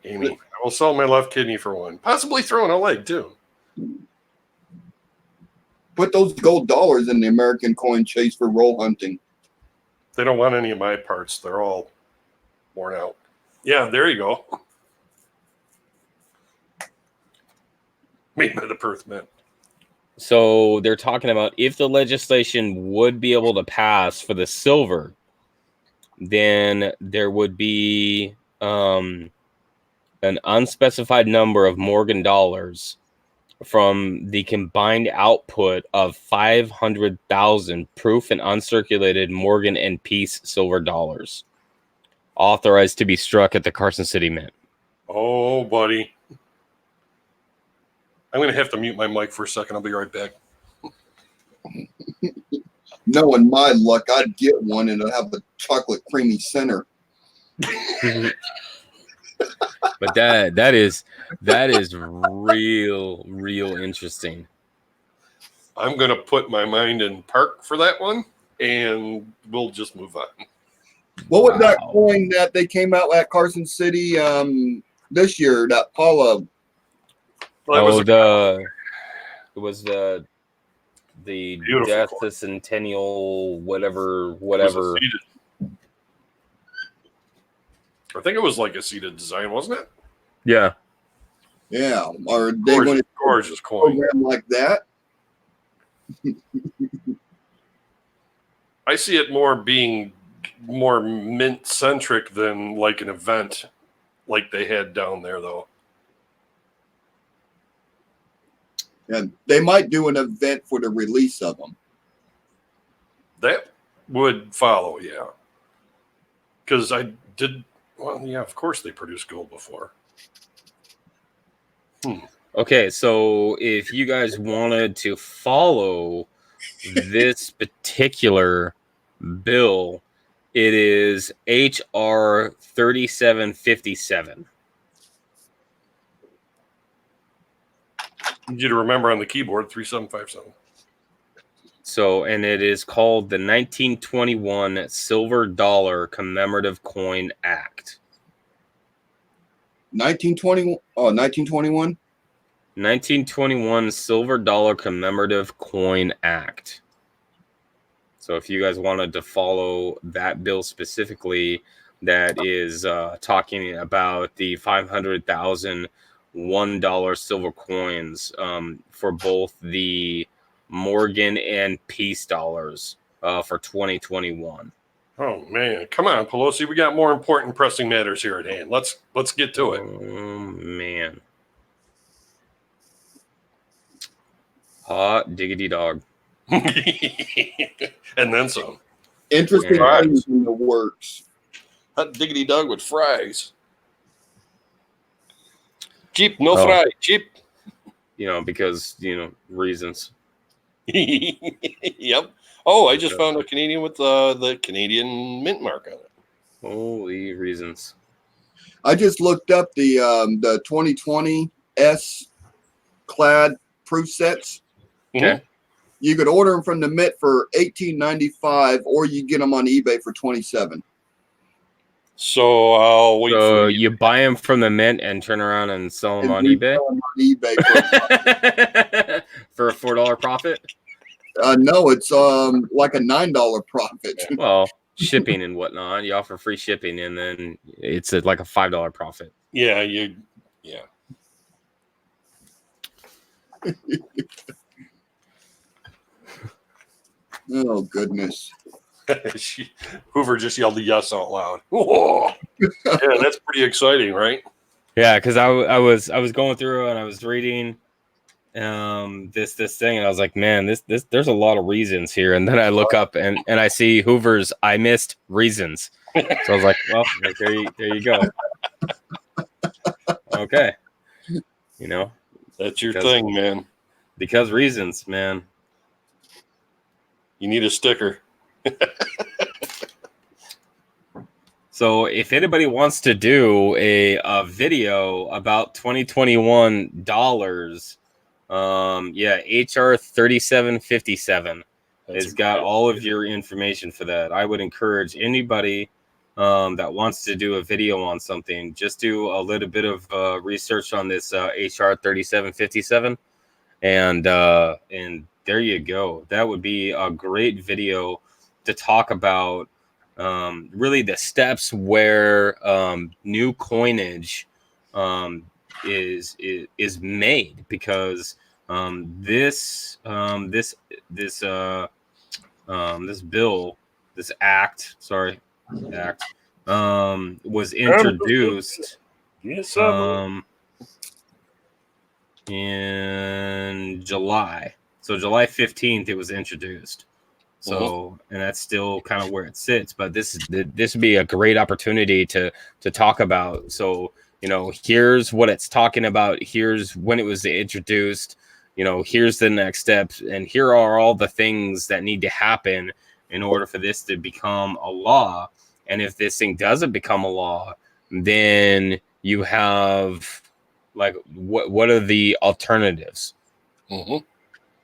Amy, I will sell my left kidney for one. Possibly throwing a leg too. Put those gold dollars in the American coin chase for roll hunting. They don't want any of my parts. They're all worn out. Yeah, there you go. Made by the Perth Mint. So they're talking about if the legislation would be able to pass for the silver, then there would be an unspecified number of Morgan dollars from the combined output of 500,000 proof and uncirculated Morgan and Peace silver dollars authorized to be struck at the Carson City Mint. Oh, buddy. I'm going to have to mute my mic for a second. I'll be right back. Knowing my luck, I'd get one and it'll have a chocolate creamy center. But that is real interesting. I'm going to put my mind in park for that one, and we'll just move on. What was that coin that they came out at Carson City this year? That Paula. Well, it was the Beautiful Death coin. to Centennial whatever. I think it was like a seated design, wasn't it? Yeah. Yeah. Are they going to gorgeous coin. program like that? I see it more being more mint centric than like an event like they had down there, though. And they might do an event for the release of them. That would follow, yeah. Because I did, well, yeah, of course they produced gold before. Okay, so if you guys wanted to follow this particular bill, it is HR 3757. You to remember on the keyboard 3757. So, and it is called the 1921 Silver Dollar Commemorative Coin Act. 1920. Oh, 1921. 1921 Silver Dollar Commemorative Coin Act. So if you guys wanted to follow that bill specifically, that is talking about the 500,000 $1 silver coins for both the Morgan and Peace dollars for 2021. Oh man, come on, Pelosi. We got more important pressing matters here at hand. Let's get to it. Oh man. Hot diggity dog. And then some. Interesting Yeah. things in the works. Hot diggity dog with fries. Cheap, no Oh. fry. Cheap. Because reasons. Yep. Oh, I just found a Canadian with the Canadian mint mark on it. Holy reasons. I just looked up the 2020 S clad proof sets. Okay. You could order them from the Mint for $18.95, or you get them on eBay for $27. So I'll wait So for you buy them from the Mint and turn around and sell them on And eBay resell 'em on eBay for a $4 profit. no, it's like a $9 profit. Well, shipping and whatnot. You offer free shipping, and then it's like a $5 profit. Yeah. Oh goodness. Hoover just yelled a yes out loud. Whoa. Yeah, that's pretty exciting, right? Yeah, because I was going through and I was reading this thing, and I was like, man, this there's a lot of reasons here. And then I look up and I see Hoover's I missed reasons. So I was like, well, there you go. Okay. That's your thing, man. Because reasons, man. You need a sticker. So if anybody wants to do a video about 2021 dollars, HR 3757 has got all of your information for that. I would encourage anybody that wants to do a video on something, just do a little bit of research on this HR 3757, and there you go. That would be a great video to talk about really the steps where new coinage is made, because this bill, this act was introduced in July. So July 15th it was introduced. So, and that's still kind of where it sits, but this would be a great opportunity to talk about. So, here's what it's talking about. Here's when it was introduced. Here's the next steps, and here are all the things that need to happen in order for this to become a law. And if this thing doesn't become a law, then you have like what are the alternatives?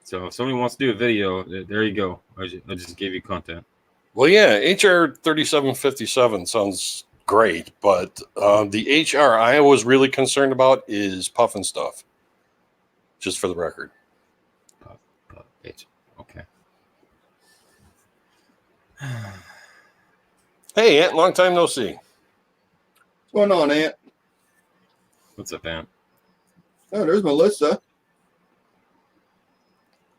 So if somebody wants to do a video, there you go. I just gave you content. Well, yeah, HR 3757 sounds great, but the HR I was really concerned about is Puff and Stuff. Just for the record. Okay. Hey, Ant, long time no see. What's going on, Ant? What's up, Ant? Oh, there's Melissa.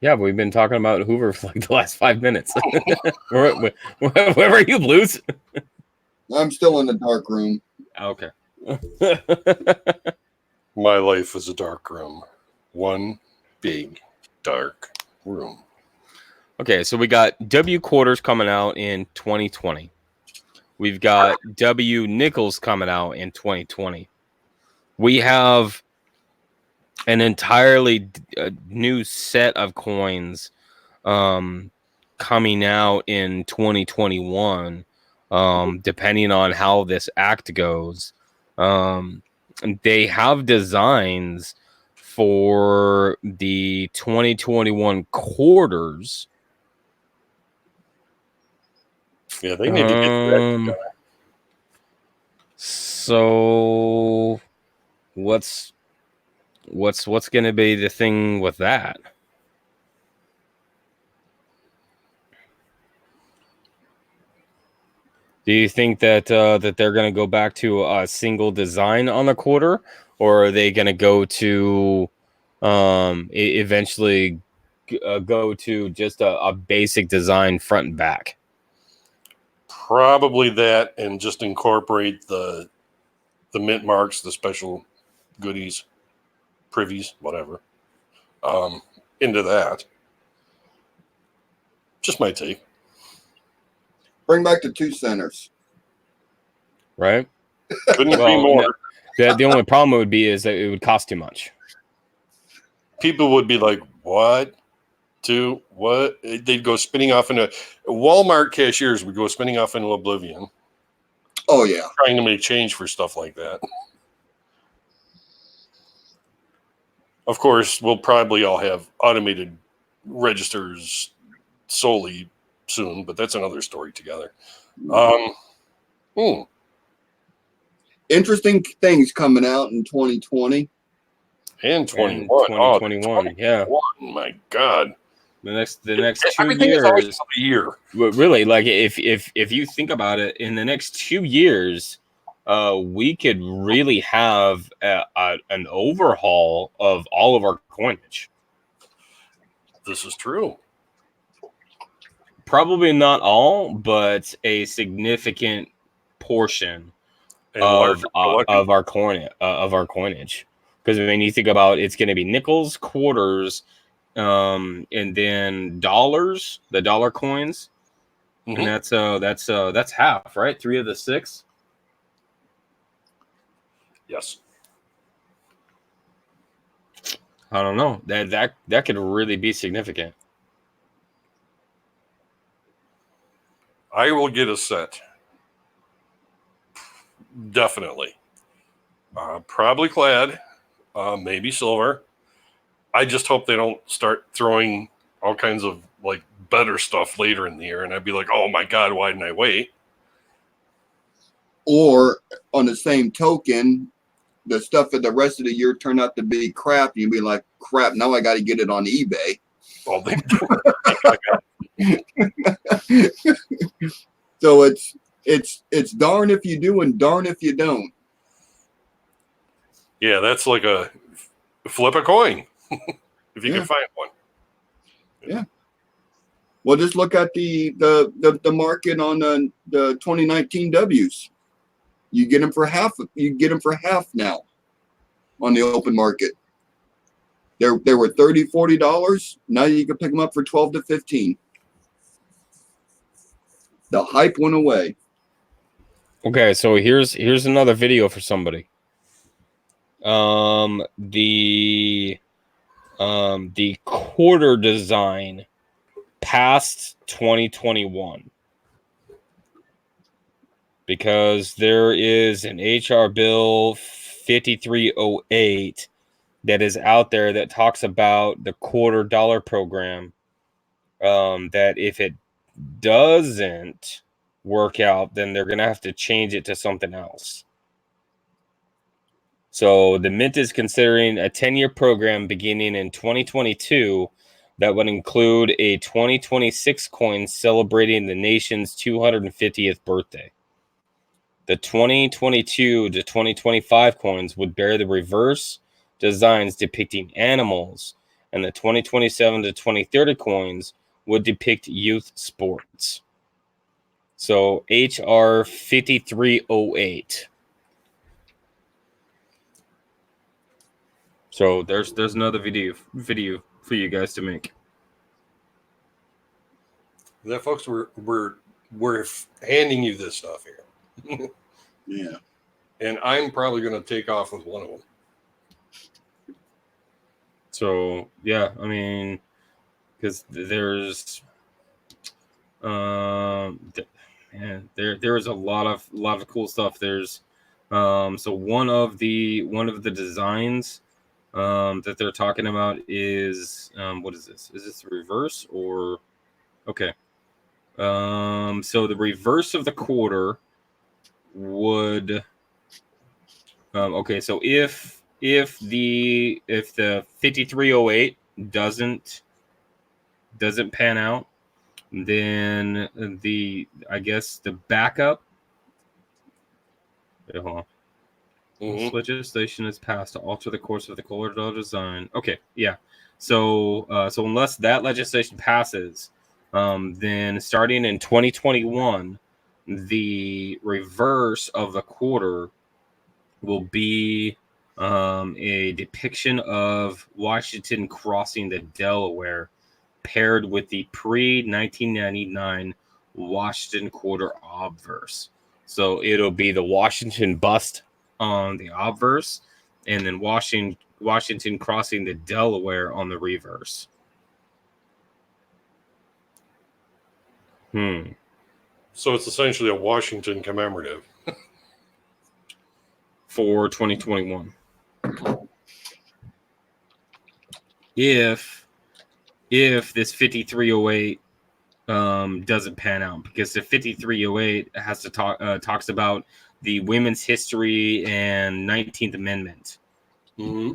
Yeah, but we've been talking about Hoover for like the last 5 minutes. Where are you, Blues? I'm still in the dark room. Okay. My life is a dark room. One big dark room. Okay, so we got W quarters coming out in 2020. We've got W nickels coming out in 2020. We have an entirely new set of coins coming out in 2021, depending on how this act goes. They have designs for the 2021 quarters. Yeah, they need to get that. So what's going to be the thing with that? Do you think that that they're going to go back to a single design on the quarter, or are they going to go to eventually go to just a basic design front and back? Probably that, and just incorporate the mint marks, the special goodies, privies, whatever, into that. Just my take. Bring back the 2 centers. Right? Couldn't agree more. The only problem would be is that it would cost too much. People would be like, "What? To what?" They'd go spinning off into Walmart cashiers would go spinning off into oblivion. Oh yeah, Trying to make change for stuff like that. Of course, we'll probably all have automated registers solely soon, but that's another story together. interesting things coming out in 2020 and 21. And 2021, yeah. My God. The next 2 Everything years. is always a year. Really, like if you think about it, in the next 2 years, we could really have an overhaul of all of our coinage. This is true. Probably not all, but a significant portion of our coinage. Because when you think about it's going to be nickels, quarters, and then dollars, the dollar coins, and that's half, right? 3 of the 6. Yes. I don't know. That could really be significant. I will get a set. Definitely. Probably clad, maybe silver. I just hope they don't start throwing all kinds of like better stuff later in the year, and I'd be like, "Oh my God, why didn't I wait?" or on the same token, the stuff for the rest of the year turned out to be crap. You'd be like, crap, now I got to get it on eBay. Well, they So it's darn if you do and darn if you don't. Yeah, that's like a flip a coin if you Yeah. can find one. Yeah. Well, just look at the market on the 2019 W's. You get them for half. You get them for half now on the open market. They were $30, $40. Now you can pick them up for 12 to 15. The hype went away. Okay, so here's another video for somebody. The quarter design past 2021, because there is an HR bill 5308 that is out there that talks about the quarter dollar program, that if it doesn't work out, then they're going to have to change it to something else. So the Mint is considering a 10-year program beginning in 2022 that would include a 2026 coin celebrating the nation's 250th birthday. The 2022 to 2025 coins would bear the reverse designs depicting animals, and the 2027 to 2030 coins would depict youth sports. So HR 5308. So there's another video for you guys to make. That folks, we're handing you this stuff here. Yeah. And I'm probably going to take off with one of them. So yeah, I mean, because there's there is a lot of cool stuff. There's so one of the designs that they're talking about is what is this? Is this the reverse or okay? So the reverse of the quarter would okay. So if if the 5308 doesn't pan out, then I guess the backup. Wait, hold on. Mhm. This legislation is passed to alter the course of the corridor design. Okay, yeah. So unless that legislation passes, then starting in 2021, the reverse of the quarter will be a depiction of Washington crossing the Delaware, paired with the pre-1999 Washington quarter obverse. So it'll be the Washington bust on the obverse, and then Washington crossing the Delaware on the reverse. So it's essentially a Washington commemorative. For 2021. If this 5308 doesn't pan out, because the 5308 has to talks about the women's history and 19th Amendment. Mm-hmm.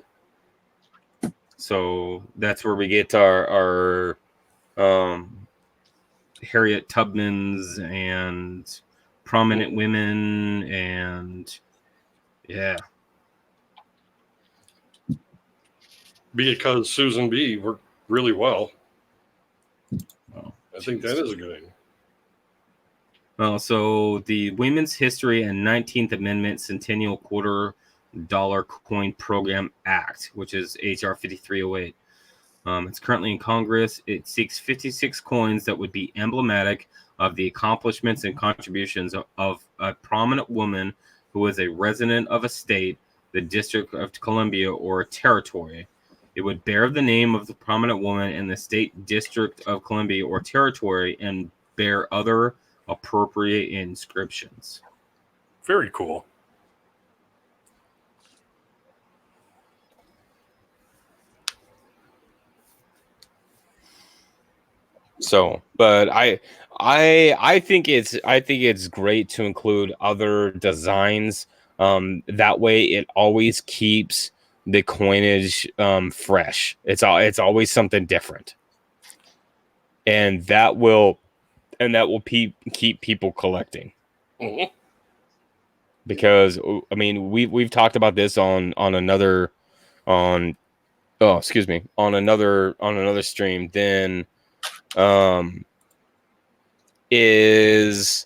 So that's where we get our Harriet Tubmans and prominent women, and yeah. Because Susan B. worked really well. Oh, I think that is a good idea. So the Women's History and 19th Amendment Centennial Quarter Dollar Coin Program Act, which is H.R. 5308. It's currently in Congress. It seeks 56 coins that would be emblematic of the accomplishments and contributions of a prominent woman who is a resident of a state, the District of Columbia, or a territory. It would bear the name of the prominent woman in the state, District of Columbia, or territory, and bear other appropriate inscriptions. Very cool. So, but I think it's great to include other designs. That way it always keeps the coinage fresh. It's always something different, and that will keep people collecting. Mm-hmm. Because I mean, we've talked about this on another stream. Then is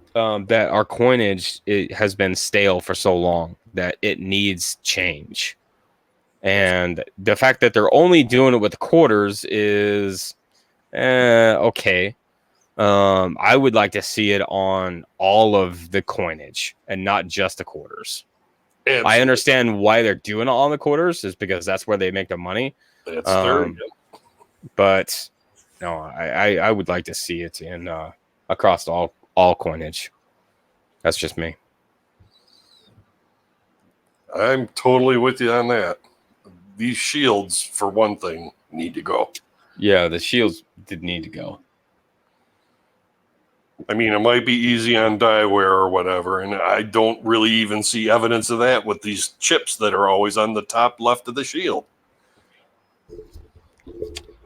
that our coinage has been stale for so long that it needs change. And the fact that they're only doing it with quarters is okay. I would like to see it on all of the coinage and not just the quarters. Absolutely. I understand why they're doing it on the quarters, is because that's where they make the money. That's third. But no, I would like to see it in across all coinage. That's just me. I'm totally with you on that. These shields, for one thing, need to go. Yeah, the shields did need to go. I mean, it might be easy on dieware or whatever, and I don't really even see evidence of that with these chips that are always on the top left of the shield.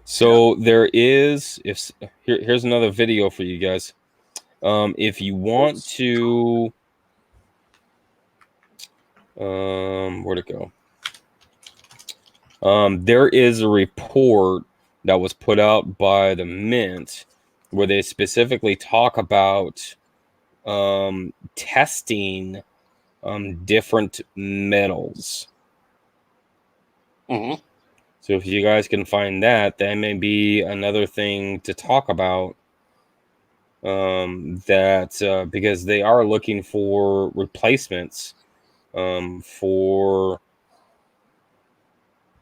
So there is, here's another video for you guys. If you want to, where'd it go? There is a report that was put out by the Mint where they specifically talk about testing different metals. Mm-hmm. So if you guys can find that may be another thing to talk about. Because they are looking for replacements for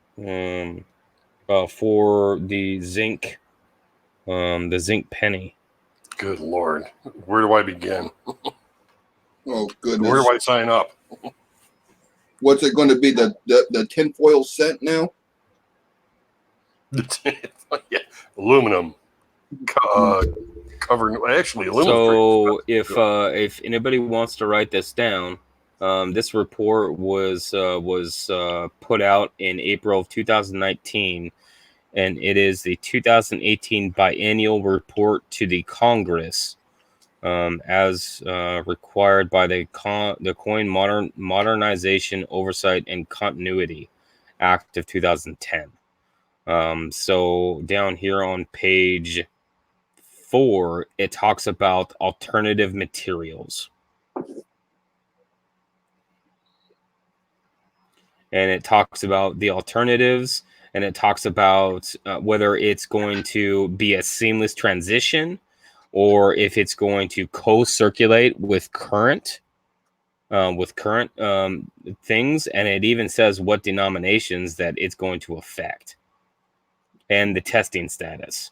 the zinc penny. Good Lord. Where do I begin? Oh, goodness. Where do I sign up? What's it going to be? The tinfoil cent now? Yeah. Aluminum. cover actually aluminum. So if anybody wants to write this down, this report was put out in April of 2019, and it is the 2018 biennial report to the Congress, as required by the Coin Modernization Oversight and Continuity Act of 2010. So down here on page 4, it talks about alternative materials. And it talks about the alternatives, and it talks about whether it's going to be a seamless transition or if it's going to co-circulate with current things. And it even says what denominations that it's going to affect and the testing status.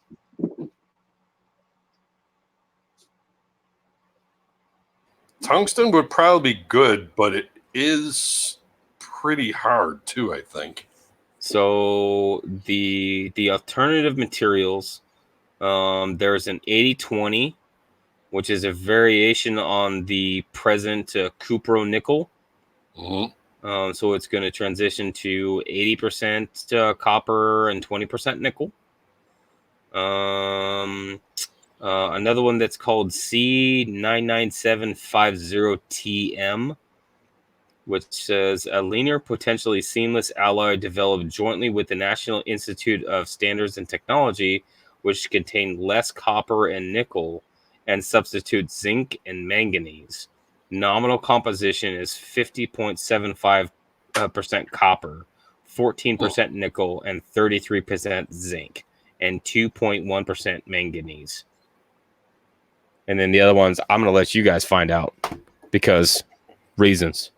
Tungsten would probably be good, but it is pretty hard too, I think. So the alternative materials, there's an 80-20, which is a variation on the present cupro-nickel. Mm-hmm. So it's going to transition to 80% copper and 20% nickel. Another one that's called C99750TM, which says a linear, potentially seamless alloy developed jointly with the National Institute of Standards and Technology, which contain less copper and nickel and substitute zinc and manganese. Nominal composition is 50.75% copper, 14% nickel, and 33% zinc, and 2.1% manganese. And then the other ones, I'm going to let you guys find out because reasons.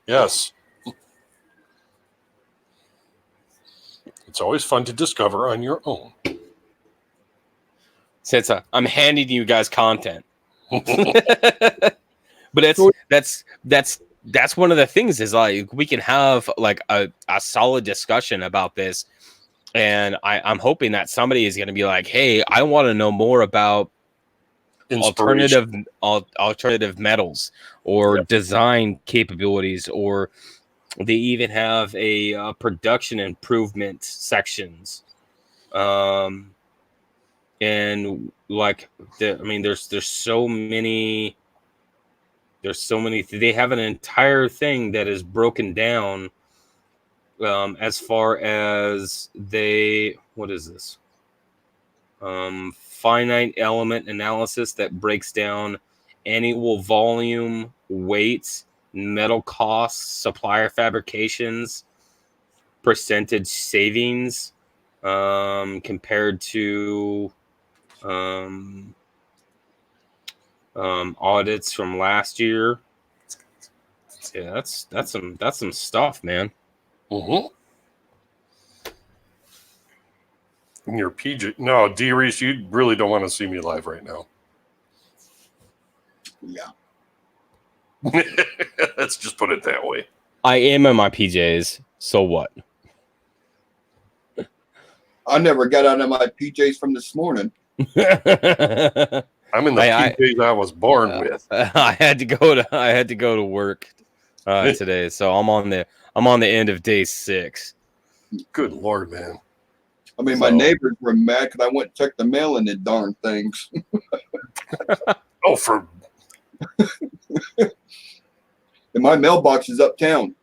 Yes. It's always fun to discover on your own. Since I'm handing you guys content. But that's one of the things is like we can have like a solid discussion about this. And I'm hoping that somebody is going to be like, hey, I want to know more about alternative metals or design capabilities, or they even have a production improvement sections, and like there's so many they have an entire thing that is broken down, as far as what is this, finite element analysis that breaks down annual volume, weights, metal costs, supplier fabrications, percentage savings, compared to audits from last year. Yeah, that's some stuff, man. Mm-hmm. In your PJ. No, D. Reese, you really don't want to see me live right now. Yeah. Let's just put it that way. I am in my PJs, so what? I never got out of my PJs from this morning. I'm in the PJs I was born with. I had to go to work today, so I'm on the end of day 6. Good Lord, man. I mean, my neighbors were mad because I went and checked the mail in the darn things. Oh, for... And my mailbox is uptown.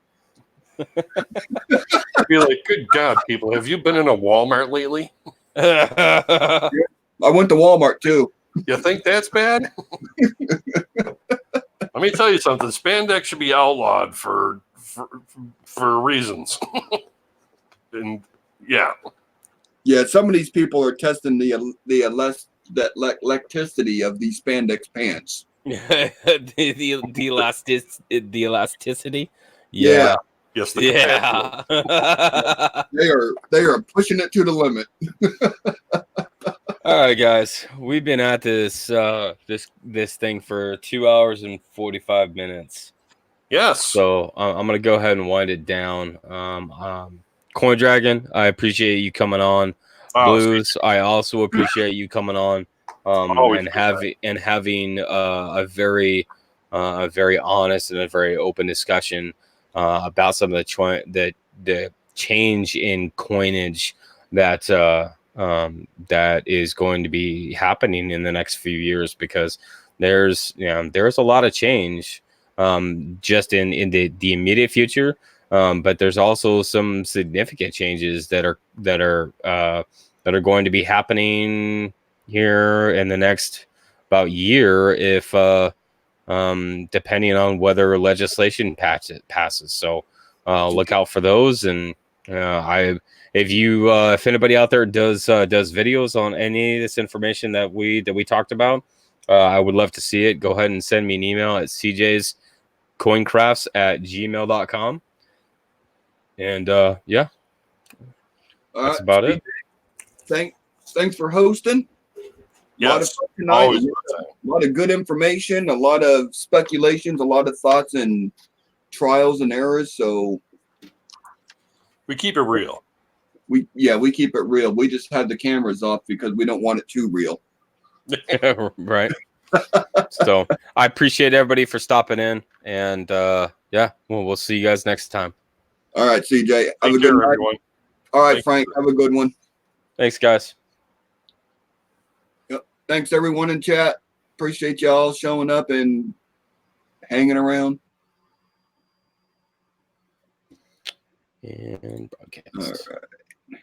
I'd be like, good God, people, have you been in a Walmart lately? I went to Walmart, too. You think that's bad? Let me tell you something. Spandex should be outlawed for reasons. And, yeah. Yeah, some of these people are testing the elasticity of these spandex pants. the elasticity. Yeah. Yes. Yeah. They are pushing it to the limit. All right, guys, we've been at this thing for 2 hours and 45 minutes. Yes. So I'm gonna go ahead and wind it down. Coin Dragon, I appreciate you coming on. Blues, I also appreciate you coming on. Always and a good having a very honest and a very open discussion about some of the change in coinage that that is going to be happening in the next few years, because there's a lot of change just in the immediate future, but there's also some significant changes that are going to be happening here in the next about year, if depending on whether legislation passes. So look out for those. And if anybody out there does videos on any of this information that we talked about, I would love to see it. Go ahead and send me an email at cjscoincrafts@gmail.com. And yeah, All that's right, about it. Thanks for hosting. A lot of Yes, fun tonight. always a good time. A lot of good information, a lot of speculations, a lot of thoughts and trials and errors. So We keep it real. we keep it real. We just had the cameras off because we don't want it too real. Right. So I appreciate everybody for stopping in, and yeah, we'll see you guys next time. All right, CJ. Have Take a good care, night. everyone. All right, Thank Frank. Have a good one. Thanks, guys. Yep. Thanks everyone in chat. Appreciate y'all showing up and hanging around. And broadcast. All right.